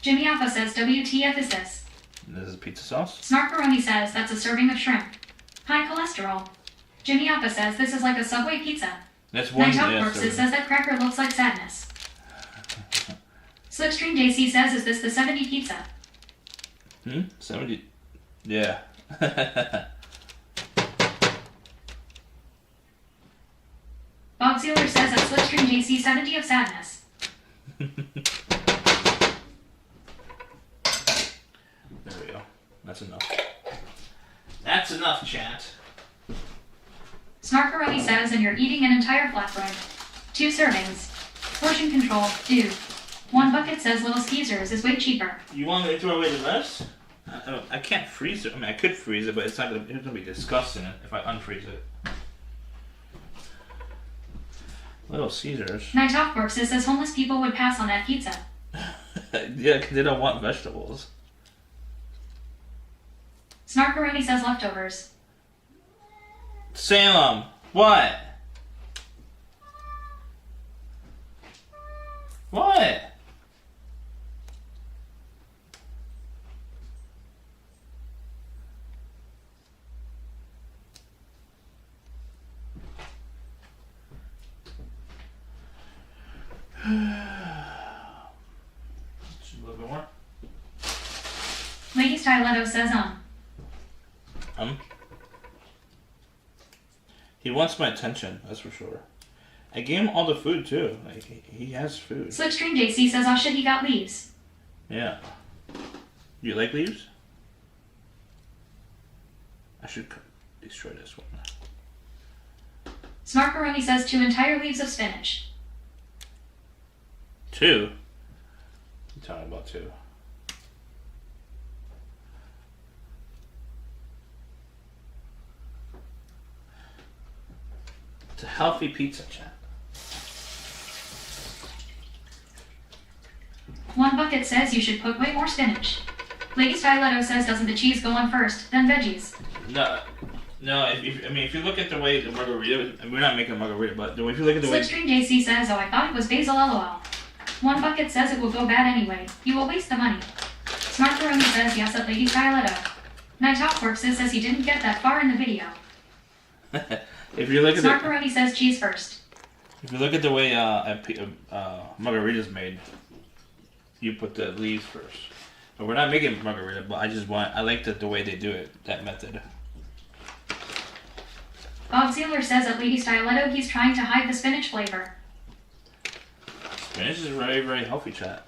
Jimmy Alpha says WTF is this? This is pizza sauce. Snarkaroni says that's a serving of shrimp. High cholesterol. Jimmy Alpha says this is like a Subway pizza. That's one. Night says that cracker looks like sadness. Slipstream JC says, is this the 70 pizza? 70? Yeah. Bob Sealer says that Slipstream JC 70 of sadness. There we go. That's enough. That's enough, chat. Snarkaroni says, and you're eating an entire flatbread. 2 servings. Portion control, do. 1 bucket says Little Skeezers is way cheaper. You want me to throw away the rest? I can't freeze it. I mean, I could freeze it, but it's gonna be disgusting if I unfreeze it. Little Caesars. Night Off Works says homeless people would pass on that pizza. Yeah, because they don't want vegetables. Snarkaroni says leftovers. Salem, what? What? Just a little bit more. Lady Styletto says He wants my attention, that's for sure. I gave him all the food too. Like he has food. Slipstream JC says, oh shit, he got leaves. Yeah. You like leaves? I should destroy this one. Snarkaroni says 2 entire leaves of spinach. 2? You're talking about 2. It's a healthy pizza, chat. 1 bucket says you should put way more spinach. Lady Styletto says, doesn't the cheese go on first, then veggies? No. If you look at the way the margarita, we're not making a margarita, but if you look at the way... Slipstream JC says, oh, I thought it was basil LOL. 1 bucket says it will go bad anyway. You will waste the money. Smartcaroni says, yes, at Lady Styletto. Night Off Works says he didn't get that far in the video. If you look at Smartcaroni says cheese first. If you look at the way margarita's made, you put the leaves first. But we're not making margarita, but I like the way they do it, that method. Bob Sealer says at Lady Styletto he's trying to hide the spinach flavor. Spinach is very, very healthy, chat.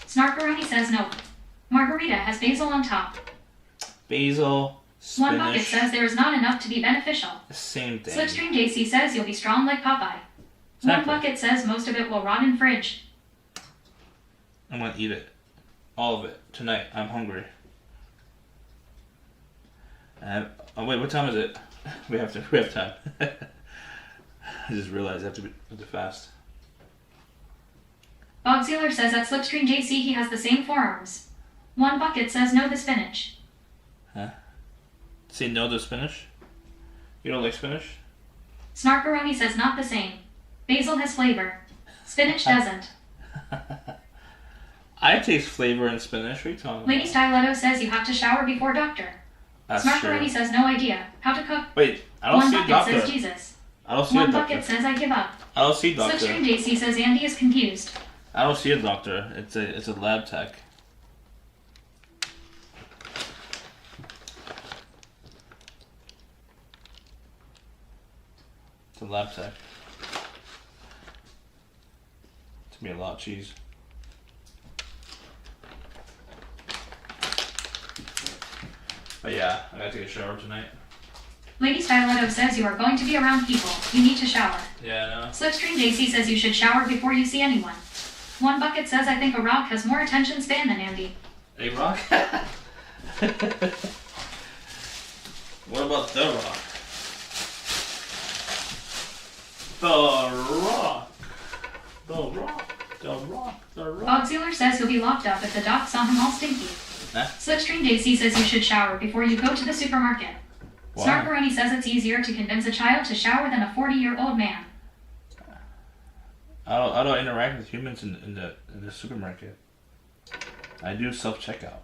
Snarkaroni says no. Margarita has basil on top. Basil, spinach. 1 bucket says there is not enough to be beneficial. The same thing. Slipstream JC says you'll be strong like Popeye. Exactly. 1 bucket says most of it will rot in fridge. I'm gonna eat it. All of it. Tonight. I'm hungry. Oh wait, what time is it? We have time. I just realized I have to fast. Bob Sealer says at Slipstream JC he has the same forearms. 1 bucket says no the spinach. Huh? Say no to spinach? You don't like spinach? Snarkaroni says not the same. Basil has flavor. Spinach doesn't. I taste flavor in spinach. What are you talking about? Lady Stiletto says you have to shower before doctor. That's Smart true. Perenni says no idea. How to cook? Wait, I don't One see a bucket doctor. says Jesus. I don't see a One doctor. bucket says I give up. I don't see a doctor. Slipstream JC says Andy is confused. I don't see a doctor. It's a lab tech. It's a lab tech. It's gonna be a lot of cheese. But yeah, I gotta take a shower tonight. Lady Stiletto says you are going to be around people. You need to shower. Yeah, I know. Slipstream JC says you should shower before you see anyone. One bucket says I think a rock has more attention span than Andy. A rock? What about the rock? The rock. The rock. The rock. The rock. Bogsealer says he'll be locked up if the doc saw him all stinky. Slipstream JC says you should shower before you go to the supermarket. Why? Snark Perenni says it's easier to convince a child to shower than a 40-year-old man. I don't interact with humans in the supermarket. I do self checkout.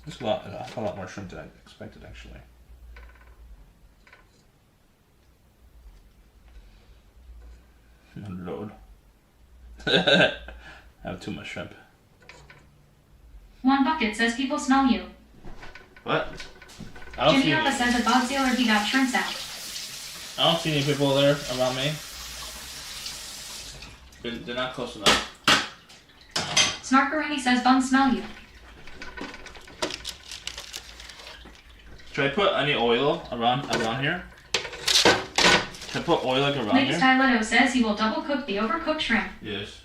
There's a lot more shrimp than I expected actually. Lord. I have too much shrimp. One bucket says people smell you. What? I don't Jimmy see Appa any, says at Bogsealer he got shrimps out. I don't see any people there around me. They're not close enough. Snark Perenni says buns smell you. Should I put any oil around here? Should I put oil like around Lady here? Stiletto says he will double cook the overcooked shrimp. Yes.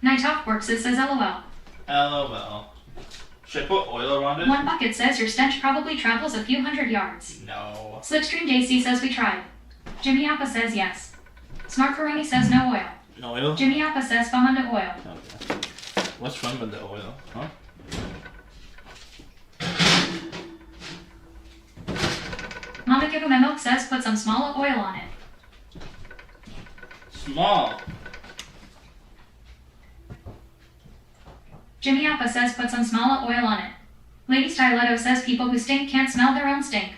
Night Off Works says LOL. LOL. Should I put oil around it? One bucket says your stench probably travels a few hundred yards. No. Slipstream JC says we tried. Jimmy Appa says yes. Smart Perenni says no oil. No oil? Jimmy Appa says fun under oil. Okay. What's fun with the oil? Huh? Mama Give Him a Milk says put some small oil on it. Small. Jimmy Appa says put some small oil on it. Lady Stiletto says people who stink can't smell their own stink.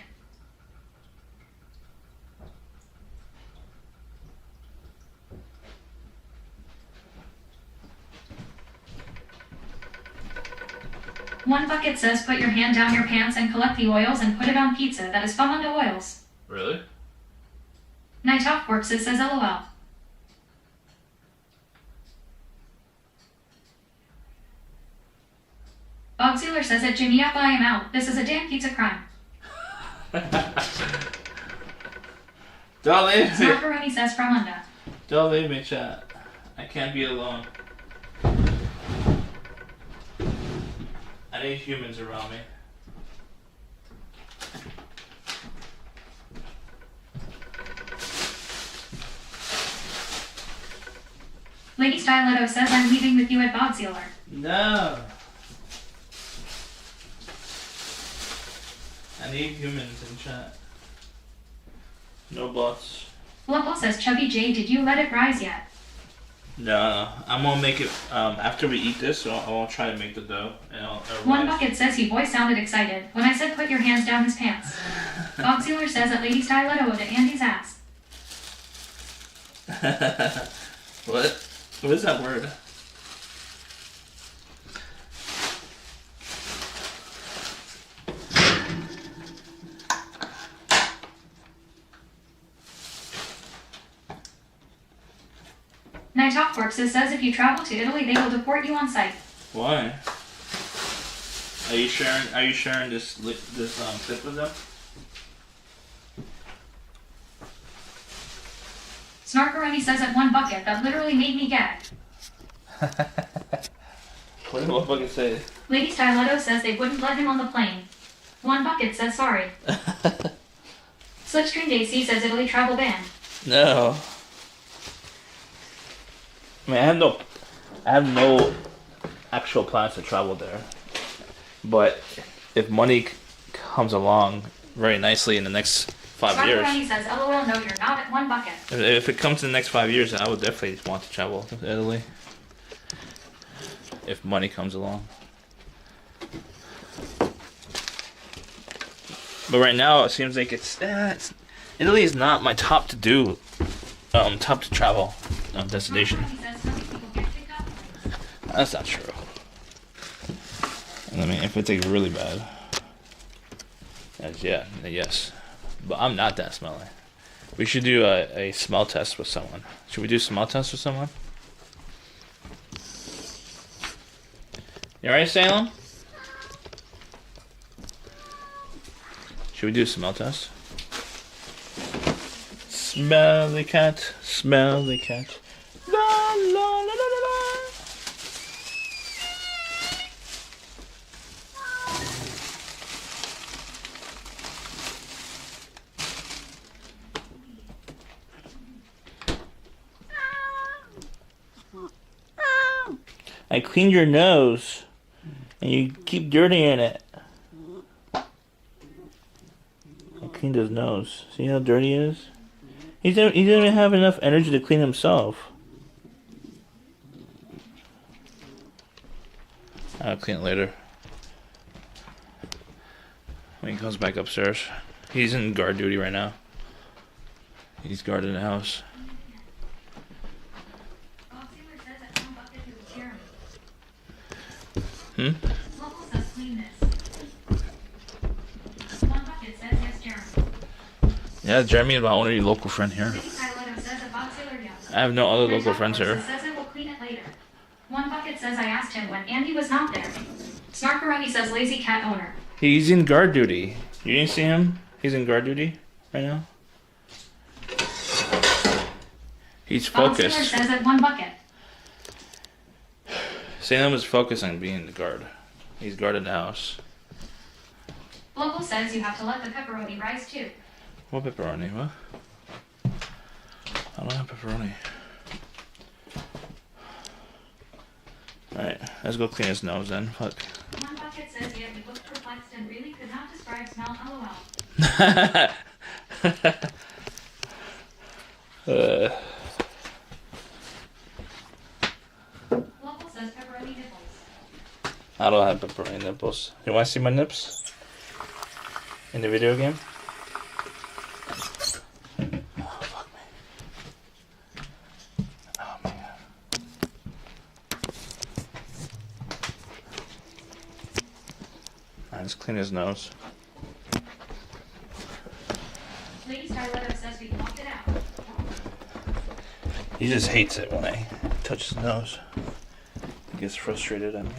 One bucket says put your hand down your pants and collect the oils and put it on pizza that is fumando oils. Really? Night Off Works says LOL. Bogsealer says at Jimmy Appa I am out. This is a damn pizza crime. Don't leave me. Smart Perenni says Framunda. Don't leave me, chat. I can't be alone. I need humans around me. Lady Stiletto says I'm leaving with you at Bogsealer. No. I need humans in chat. No bots. Blubble says Chubby J, did you let it rise yet? No, I'm gonna make it after we eat this. I'll try to make the dough. And I'll One bucket says he voice sounded excited when I said put your hands down his pants. Bogsealer says at Lady Stiletto to Andy's ass. What? What is that word? Night Off Works says if you travel to Italy, they will deport you on sight. Why? Are you sharing this clip with them? Snark Perenni says at one bucket that literally made me gag. What did one bucket say? Lady Stiletto says they wouldn't let him on the plane. One bucket says sorry. Slipstream JC says Italy travel ban. No. I mean, I have no actual plans to travel there. But if money comes along very nicely in the next 5 Snark years. Perenni says LOL no you're not at one bucket. If it comes in the next 5 years, I would definitely want to travel to Italy. if money comes along. But right now it seems like it's Italy is not my top to do, top to travel destination. That's not true. I mean, if it's like really bad, yes. But I'm not that smelly. We should do a smell test with someone. Should we do a smell test with someone? You alright, Salem? Should we do a smell test? Smelly cat, smelly cat. La la la la la la. I cleaned your nose, and you keep dirtying it. I cleaned his nose. See how dirty he is? He doesn't even have enough energy to clean himself. I'll clean it later. When he comes back upstairs. He's in guard duty right now. He's guarding the house. Hmm? Yeah, Jeremy is my only local friend here. I have no other local friends here. One bucket says I asked him when Andy was not there. Snarkaroni says lazy cat owner. He's in guard duty. You didn't see him? He's in guard duty right now. He's focused. Says at one bucket. Salem is focused on being the guard. He's guarding the house. Local says you have to let the pepperoni rise too. What pepperoni? What? I don't have pepperoni. Alright, let's go clean his nose then. Fuck. One bucket says yet he looked perplexed and really could not describe smell. LOL. Local says pepperoni nipples. I don't have pepperoni nipples. You want to see my nips? In the video game? Oh, fuck me. Oh, my God. Alright, let's clean his nose. Lady Starletto says we walked it out. He just hates it when I touch his nose. He gets frustrated at me.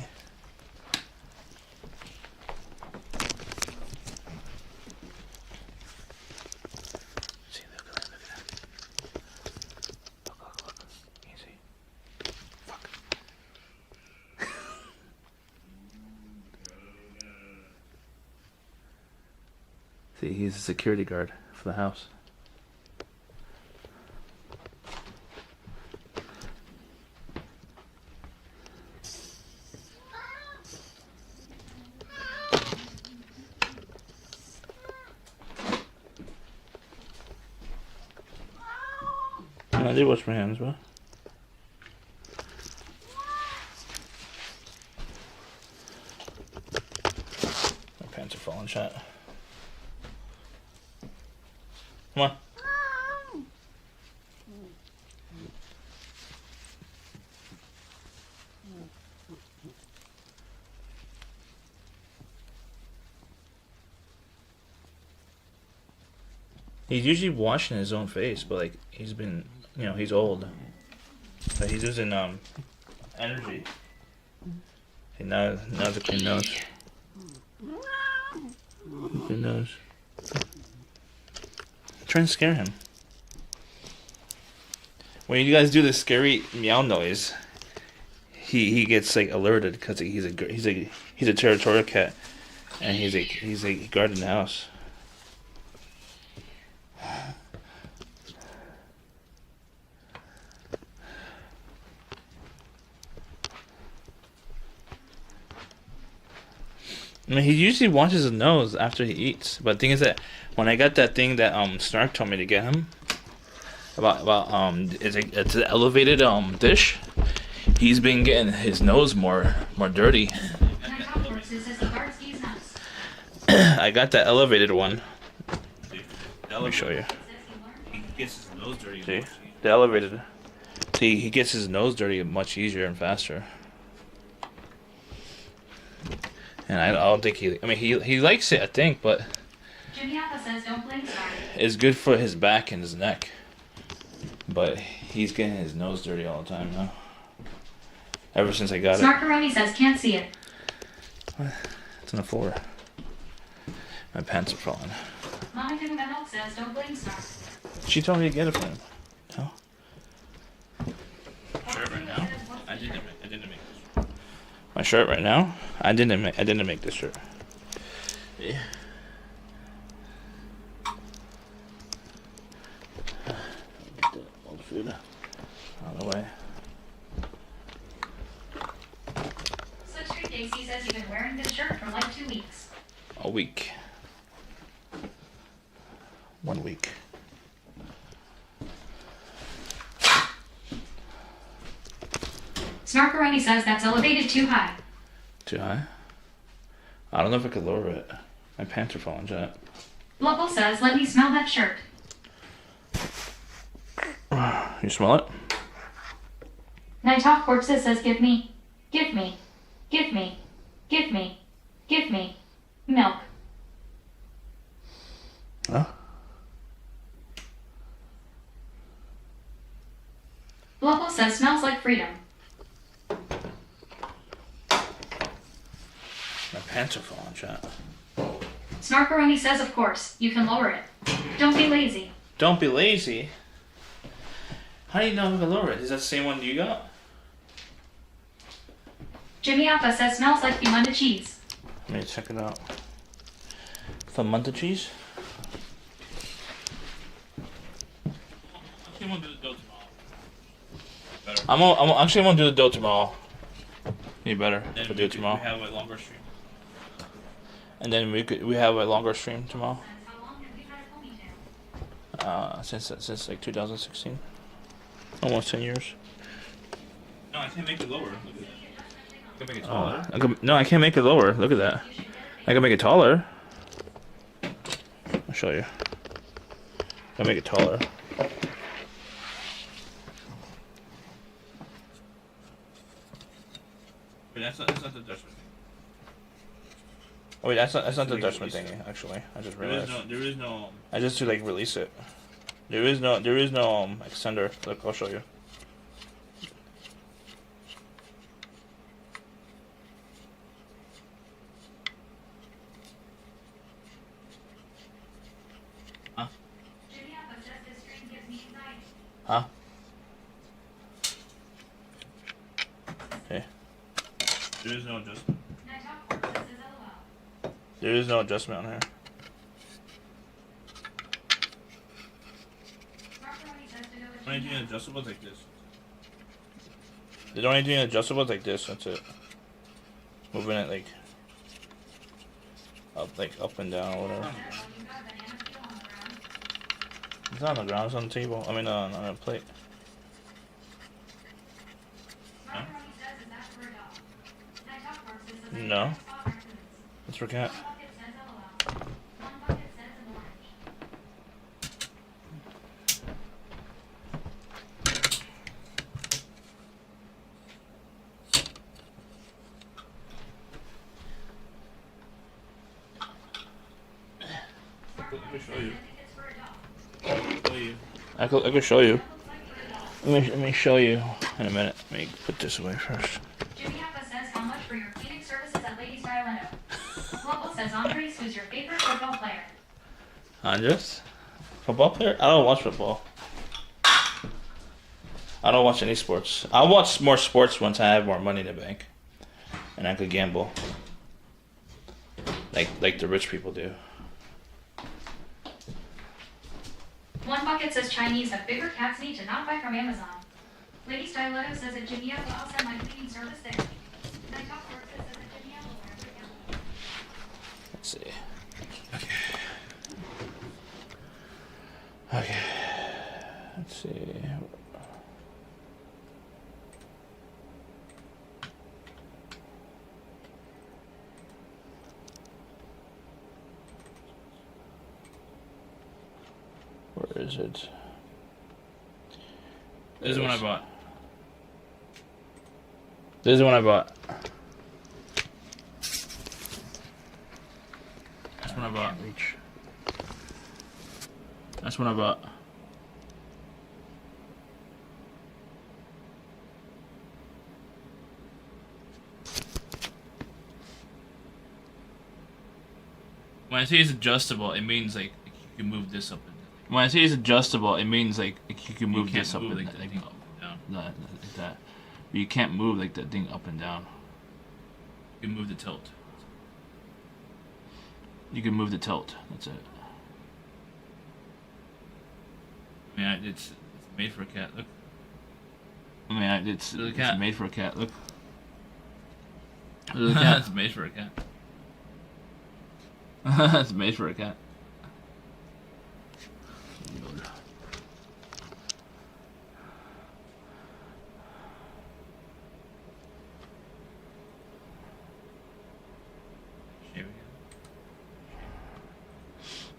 See, look at that, look at that. Look, look, look. Can you see? Fuck. See, he's a security guard for the house. I did wash my hands, what? My pants are falling shut. Come on. He's usually washing his own face, but like he's been, you know, he's old. But he's using energy. Okay, now the clean nose. Clean nose. Try and scare him. When you guys do this scary meow noise, he gets like alerted because he's a territorial cat, and he's guarding the house. I mean, he usually washes his nose after he eats. But the thing is that when I got that thing that Snark told me to get him about it's an elevated dish. He's been getting his nose more dirty. I got that elevated one. Let me show you. He gets his nose dirty. See? The elevated. See, he gets his nose dirty much easier and faster. And I don't think he likes it, I think, but Jimmy Appa says don't blame Star. It's good for his back and his neck. But he's getting his nose dirty all the time now. Ever since I got Snarkaroni says can't see it. It's on the floor. My pants are falling. Monica Mehmet says don't blame Star. She told me to get it for him. No. Shirt right now. I didn't make this. My shirt right now. I didn't make this shirt. Yeah. Old food on the way. Slipstream Daisy says you've been wearing this shirt for like 2 weeks. A week. 1 week. Snarkaroni says that's elevated too high. Too high? I don't know if I could lower it. My pants are falling, Jet. Local says let me smell that shirt. You smell it? Night Talk Corpses says give me milk. Huh? Local says smells like freedom. My pants are falling, Chat. Snarkaroni says of course, you can lower it. Don't be lazy. Don't be lazy? How do you know I can lower it? Is that the same one you got? Jimmy Appa says smells like Fumunda cheese. Let me check it out. Fumunda cheese? I'm actually gonna do the dough tomorrow. You better do it tomorrow. We have a longer stream. And then we have a longer stream tomorrow. Since like 2016, almost 10 years. No, I can't make it lower. Look at that. I can make it taller. No, I can't make it lower. Look at that. I can make it taller. I'll show you. I can make it taller. Wait, that's not the Dutchman thing. Oh wait, that's not the Dutchman thingy. Actually, I just realized. There is no. I just to like release it. There is no extender. Look, I'll show you. Huh? Huh? Okay. There is no adjustment. There is no adjustment on here. Only doing adjustables like this. They're only doing adjustables like this. That's it. Moving it like up and down or whatever. It's not on the ground. It's on the table. I mean, on a plate. Huh? No. It's for cat. I could show you. Let me show you in a minute. Let me put this away first. Jimmy Appa says how much for your cleaning services at Lady Styleno. Local says Andres, who's your favorite football player? Andres? Football player? I don't watch football. I don't watch any sports. I'll watch more sports once I have more money in the bank. And I could gamble. Like the rich people do. One Bucket says Chinese have bigger cats need to not buy from Amazon. Lady Styletto says that Jimmy Appa will send my cleaning service there. Night Talk Corpses says that Jimmy Appa will every account. Let's see. Okay. Let's see. is it? This is the one I bought. This is the one I bought. That's what I bought. That's what I bought. When I say it's adjustable, it means like you can move this up and down. When I say it's adjustable, it means like you can move this up and down. Like that. But you can't move like that thing up and down. You can move the tilt. You can move the tilt. That's it. I mean, it's made for a cat. Look. I mean, it's made for a cat. Look. Look at the cat. It's made for a cat. It's made for a cat.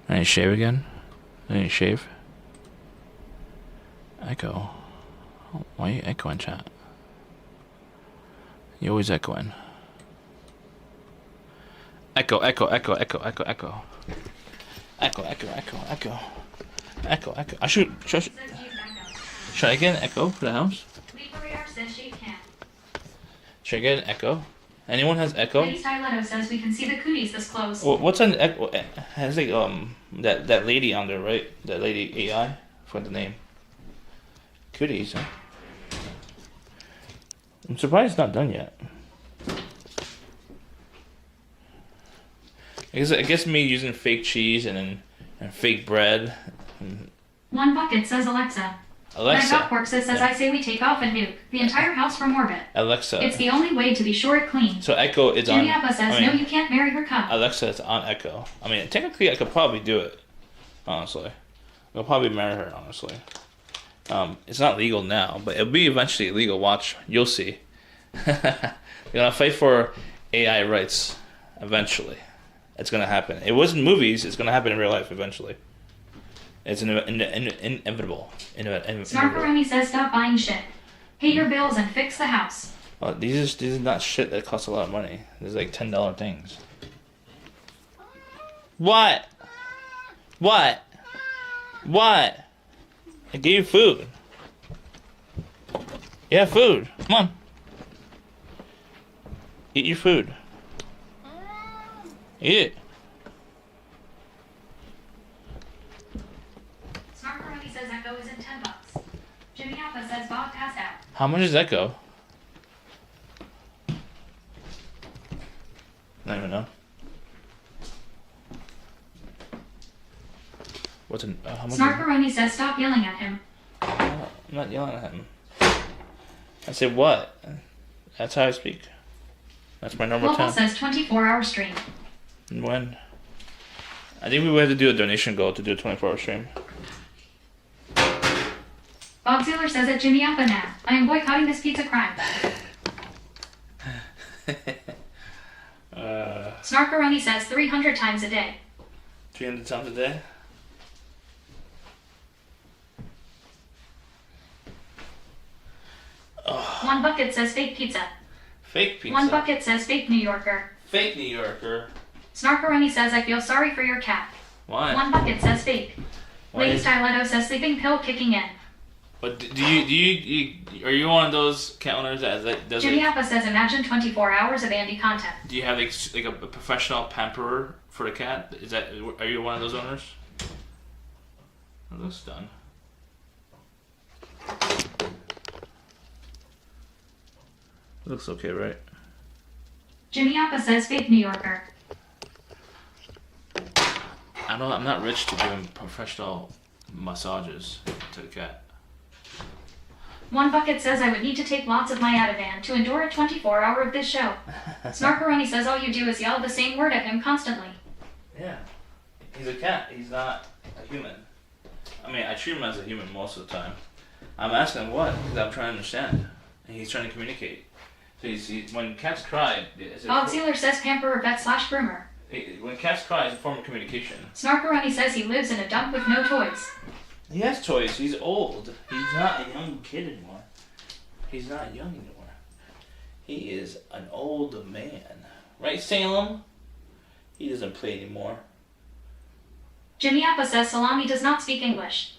I need to shave again? I need to shave? Echo. Why are you echoing, chat? You always echoing. Echo, echo, echo, echo, echo, echo. Echo, echo, echo, echo. Echo, echo. I should I get an echo for the house? Should I get an echo? Anyone has echo? Lady Styletto says we can see the cooties this close. Well, what's an echo? Has like that lady on there, right? That lady AI. For the name. Cooties, huh? I'm surprised it's not done yet. I guess me using fake cheese and fake bread. One bucket says Alexa. Alexa. That Corpse says I say we take off and nuke the entire house from orbit. Alexa. It's the only way to be sure it clean. So Echo is on. Jimmy Appa says no, you can't marry her cup. Alexa is on Echo. I mean, technically, I could probably do it. Honestly, I'll probably marry her. Honestly, it's not legal now, but it'll be eventually legal. Watch, you'll see. They're gonna fight for AI rights eventually. It's gonna happen. It wasn't movies. It's gonna happen in real life eventually. It's inevitable. Snarkaroni says stop buying shit. Pay your bills and fix the house. Well, these are not shit that costs a lot of money. There's like $10 things. What? What? What? I gave you food. You have food. Come on. Eat your food. Eat it. Snarkaroni says Echo is in $10. Jimmy Appa says Bob passed out. How much is Echo? I don't even know. What's an how much? Snarkaroni says stop yelling at him. I'm not yelling at him. I say what? That's how I speak. That's my normal Global tone. says 24-hour stream. And when? I think we would have to do a donation goal to do a 24-hour stream. Bob Sealer says at Jimmy Appa now. I am boycotting this pizza crime. Snarkaroni says 300 times a day. 300 times a day? One bucket says fake pizza. Fake pizza? One bucket says fake New Yorker. Fake New Yorker. Snarkaroni says I feel sorry for your cat. Why? One bucket says fake. Lady Styletto says sleeping pill kicking in. But do you are you one of those cat owners that does Jimmy like, Appa says imagine 24 hours of Andy content. do you have like a professional pamperer for the cat? Are you one of those owners? It looks done. It looks okay, right? Jimmy Appa says fake New Yorker. I'm not rich to do professional massages to the cat. One bucket says I would need to take lots of my Ativan to endure a 24-hour of this show. Snarkaroni says all you do is yell the same word at him constantly. Yeah. He's a cat. He's not a human. I mean, I treat him as a human most of the time. I'm asking him what, because I'm trying to understand. And he's trying to communicate. So when cats cry... Bob Sealer says pamperer vet / groomer. When cats cry, it's a form of communication. Snarkaroni says he lives in a dump with no toys. He has toys. He's old. He's not a young kid anymore. He's not young anymore. He is an old man. Right, Salem? He doesn't play anymore. Jimmy Appa says Salami does not speak English.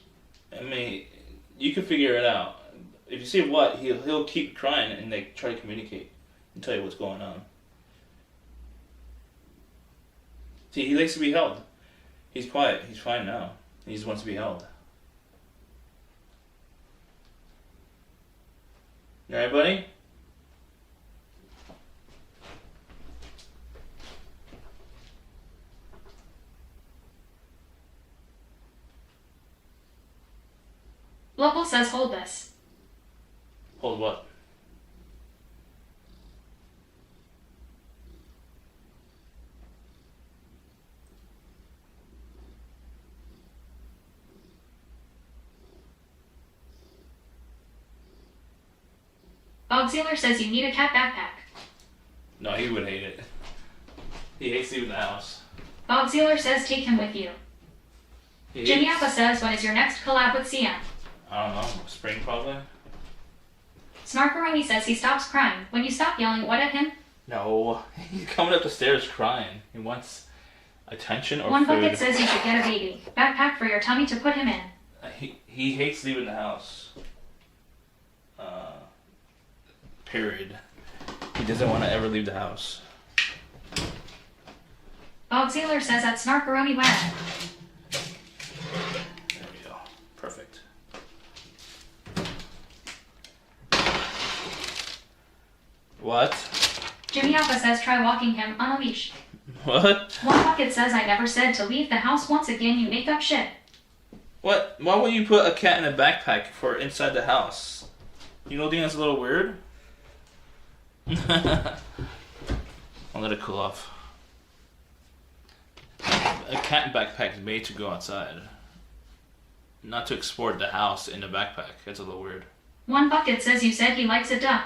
I mean, you can figure it out. If you say what, he'll keep crying and like try to communicate and tell you what's going on. See, he likes to be held. He's quiet. He's fine now. He just wants to be held. You alright, buddy? Local says hold this. Hold what? Bogsealer says you need a cat backpack. No, he would hate it. He hates leaving the house. Bogsealer says take him with you. Jimmy Appa says when is your next collab with CM? I don't know. Spring probably? Snarkaroni says he stops crying when you stop yelling what at him. No. He's coming up the stairs crying. He wants attention or One food. bucket says you should get a baby. Backpack for your tummy to put him in. He hates leaving the house. Period. He doesn't want to ever leave the house. Bogsealer says at Snarkaroni Web. There we go. Perfect. What? Jimmy Appa says try walking him on a leash. What? One bucket says I never said to leave the house once again, you make up shit. What? Why would you put a cat in a backpack for inside the house? You don't think that's a little weird? I'll let it cool off. A cat backpack is made to go outside. Not to export the house in a backpack. That's a little weird. One bucket says you said he likes it dumb.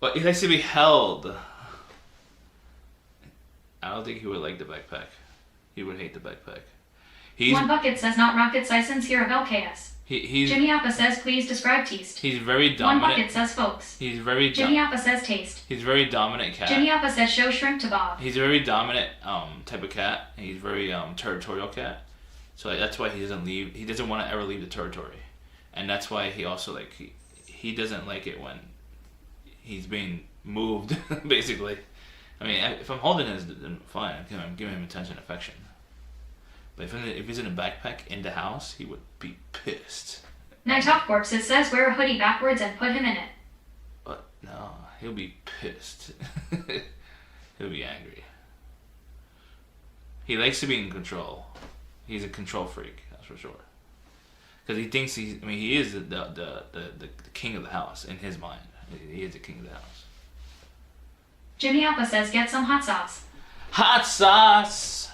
But he likes to be held. I don't think he would like the backpack. He would hate the backpack. One bucket says not rocket science here of LKS. Jimmy Appa says please describe taste. He's very dominant. One bucket says folks. He's very Jimmy Appa says taste. He's very dominant cat. Jimmy Appa says show shrimp to Bob. He's a very dominant type of cat. He's very territorial cat. So that's why he doesn't leave. He doesn't want to ever leave the territory, and that's why he also like he doesn't like it when he's being moved. Basically, I mean, if I'm holding his, then fine. I'm giving him attention, affection. But if he's in a backpack in the house, he would be pissed. Night Top Corpses says wear a hoodie backwards and put him in it. But no, he'll be pissed. He'll be angry. He likes to be in control. He's a control freak, that's for sure. Because he thinks he is the king of the house in his mind. He is the king of the house. Jimmy Appa says get some hot sauce. Hot sauce!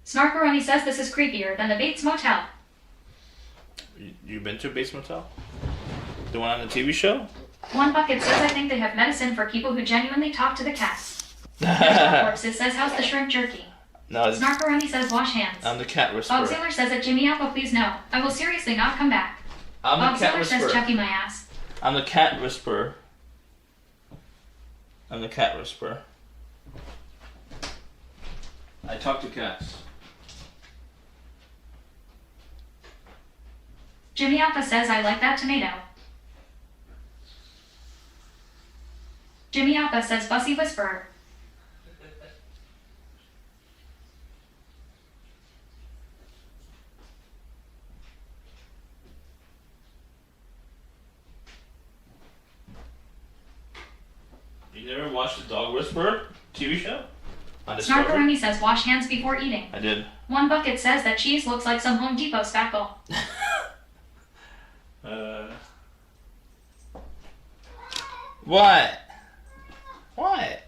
Snarkaroni says this is creepier than the Bates Motel. You been to Bates Motel? The one on the TV show? One bucket says I think they have medicine for people who genuinely talk to the cats. Corpses says how's the shrimp jerky? No, Snarkaroni says wash hands. I'm the cat whisperer. Bogsealer says at Jimmy Appa please no. I will seriously not come back. I'm the cat Bogsealer whisperer. says Chucky my ass. I'm the cat whisperer. I'm the cat whisperer. I talk to cats. Jimmy Appa says I like that tomato. Jimmy Appa says Bussy Whisperer. You never watched the Dog Whisperer TV show? On Discovery? Snarkaroni says wash hands before eating. I did. One bucket says that cheese looks like some Home Depot spackle. What? What?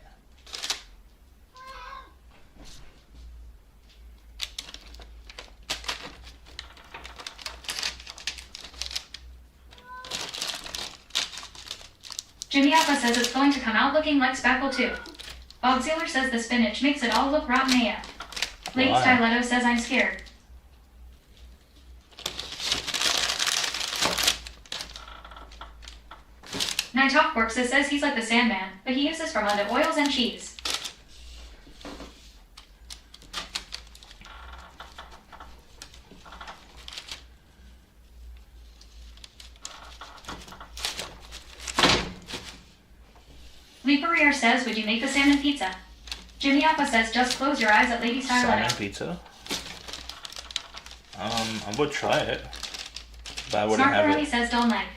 Jimmy Alpha says it's going to come out looking like spackle too. Bob Sailor says the spinach makes it all look rotten AF. Lady Why? Styletto says I'm scared. Night Hawk Corpses says he's like the Sandman, but he uses fermented oils and cheese. Lee Perrier says, would you make the salmon pizza? Jimmy Alpha says, just close your eyes at Lady Salmon Styletto. pizza. I would try it, but I wouldn't have Snarkaroni it. says, don't like.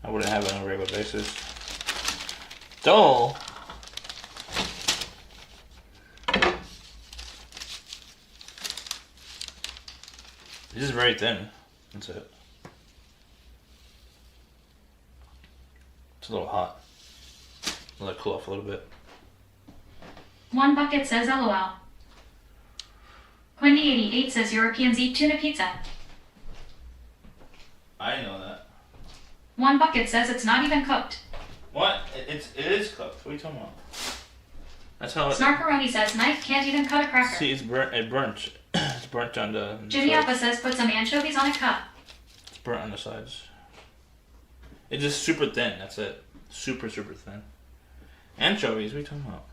I wouldn't have it on a regular basis. Dull. This is very thin. That's it. It's a little hot. Let it cool off a little bit. One Bucket says, LOL. Quindy88 says, Europeans eat tuna pizza. I know that. One Bucket says it's not even cooked. What? It is cooked. What are you talking about? That's how it. Snarkaroni says, knife can't even cut a cracker. See, it's burnt. It burnt. It's burnt on the. Jimmy sides. Alpha says, put some anchovies on a cup. It's burnt on the sides. It's just super thin. That's it. Super thin. Anchovies. What are you talking about?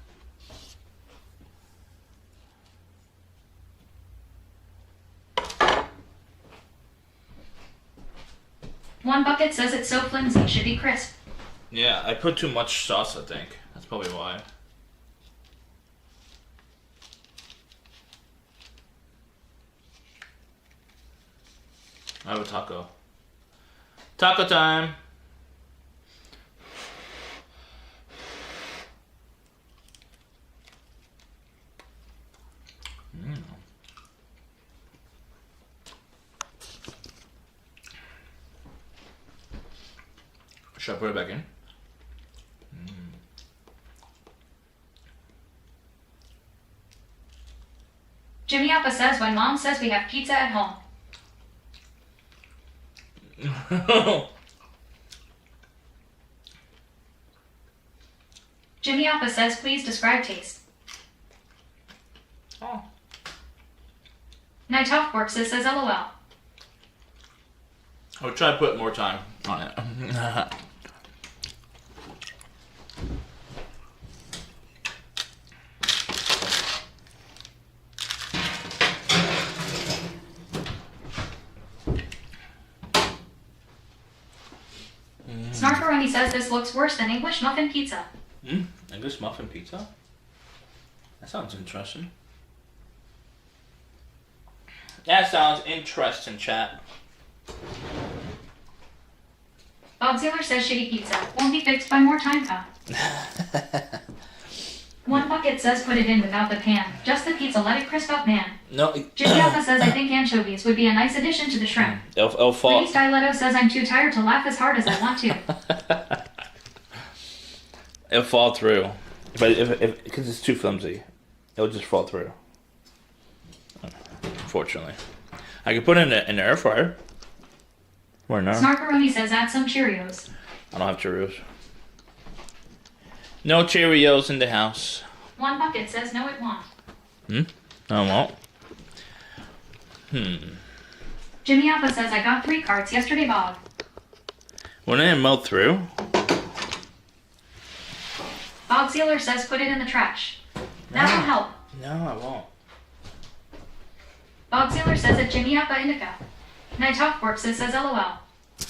One Bucket says it's so flimsy, should be crisp. Yeah, I put too much sauce. I think that's probably why. I have a taco. Taco time. Should I put it back in? Jimmy Alpha says, when mom says we have pizza at home. Jimmy Alpha says, please describe taste. Oh. Night Hawk Corpses says, LOL. I would try to put more time on it. Snarkaroni says this looks worse than English muffin pizza. English muffin pizza? That sounds interesting. That sounds interesting, chat. Bob Sailor says shitty pizza. Won't be fixed by more time though. One Bucket says put it in without the pan. Just the pizza, let it crisp up, man. No. Jimmy Alpha says I think anchovies would be a nice addition to the shrimp. It'll fall. Lady Styletto says I'm too tired to laugh as hard as I want to. It'll fall through. But if because it's too flimsy, it'll just fall through. Unfortunately. I could put it in the air fryer. Why not? Snarkaroni says add some Cheerios. I don't have Cheerios. No Cheerios in the house. One Bucket says no it won't. I won't. Jimmy Alpha says I got 3 carts yesterday, Bob. Wouldn't it melt through? Bob Sailor says put it in the trash. That will help. No, I won't. Bob Sailor says at Jimmy Alpha Indica. Night Hawk Corpses says LOL.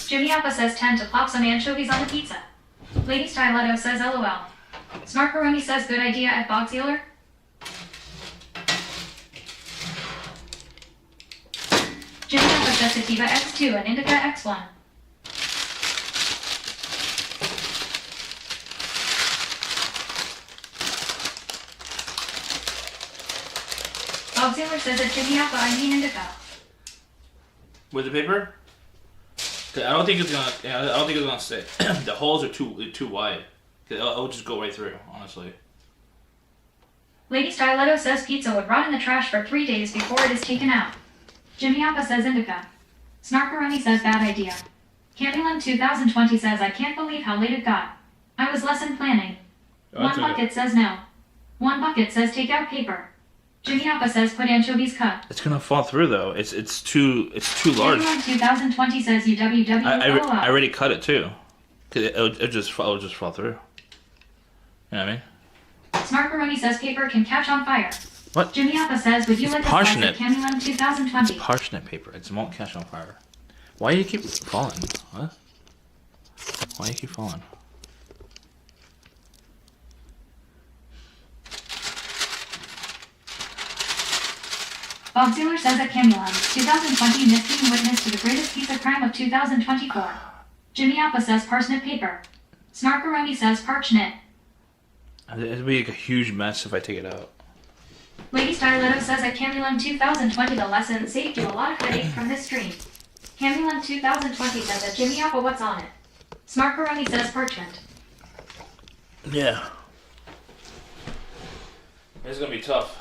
Jimmy Alpha says 10 to plop some anchovies on the pizza. Lady Styletto says LOL. Snarkaroni says good idea at Bob Sailor. Jimmy Alpha says Sativa X2 and Indica X1. Bob Sailor says at Jimmy Alpha I mean Indica. With the paper? 'Cause I don't think it's gonna. Yeah, I don't think it's gonna stay. The holes are too wide. 'Cause it'll just go right through. Honestly. Lady Styletto says pizza would rot in the trash for 3 days before it is taken out. Jimmy Alpha says Indica. Snarkaroni says bad idea. Candyland 2020 says I can't believe how late it got. I was lesson planning. Oh, One bucket says no. One bucket says take out paper. Jimmy Appa says put anchovies cut. It's gonna fall through though. It's too large. Everyone 2020 says UWW. I already cut it too. Cause it'll just fall through. You know what I mean? Smarkaroni says paper can catch on fire. What? Jimmy Appa says would you like a slice of Candyland 2020? It's parsnip paper. It won't catch on fire. Why do you keep falling? What? Why do you keep falling? Bob Sealer says at Candyland 2020 missed being witness to the greatest piece of crime of 2024. Jimmy Appa says parsnip paper. Snarkaroni says parchment. It'd be like a huge mess if I take it out. Lady Styletto says at Candyland 2020 the lesson saved you a lot of headache from this stream. Candyland 2020 says at Jimmy Appa what's on it. Smarkaroni says parchment. Yeah. It's gonna be tough.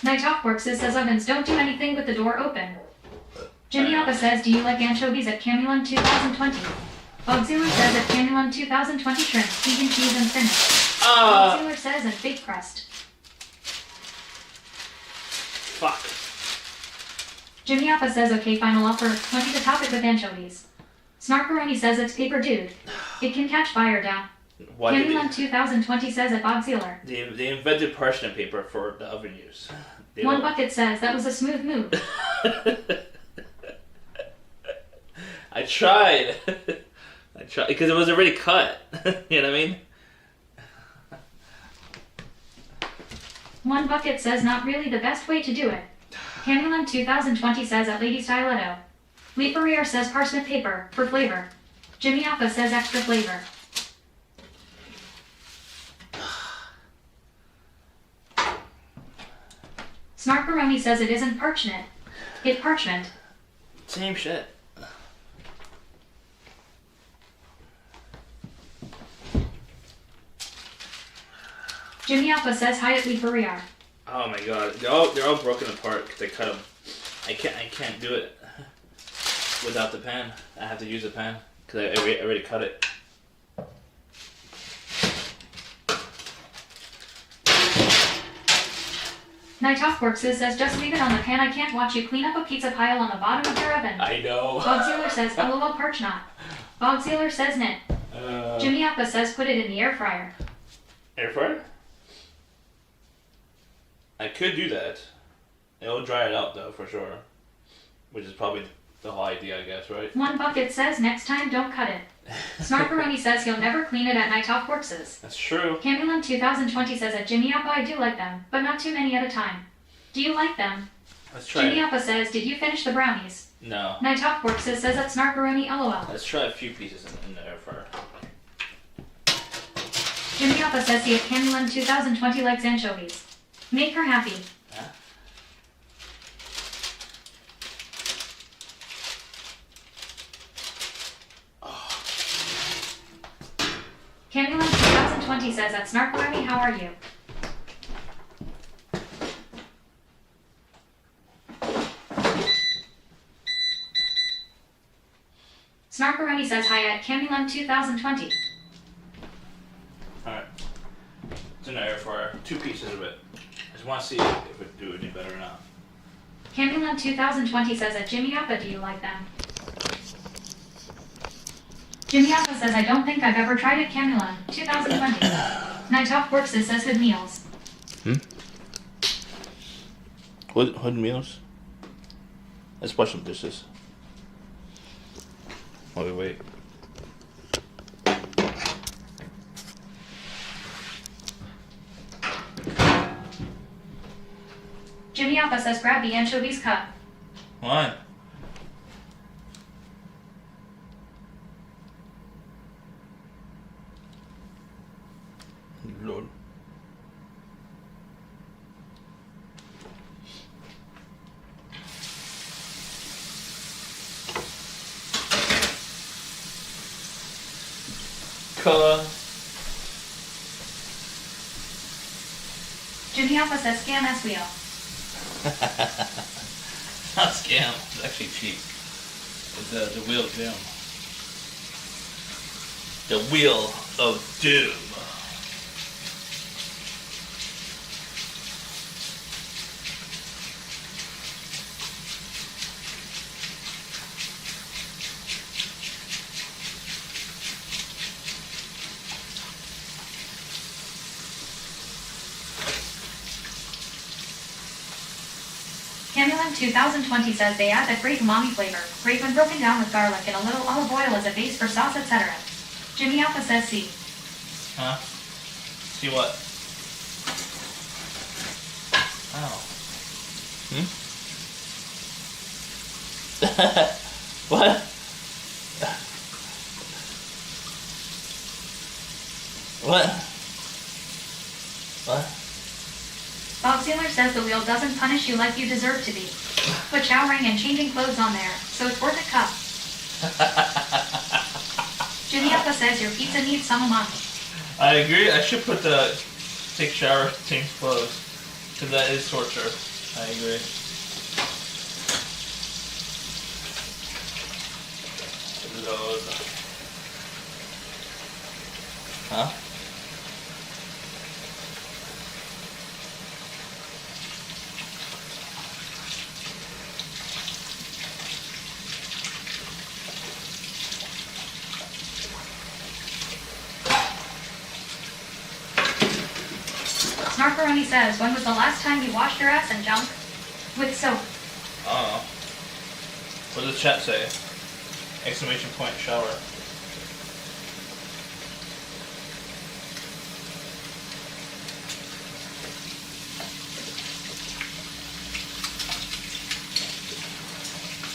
Night Off Works says ovens don't do anything with the door open. Jimmy Appa says do you like anchovies at Candyland 2020? Bob Sealer says at Candyland 2020 shrimp, vegan cheese and spinach. Bob Sealer says and fake crust. Fuck. Jimmy Appa says okay final offer 20 to top it with anchovies. Snarkaroni says it's paper dude. It can catch fire down. Candyland 2020 says at Bob Sealer. They invented parsnip paper for the oven use. One bucket says that was a smooth move. I tried. Because it was already cut. You know what I mean? One bucket says not really the best way to do it. Candyland 2020 says at Lady Styletto. Leaperier says parsnip paper for flavor. Jimmy Appa says extra flavor. Snarkaroni says it isn't parchment. It's parchment. Same shit. Jimmy Appa says hi at Leaperier. Oh my god, they're all broken apart because I cut them. I can't do it without the pan. I have to use the pan because I already cut it. Night Off Works says just leave it on the pan. I can't watch you clean up a pizza pile on the bottom of your oven. I know. Bob Sealer says LOL parch not. Bob Sealer says knit. Jimmy Appa says put it in the air fryer. Air fryer? I could do that. It'll dry it out though, for sure. Which is probably the whole idea, I guess, right? One bucket says next time don't cut it. Snarkaroni says he'll never clean it at Night Off Works'. That's true. Candyland 2020 says at Jimmy Appa I do like them, but not too many at a time. Do you like them? Let's try Jimmy it. Appa says did you finish the brownies? No. Night Off Works says at Snarkaroni LOL. Let's try a few pieces in the air fryer. Jimmy Appa says he at Candyland 2020 likes anchovies. Make her happy. Huh? Candyland 2020 says at Snarkaroni how are you? Snarkaroni says hi at Candyland 2020. Alright. It's in the air fryer. 2 pieces of it. I just want to see if it do any better or not. Candyland 2020 says at Jimmy Appa do you like them? Jimmy Appa says I don't think I've ever tried it Candyland 2020. Night Off Works says Hood Meals. Hood meals? Let's wash some dishes. Oh, wait. Jimmy Appa says grab the anchovies cut. Why? Lord. Color. Jimmy Appa says scam S wheel. Not scam. It's actually cheap. It's the wheel down. The wheel of doom. Camulan 2020 says they add a great umami flavor, great when broken down with garlic and a little olive oil as a base for sauce, etc. Jimmy Alpha says C. Huh? See what? Oh. What? What? What? Bob Sealer says the wheel doesn't punish you like you deserve to be. Put showering and changing clothes on there, so it's worth a cup. Jimmy Alpha says your pizza needs some umami. I agree. I should take shower, change clothes, because that is torture. I agree. Load. Huh? Snarkaroni says, when was the last time you washed your ass and junk? With soap. I don't know. What does the chat say? Exclamation point shower.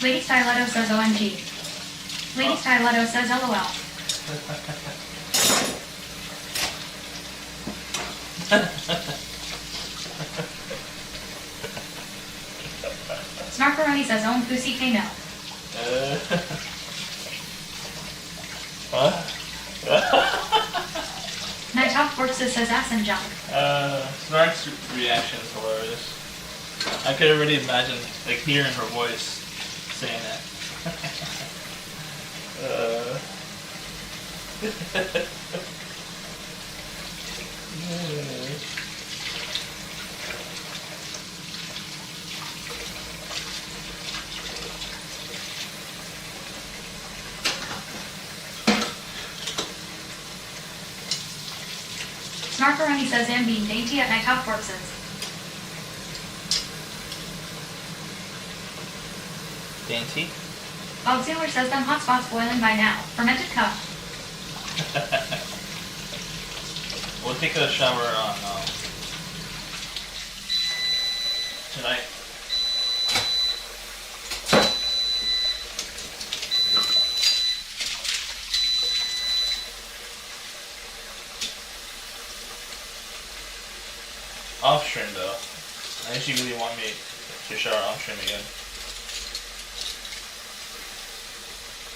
Lady Styletto says OMG. Lady Styletto says LOL. Snarkaroni says own pussy pay no. What? Night Top Forces says ass and junk. Snark's reaction is hilarious. I could already imagine, like, hearing her voice saying that. Snarkaroni says am being dainty at Night Top Forces. Dainty? Bob Sealer says them hot spots boiling by now. Fermented cup. We'll take a shower on tonight. Off stream though. I actually really want me to shower off stream again.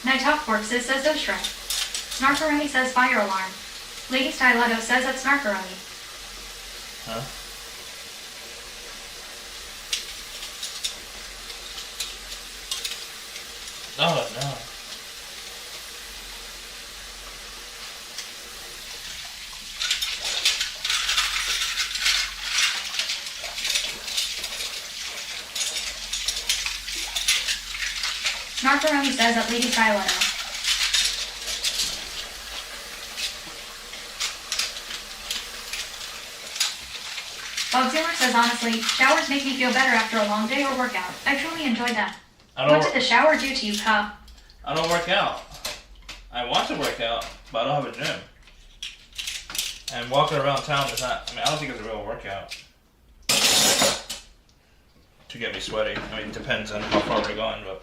Night Top Forces says Oshra. Snarkaroni says fire alarm. Lady Styletto says that's Snarkaroni. Huh? Oh no. Snarkaroni says that Lady Styletto. Bob Ziller says honestly, showers make me feel better after a long day or workout. I truly enjoyed that. What did the shower do to you, Cup? I don't work out. I want to work out, but I don't have a gym. And walking around town is not, I mean, I don't think it's a real workout. To get me sweaty. I mean, it depends on how far we're going, but.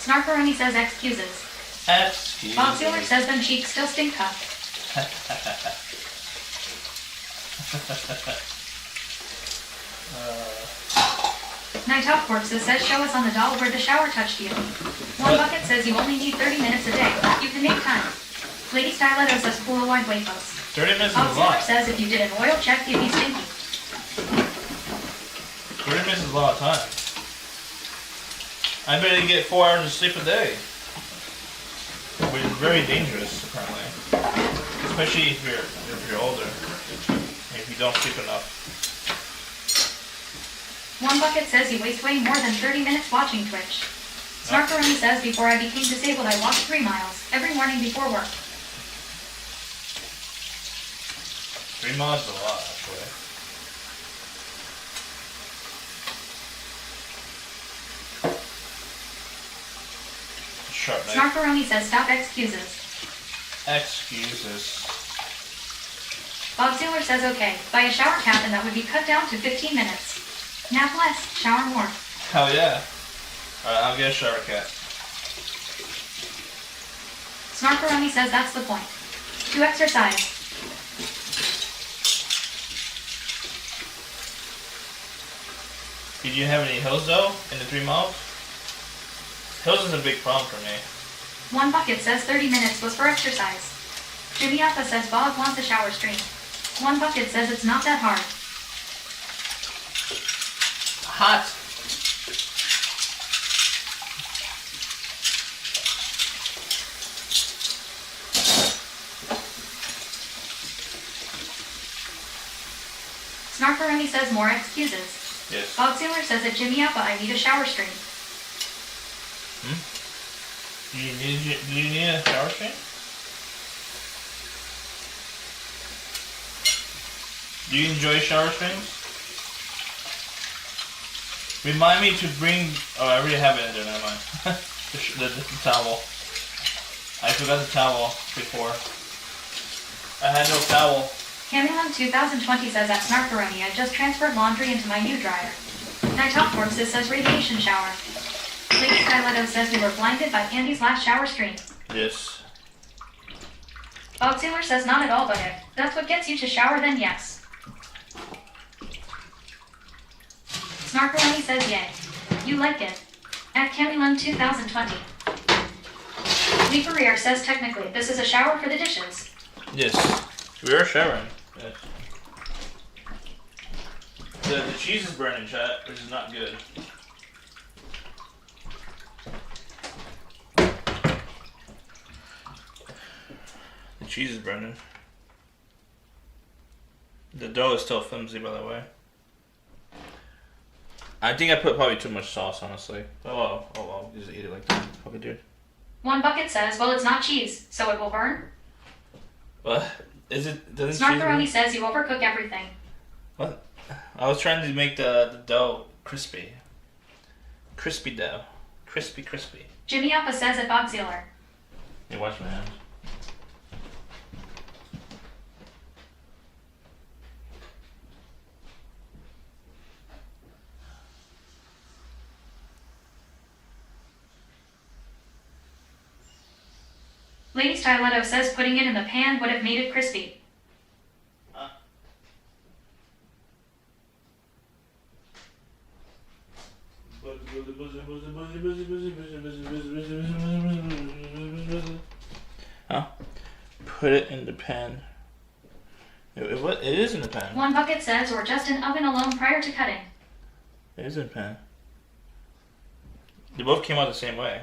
Snarkaroni says excuses. Excuses. Bob Sealer says them cheeks still stink, Cup. Night Top Corpses says show us on the doll where the shower touched you. One Bucket says you only need 30 minutes a day. You can make time. Lady Styletto says cool wide wafos. 30 minutes Bob is a Sealer lot. says if you did an oil check, you'd be stinky. 30 minutes is a lot of time. I barely get 4 hours of sleep a day. Which is very dangerous, apparently. Especially if you're older. If you don't sleep enough. One Bucket says you waste way more than 30 minutes watching Twitch. Snarkaroni says before I became disabled I walked 3 miles every morning before work. 3 miles is a lot, actually. Sharp knife. Snarkaroni says stop excuses. Excuses. Bob Sealer says okay, buy a shower cap and that would be cut down to 15 minutes. Nap less, shower more. Hell yeah. Alright, I'll get a shower cap. Snarkaroni says that's the point. To exercise. Did you have any hills though in the 3 miles? Hills is a big problem for me. One Bucket says 30 minutes was for exercise. Jimmy Alpha says Bob wants a shower stream. One Bucket says it's not that hard. Hot. Snarkaroni says more excuses. Yes. Bob Sealer says at Jimmy Alpha I need a shower stream. Do you need a shower stream? Do you enjoy shower streams? Remind me to bring. Oh, I already have it in there. Never mind. the towel. I forgot the towel before. I had no towel. Camilum 2020 says at Snarkaroni I just transferred laundry into my new dryer. Nighttop Corpses says radiation shower. Lady Skyletto says we were blinded by Andy's last shower stream. Yes. Bob Sealer says not at all, but if that's what gets you to shower, then yes. Snarkaroni says yay. You like it. At Camilum 2020. Lee Ferrier says technically this is a shower for the dishes. Yes. We are showering. Yes. The cheese is burning, chat, which is not good. The cheese is burning. The dough is still flimsy, by the way. I think I put probably too much sauce, honestly. Oh well, just eat it like that. Fucking dude. One Bucket says, well, it's not cheese, so it will burn. What? Is it? Doesn't Snarkaroni cheese says you overcook everything. What? I was trying to make the dough crispy. Crispy dough. Crispy. Jimmy Alpha says at Bob Sealer. Hey, watch my hands. Lady Styletto says putting it in the pan would have made it crispy. Huh? Put it in the pan. It is in the pan. One Bucket says, or just in oven alone prior to cutting. It is in the pan. They both came out the same way.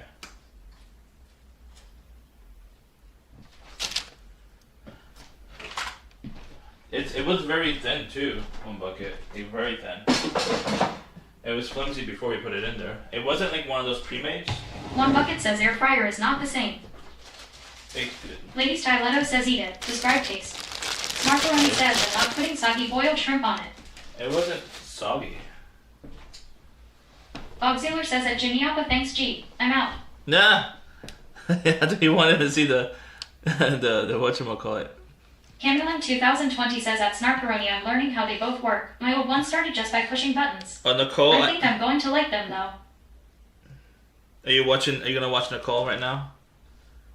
It was very thin too, One Bucket. Very thin. It was flimsy before we put it in there. It wasn't like one of those pre-mades. One Bucket says air fryer is not the same. It, Lady Styletto says eat it. Describe taste. Snarkaroni says I'm not putting soggy boiled shrimp on it. it wasn't soggy. Bob Sealer says at Jimmy Alpha thanks G. I'm out. Nah! I thought you wanted to see the whatchamacallit. Camilum 2020 says at Snarkaroni I'm learning how they both work. My old one started just by pushing buttons. Nicole, I think I'm going to like them though. Are you gonna watch Nicole right now?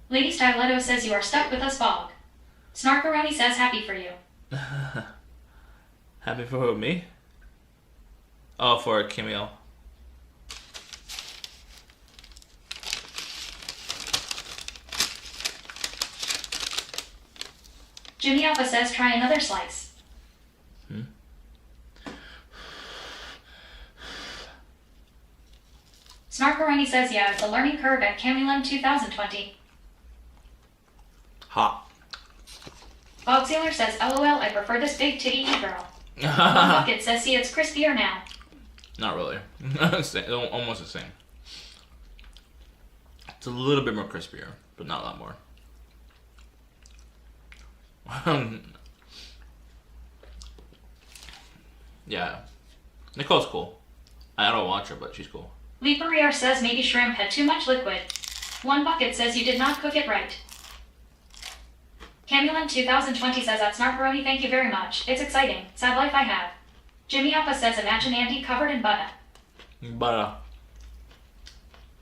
Lady Styletto says you are stuck with us, Bog. Snarkaroni says happy for you. Happy for me? Oh, for Camille. Jimmy Alpha says try another slice. Snarkaroni says, yeah, it's a learning curve at Camulum 2020. Hot. Bob Sealer says, LOL, I prefer this big titty girl. One bucket says, see, it's crispier now. Not really. Almost the same. It's a little bit more crispier, but not a lot more. Yeah. Nicole's cool. I don't watch her, but she's cool. Lee Barrier says, maybe shrimp had too much liquid. One bucket says, you did not cook it right. Camulin 2020 says, at Snarkaroni, thank you very much. It's exciting. Sad life I have. Jimmy Appa says, imagine Andy covered in butter. Butter.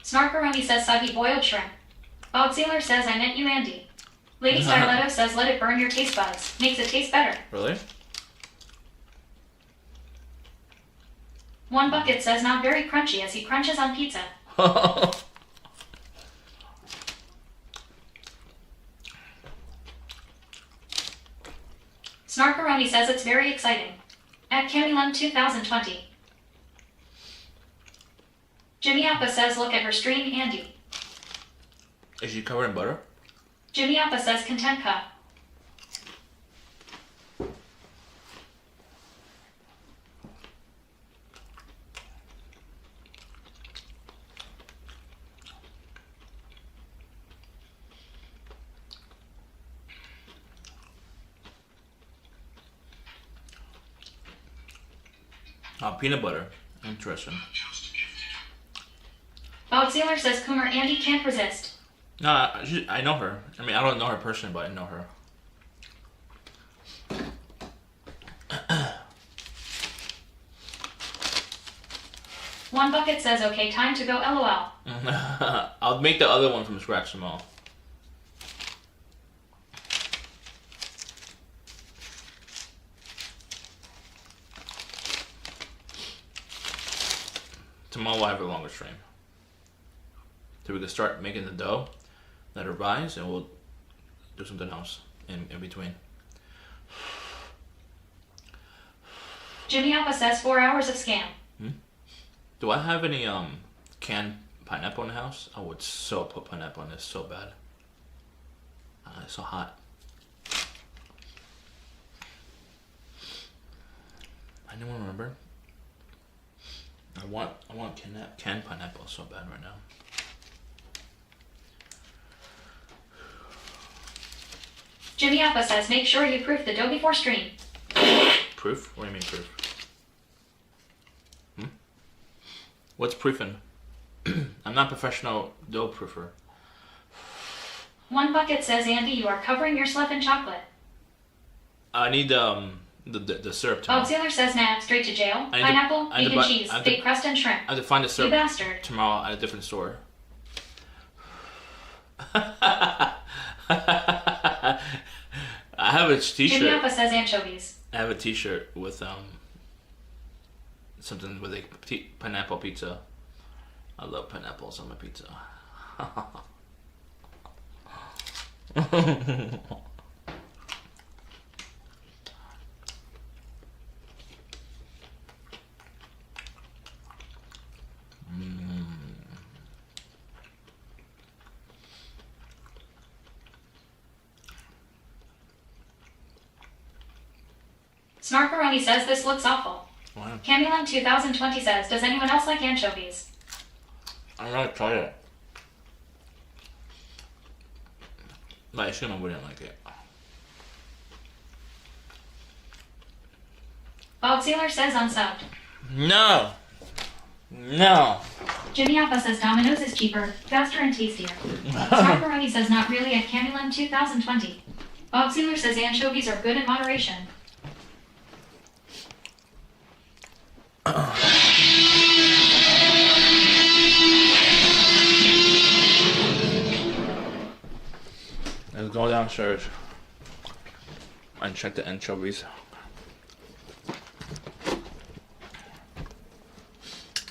Snarkaroni says, soggy boiled shrimp. Bob Sealer says, I meant you, Andy. Lady Starletto says, let it burn your taste buds. Makes it taste better. Really? One bucket says, not very crunchy as he crunches on pizza. Snarkaroni says, it's very exciting. At Camulum 2020. Jimmy Appa says, look at her stream, Andy. Is she covered in butter? Jimmy Appa says, content cup. Peanut butter. Interesting. Bob Sealer says, Coomer, Andy can't resist. No, I know her. I mean, I don't know her personally, but I know her. One bucket says, okay, time to go LOL. I'll make the other one from scratch tomorrow. Tomorrow we'll have a longer stream. So we can start making the dough, let it rise, and we'll do something else in between. Jimmy Appa says 4 hours of scam. Do I have any canned pineapple in the house? I would so put pineapple on this so bad. It's so hot. Anyone remember? I want canned pineapple so bad right now. Jimmy Appa says, make sure you proof the dough before stream. Proof? What do you mean proof? What's proofing? I'm not a professional dough proofer. One bucket says, Andy, you are covering your stuff in chocolate. I need the syrup tomorrow. Bob Sealer says, nah, straight to jail. Pineapple, bacon cheese, baked crust, and shrimp. I have to find the syrup You bastard. tomorrow at a different store. I have a t-shirt. Jimmy Appa says anchovies. I have a t-shirt with something with a pineapple pizza. I love pineapples on my pizza. Snarkaroni says this looks awful. Wow. Camulum 2020 says, does anyone else like anchovies? I'm gonna try it. But I assume I wouldn't like it. Bob Sealer says unsubbed. No! No! Jimmy Appa says Domino's is cheaper, faster, and tastier. Snarkaroni says not really at Camulum 2020. Bob Sealer says anchovies are good in moderation. Let's go downstairs and check the anchovies.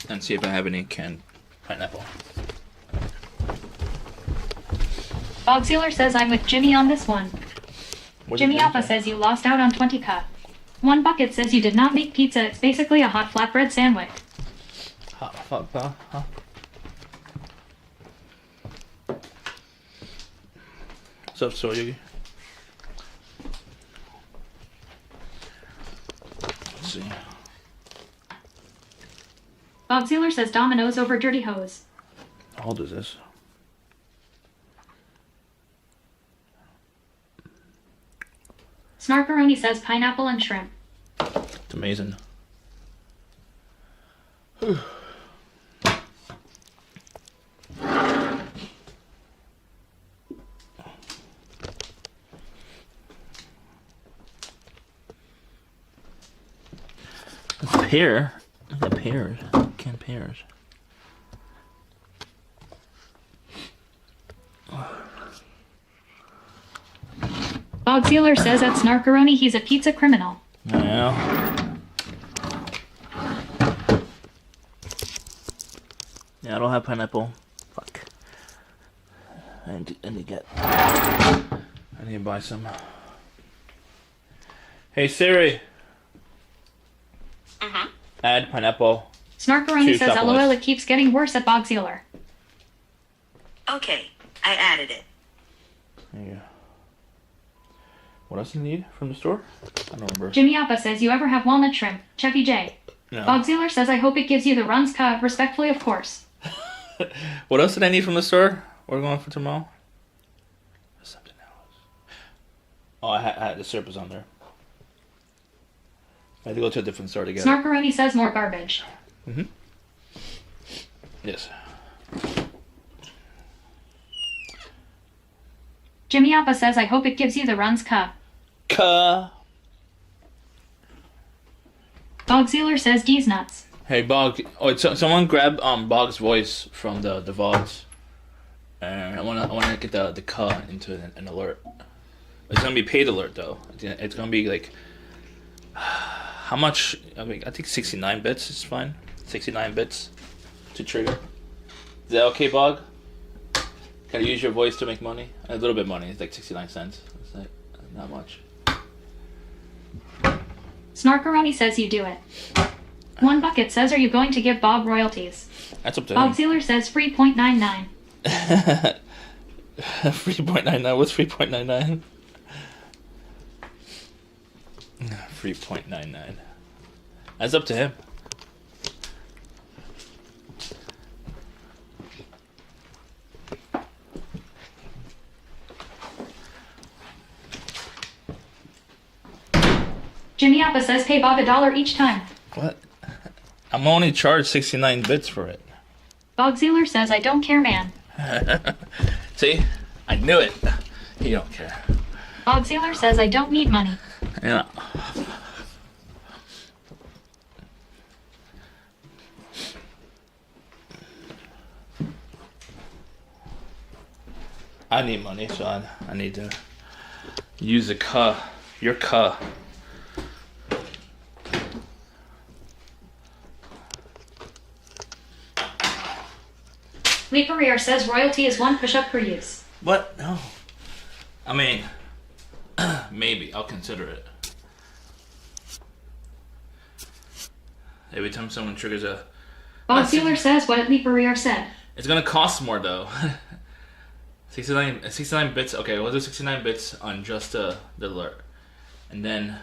And see if I have any canned pineapple. Bob Sealer says I'm with Jimmy on this one. What Jimmy did you Appa say? says you lost out on 20 cup. One bucket says you did not make pizza. It's basically a hot flatbread sandwich. Hot fuck, huh? What's up, Soyogi? Let's see. Bob Sealer says Domino's over Dirty Hose. How old is this? Snarkaroni says pineapple and shrimp. It's amazing. Pear? The pears. Canned pears. Bob Sealer says at Snarkaroni he's a pizza criminal. Yeah. Yeah, I don't have pineapple. Fuck. I need to buy some. Hey Siri. Add pineapple. Snarkaroni says LOL, it keeps getting worse at Bob Sealer. Okay, I added it. There you go. What else do you need from the store? I don't remember. Jimmy Appa says you ever have walnut shrimp. Chevy J. No. Bob Sealer says I hope it gives you the runs cut. Respectfully, of course. What else did I need from the store? We're going for tomorrow. Something else. Oh, I had the syrup was on there. I had to go to a different store to get it. Snarkaroni says more garbage. Yes. Jimmy Appa says I hope it gives you the runs cut. Bog Sealer says D's nuts. Hey Bog, someone grab Bog's voice from the Vogs. And I wanna get the "ka" into an alert. It's gonna be paid alert though. It's gonna be like how much? I mean, I think 69 bits is fine. 69 bits to trigger. Is that okay, Bog? Can I use your voice to make money? A little bit of money. It's like 69 cents. It's like not much. Snarkaroni says you do it. One Bucket says, are you going to give Bob royalties? That's up to Bob him. Sealer says free .99. 3.99. What's 3.99? 3.99. That's up to him. Jimmy Appa says pay Bob $1 each time. What? I'm only charged 69 bits for it. Bog Sealer says I don't care, man. See? I knew it. He don't care. Bog Sealer says I don't need money. Yeah. I need money, so I need to use a "ka." Your "ka." Lee Career says royalty is 1 push-up per use. What? No. I mean, maybe. I'll consider it. Every time someone triggers a... Bob Sealer says what Lee Career said. It's gonna cost more though. 69 bits. Okay, we'll do 69 bits on just the alert. And then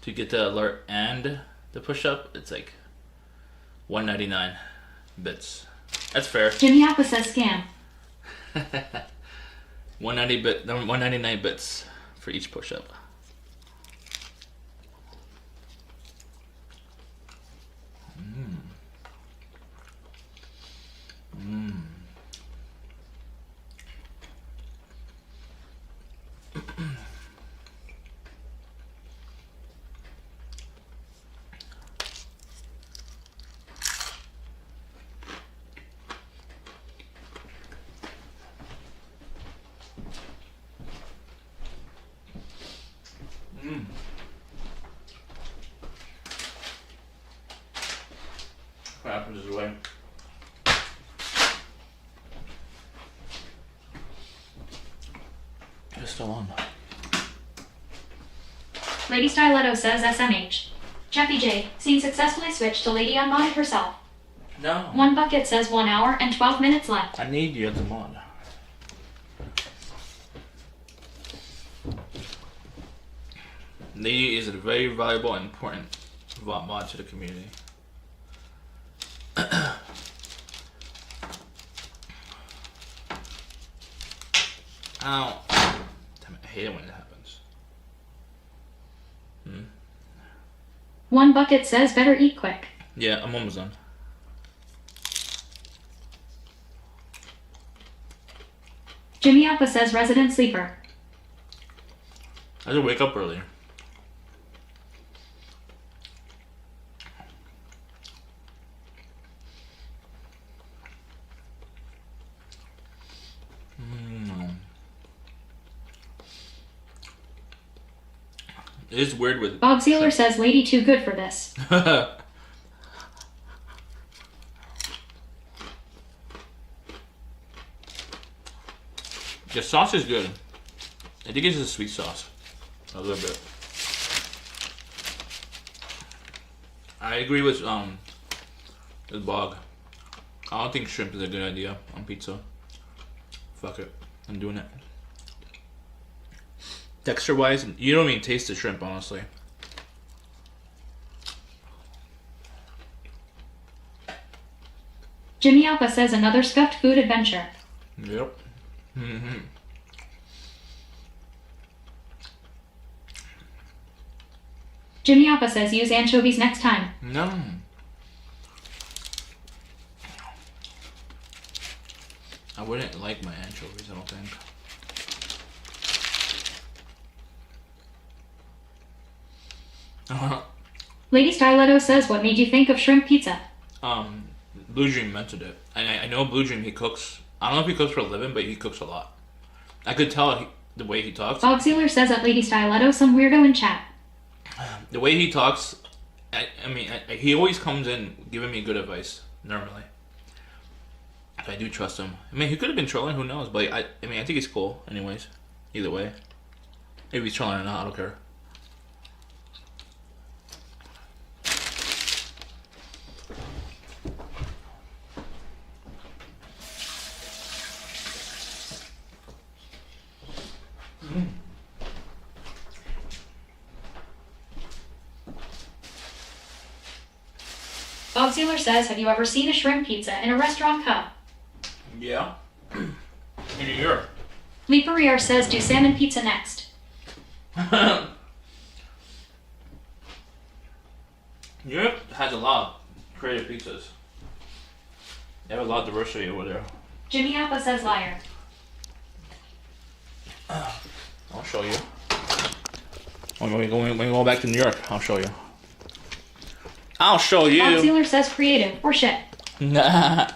to get the alert and the push-up, it's like 199 bits. That's fair. Jimmy Appa says scam. 199 bits for each push-up. What happens is away. It's still on. Lady Styletto says SMH. Chappy J, seen successfully switched to Lady Unmodded herself. No. 1 Bucket says 1 hour and 12 minutes left. I need you as a mod. Lakey is a very valuable and important mod to the community. Ow. Damn it, I hate it when it happens. One bucket says better eat quick. Yeah, I'm almost done. Jimmy Alpha says resident sleeper. I had to wake up earlier. It is weird with Bob Sealer says lady too good for this. The sauce is good. I think it's a sweet sauce. A little bit. I agree with Bog. I don't think shrimp is a good idea on pizza. Fuck it. I'm doing it. Texture wise, you don't even taste the shrimp, honestly. Jimmy Alpha says another scuffed food adventure. Yep. Jimmy Alpha says use anchovies next time. No. I wouldn't like my anchovies, I don't think. Lady Styletto says what made you think of shrimp pizza? Blue Dream mentioned it. I know Blue Dream, he cooks. I don't know if he cooks for a living, but he cooks a lot. I could tell the way he talks. Bob Sealer says at Lady Styletto some weirdo in chat. The way he talks, I mean, he always comes in giving me good advice, normally. I do trust him. I mean, he could have been trolling, who knows, but I mean, I think he's cool, anyways. Either way. Maybe he's trolling or not, I don't care. Bob Sealer says, have you ever seen a shrimp pizza in a restaurant cup? Yeah. In New York. Lee Ferrier says do salmon pizza next. New York has a lot of creative pizzas. They have a lot of diversity over there. Jimmy Alpha says liar. I'll show you. When we go back to New York, I'll show you. I'll show you. Bob Sealer says creative or shit. Nah.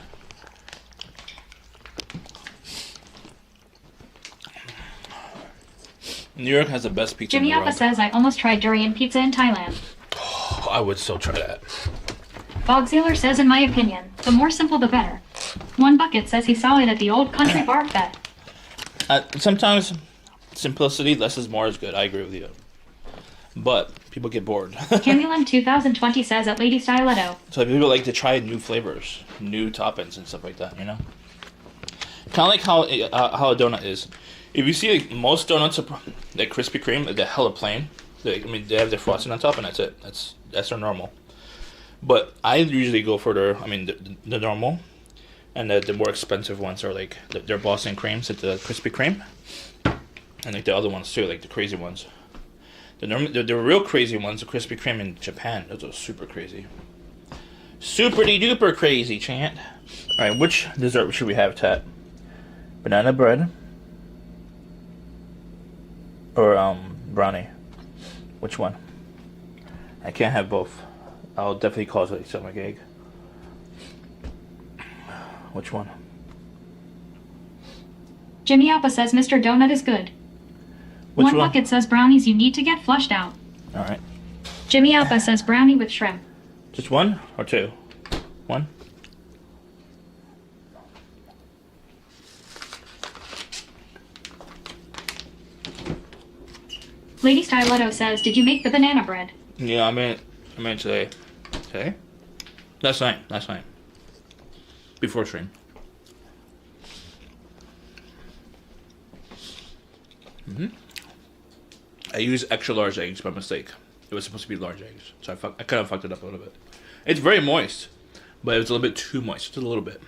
New York has the best pizza Jimmy in the Alpha world. says I almost tried durian pizza in Thailand. Oh, I would still try that. Bob Sealer says in my opinion, the more simple the better. One bucket says he saw it at the old country bar fed. Sometimes simplicity, less is more is good. I agree with you. But people get bored. Camulan 2020 says at Lady Styletto. So people like to try new flavors, new toppings and stuff like that, you know? Kind of like how a donut is. If you see like, most donuts, are, like Krispy Kreme, they're hella plain. I mean, they have their frosting on top and that's it. That's their normal. But I usually go for the normal. And the more expensive ones are like their Boston creams, like the Krispy Kreme. And like the other ones too, like the crazy ones. The real crazy ones, the Krispy Kreme in Japan, those are super crazy. Super-de-duper crazy, chant. Alright, which dessert should we have, Tat? Banana bread? Or, brownie? Which one? I can't have both. I'll definitely cause a stomach ache. Which one? Jimmy Alpha says Mr. Donut is good. Which one one? bucket says brownies you need to get flushed out. Alright. Jimmy Alpha says brownie with shrimp. Just one or two? One? Lady Styletto says, did you make the banana bread? Yeah, I meant today. Today? Last night. Before stream. I used extra large eggs by mistake. It was supposed to be large eggs, so I kind of fucked it up a little bit. It's very moist, but it was a little bit too moist, just a little bit.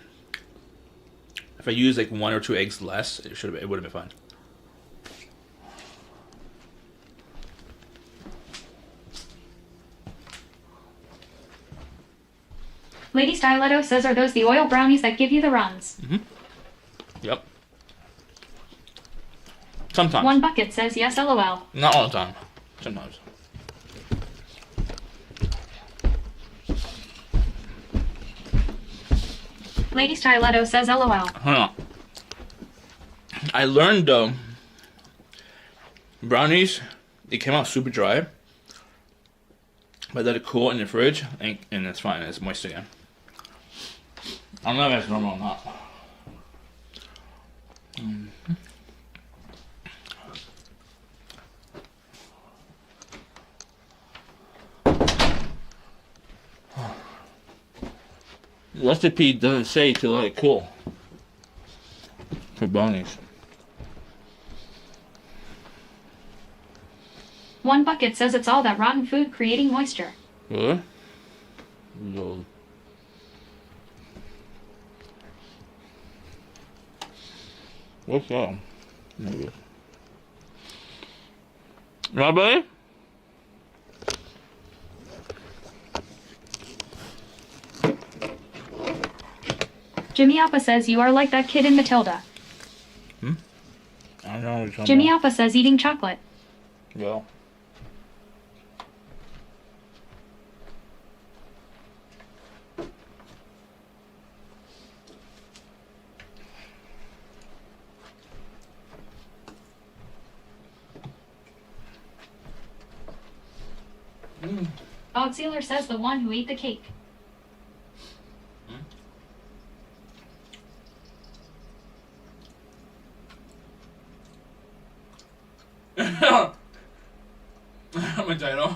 If I used like 1 or 2 eggs less, it would have been fine. Lady Stiletto says, are those the oil brownies that give you the runs? Mm-hmm. Yep. Sometimes. One bucket says yes, lol. Not all the time. Sometimes. Lady Stiletto says lol. Hold on. I learned brownies, they came out super dry. But I let it cool in the fridge and it's fine, it's moist again. I don't know if that's normal or not. The recipe doesn't say to let it cool for brownies. One bucket says it's all that rotten food creating moisture. Really? No. What's that? Maybe. Rabbi? Jimmy Appa says you are like that kid in Matilda. I don't know what you're talking Jimmy about. Appa says eating chocolate. Well. Dog Sealer says the one who ate the cake. My title.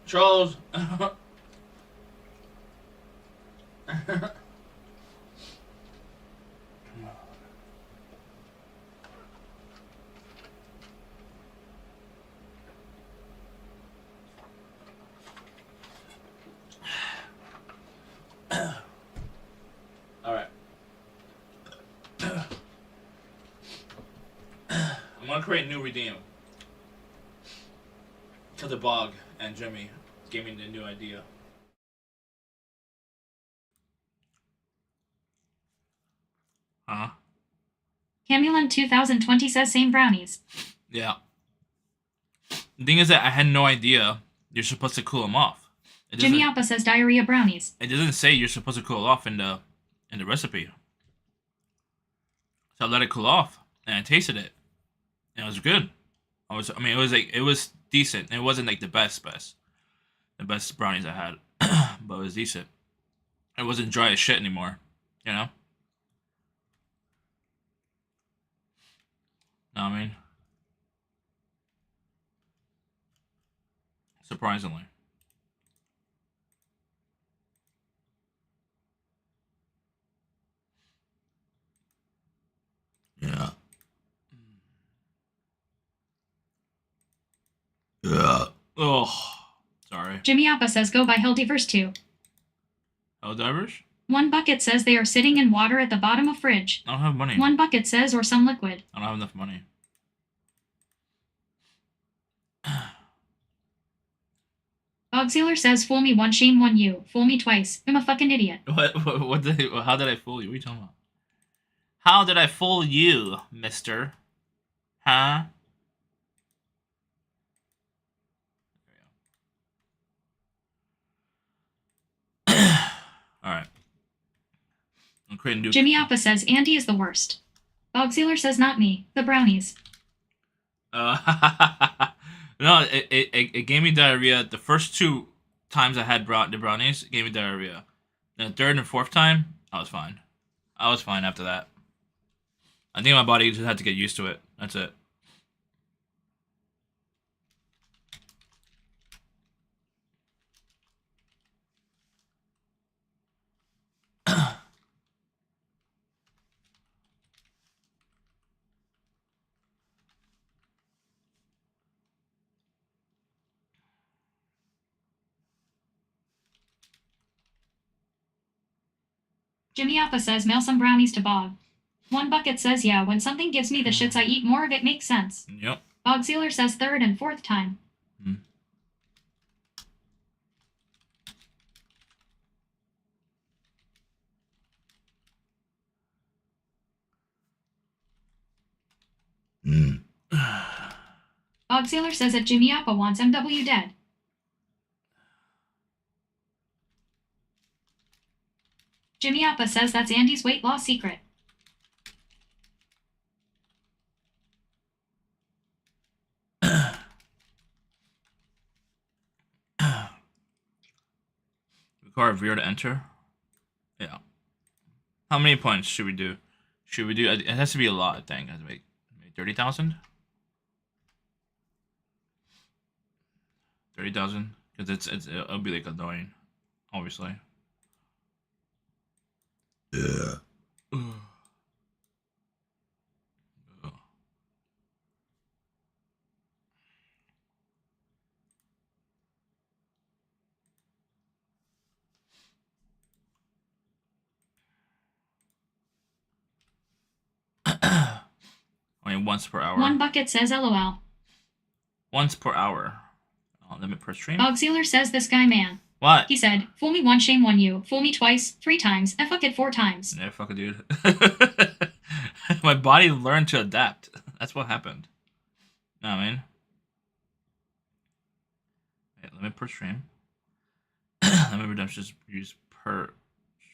Charles. All right. I'm gonna create a new redeem. To the bog and Jimmy gave me the new idea. Huh? Camulan 2020 says same brownies. Yeah. The thing is that I had no idea you're supposed to cool them off. Jimmy Appa says diarrhea brownies. It doesn't say you're supposed to cool it off in the recipe. So I let it cool off and I tasted it. And it was good. It was decent. It wasn't like the best brownies I had, but it was decent. It wasn't dry as shit anymore, you know? Know what I mean? Surprisingly. Yeah. Yeah. Oh, sorry. Jimmy Appa says go buy Helldivers 2. Helldivers? One bucket says they are sitting in water at the bottom of fridge. I don't have money. One bucket says or some liquid. I don't have enough money. Dog Sealer says fool me once, shame on you. Fool me twice. I'm a fucking idiot. How did I fool you? What are you talking about? How did I fool you, mister? Huh? Alright. I'm creating new. Jimmy Appa says Andy is the worst. Dog Sealer says not me. The brownies. No, it gave me diarrhea. The first 2 times I had the brownies, it gave me diarrhea. Then the 3rd and 4th time, I was fine. I was fine after that. I think my body just had to get used to it. That's it. Jimmy Appa says mail some brownies to Bob. One bucket says yeah, when something gives me the shits I eat more of it makes sense. Yep. Bog Sealer says third and fourth time. Bog Sealer says that Jimmy Appa wants MW dead. Jimmy Appa says that's Andy's weight loss secret. Require Veer to enter. Yeah. How many points should we do? Should we do? It has to be a lot. I think. It has to make 30,000. 30,000, because it'll be like annoying, obviously. Yeah. Only once per hour. One bucket says LOL. Once per hour. Limit per stream. Bog Sealer says this guy man. What? He said, fool me once, shame on you. Fool me twice, 3 times, and fuck it 4 times. Yeah, fuck it, dude. My body learned to adapt. That's what happened. Know what I mean? Okay, limit per stream. Limit redemptions used per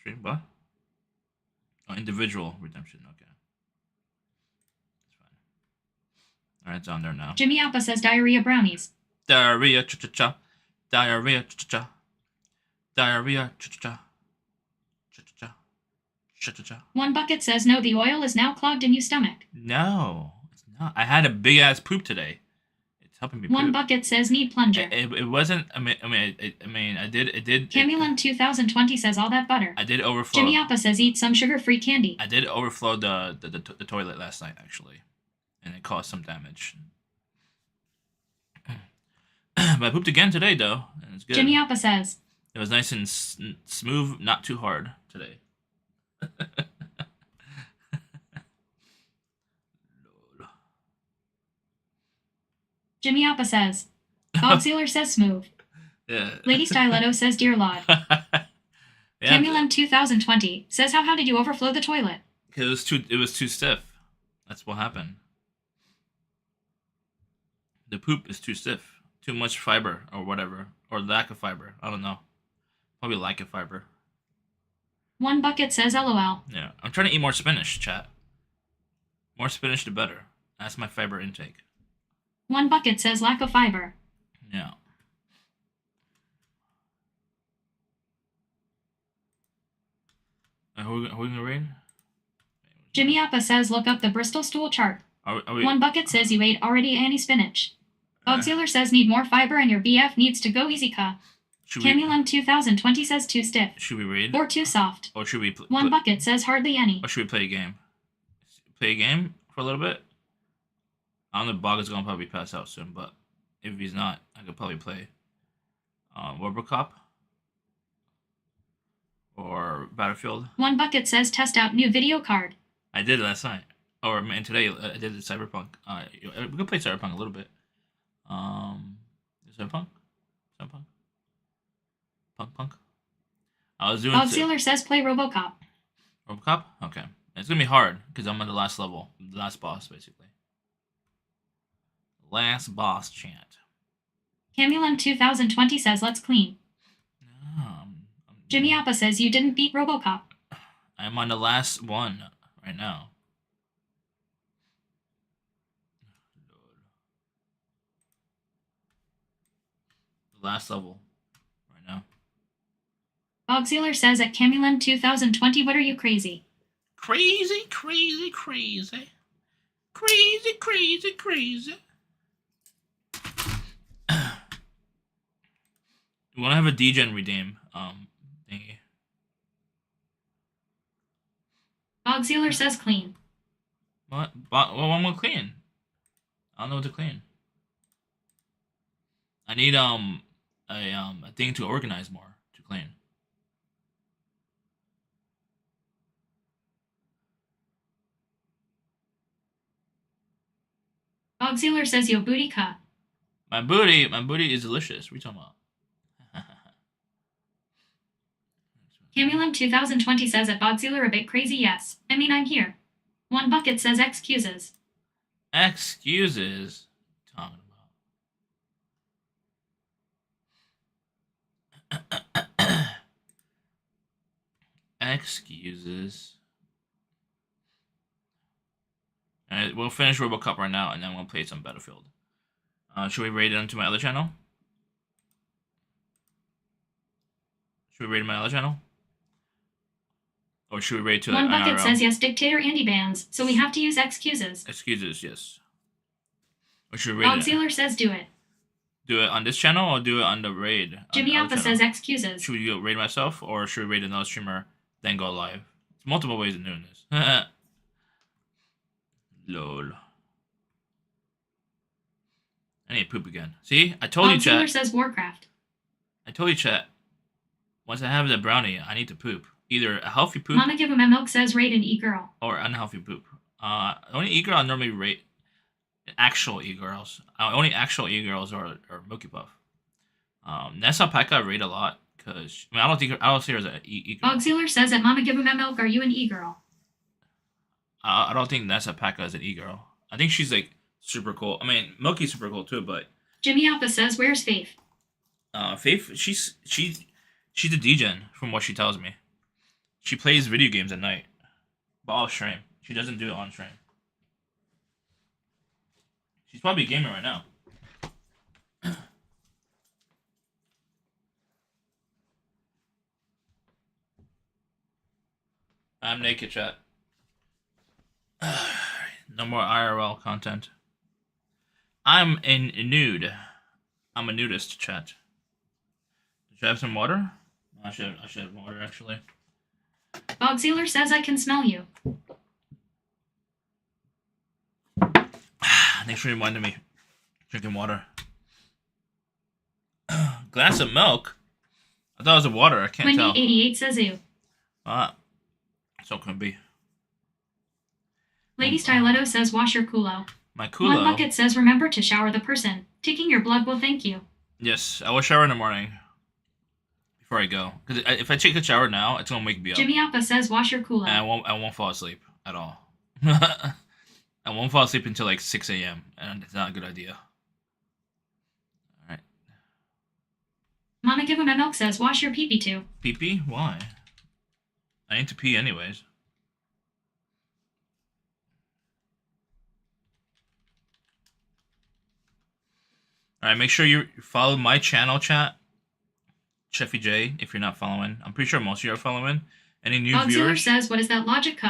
stream. What? Oh, individual redemption. Okay. That's fine. Alright, it's on there now. Jimmy Appa says diarrhea brownies. Diarrhea, cha-cha-cha. Diarrhea, cha-cha-cha. Diarrhea, cha-cha-cha. Cha-cha-cha. Cha-cha-cha. One bucket says no, the oil is now clogged in your stomach. No, it's not. I had a big ass poop today. It's helping me. One poop. bucket says need plunger. It wasn't. I mean, I did. Camulin 2020 says all that butter. I did overflow. Jimmy Appa says eat some sugar-free candy. I did overflow the toilet last night actually, and it caused some damage. But I pooped again today though, and it's good. Jimmy Appa says it was nice and smooth, not too hard today. Jimmy Appa says. Bog Sealer says smooth. Yeah. Lady Stiletto says dear Lord. Yeah, Camulin 2020 says how did you overflow the toilet? It was too stiff. That's what happened. The poop is too stiff. Too much fiber or whatever. Or lack of fiber. I don't know. Probably lack of fiber. One bucket says LOL. Yeah. I'm trying to eat more spinach, chat. More spinach the better. That's my fiber intake. One bucket says lack of fiber. Yeah. Who we gonna read? Jimmy Appa says look up the Bristol stool chart. Are we... One bucket says you ate already any spinach. Bog Sealer says need more fiber and your BF needs to go easy ka. Camulin 2020 says too stiff. Should we read? Or too soft. Or should we One bucket says hardly any. Or should we play a game? Play a game for a little bit? I don't know if Bog is gonna probably pass out soon, but if he's not, I could probably play Robocop or Battlefield. One bucket says test out new video card. I did last night. Or man, today I did Cyberpunk. We could play Cyberpunk a little bit. Cyberpunk? Punk. I was doing. Bog Sealer says play Robocop. Robocop? Okay. It's gonna be hard because I'm on the last level, the last boss, basically. Last boss chant. Camulin 2020 says let's clean. No, Jimmy Appa says you didn't beat Robocop. I'm on the last one right now. The last level right now. Bog Sealer says at Camulin 2020, what are you crazy? Crazy. You want to have a degen redeem thingy. Bog Sealer says clean. What? Well, one more clean. I don't know what to clean. I need a thing to organize more to clean. Bogsealer says yo booty cut. My booty is delicious. What are you talking about? Camulum 2020 says at Bogsealer a bit crazy, yes. I mean, I'm here. One bucket says excuses. Excuses? Talking about. Excuses. Alright, we'll finish RoboCop right now, and then we'll play some Battlefield. Should we raid it onto my other channel? Should we raid my other channel? Or should we raid to One bucket IRL? says yes, Dictator Andy bans, so we have to use excuses. Excuses, yes. Or should we raid it? Bogsealer says do it. Do it on this channel or do it on the raid? Jimmy Alpha says excuses. Should we go raid myself or should we raid another streamer, then go live? There's multiple ways of doing this. Lol. I need to poop again. See? I told you, chat. Bogsealer says Warcraft. I told you, chat. Once I have the brownie, I need to poop. Either a healthy poop Mama Give Him a Milk says raid an e-girl. or unhealthy poop. The only e-girl I normally rate actual e-girls. Only actual e-girls are Milky Puff. Nessa Pekka I rate a lot because I don't see her as an e-girl. Bogsealer says at Mama Give Him a Milk, are you an e-girl? I don't think Nessa Pekka is an e-girl. I think she's like super cool. I mean, Milky's super cool too, but Jimmy Alpha says where's Faith? Faith, she's a degen from what she tells me. She plays video games at night, but off stream. She doesn't do it on stream. She's probably gaming right now. I'm naked, chat. No more IRL content. I'm in nude. I'm a nudist, chat. Did you have some water? I should have water actually. Bogsealer says I can smell you. Thanks for reminding me. Drinking water. Glass of milk? I thought it was a water. I can't tell. Wendy88 says ew. So it could be. Lady Styletto says wash your culo. My culo? One bucket says remember to shower the person. Taking your blood will thank you. Yes, I will shower in the morning. Before I go. Because if I take a shower now, it's going to wake me up. Jimmy Alpha says wash your culo. And I won't fall asleep at all. I won't fall asleep until like 6 a.m. And it's not a good idea. Alright. Mama Give Him a Milk says wash your pee-pee too. Pee-pee? Why? I need to pee anyways. Alright, make sure you follow my channel, chat. Cheffy J, if you're not following. I'm pretty sure most of you are following. Any new Bogsealer viewers? says what is that logic,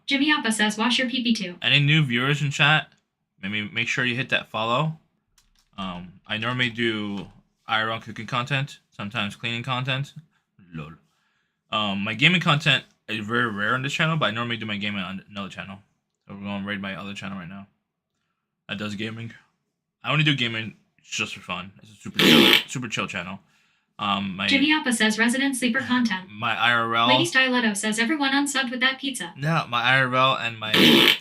Jimmy Alpha says wash your pee-pee too. Any new viewers in chat? Maybe make sure you hit that follow. I normally do IRL cooking content, sometimes cleaning content. Lol. My gaming content is very rare on this channel, but I normally do my gaming on another channel. So we're going to raid my other channel right now. That does gaming. I only do gaming just for fun. It's a super chill channel. Jimmy Alpha says resident sleeper content. My IRL. Lady Styletto says everyone unsubbed with that pizza. No, my IRL and my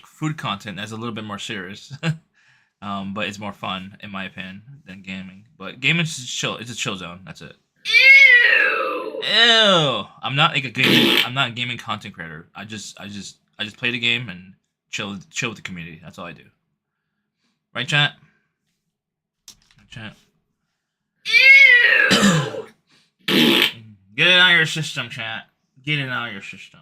food content is a little bit more serious. But it's more fun, in my opinion, than gaming. But gaming is chill. It's a chill zone. That's it. Ew! I'm not like a gaming content creator. I just play the game and chill with the community. That's all I do. Right, chat? Right, chat? Ew! Get it out of your system, chat. Get it out of your system.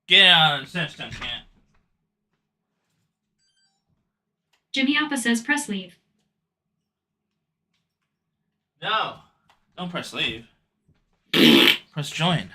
Get it out of the system, chat. Jimmy Alpha says press leave. No. Don't press leave. Press join.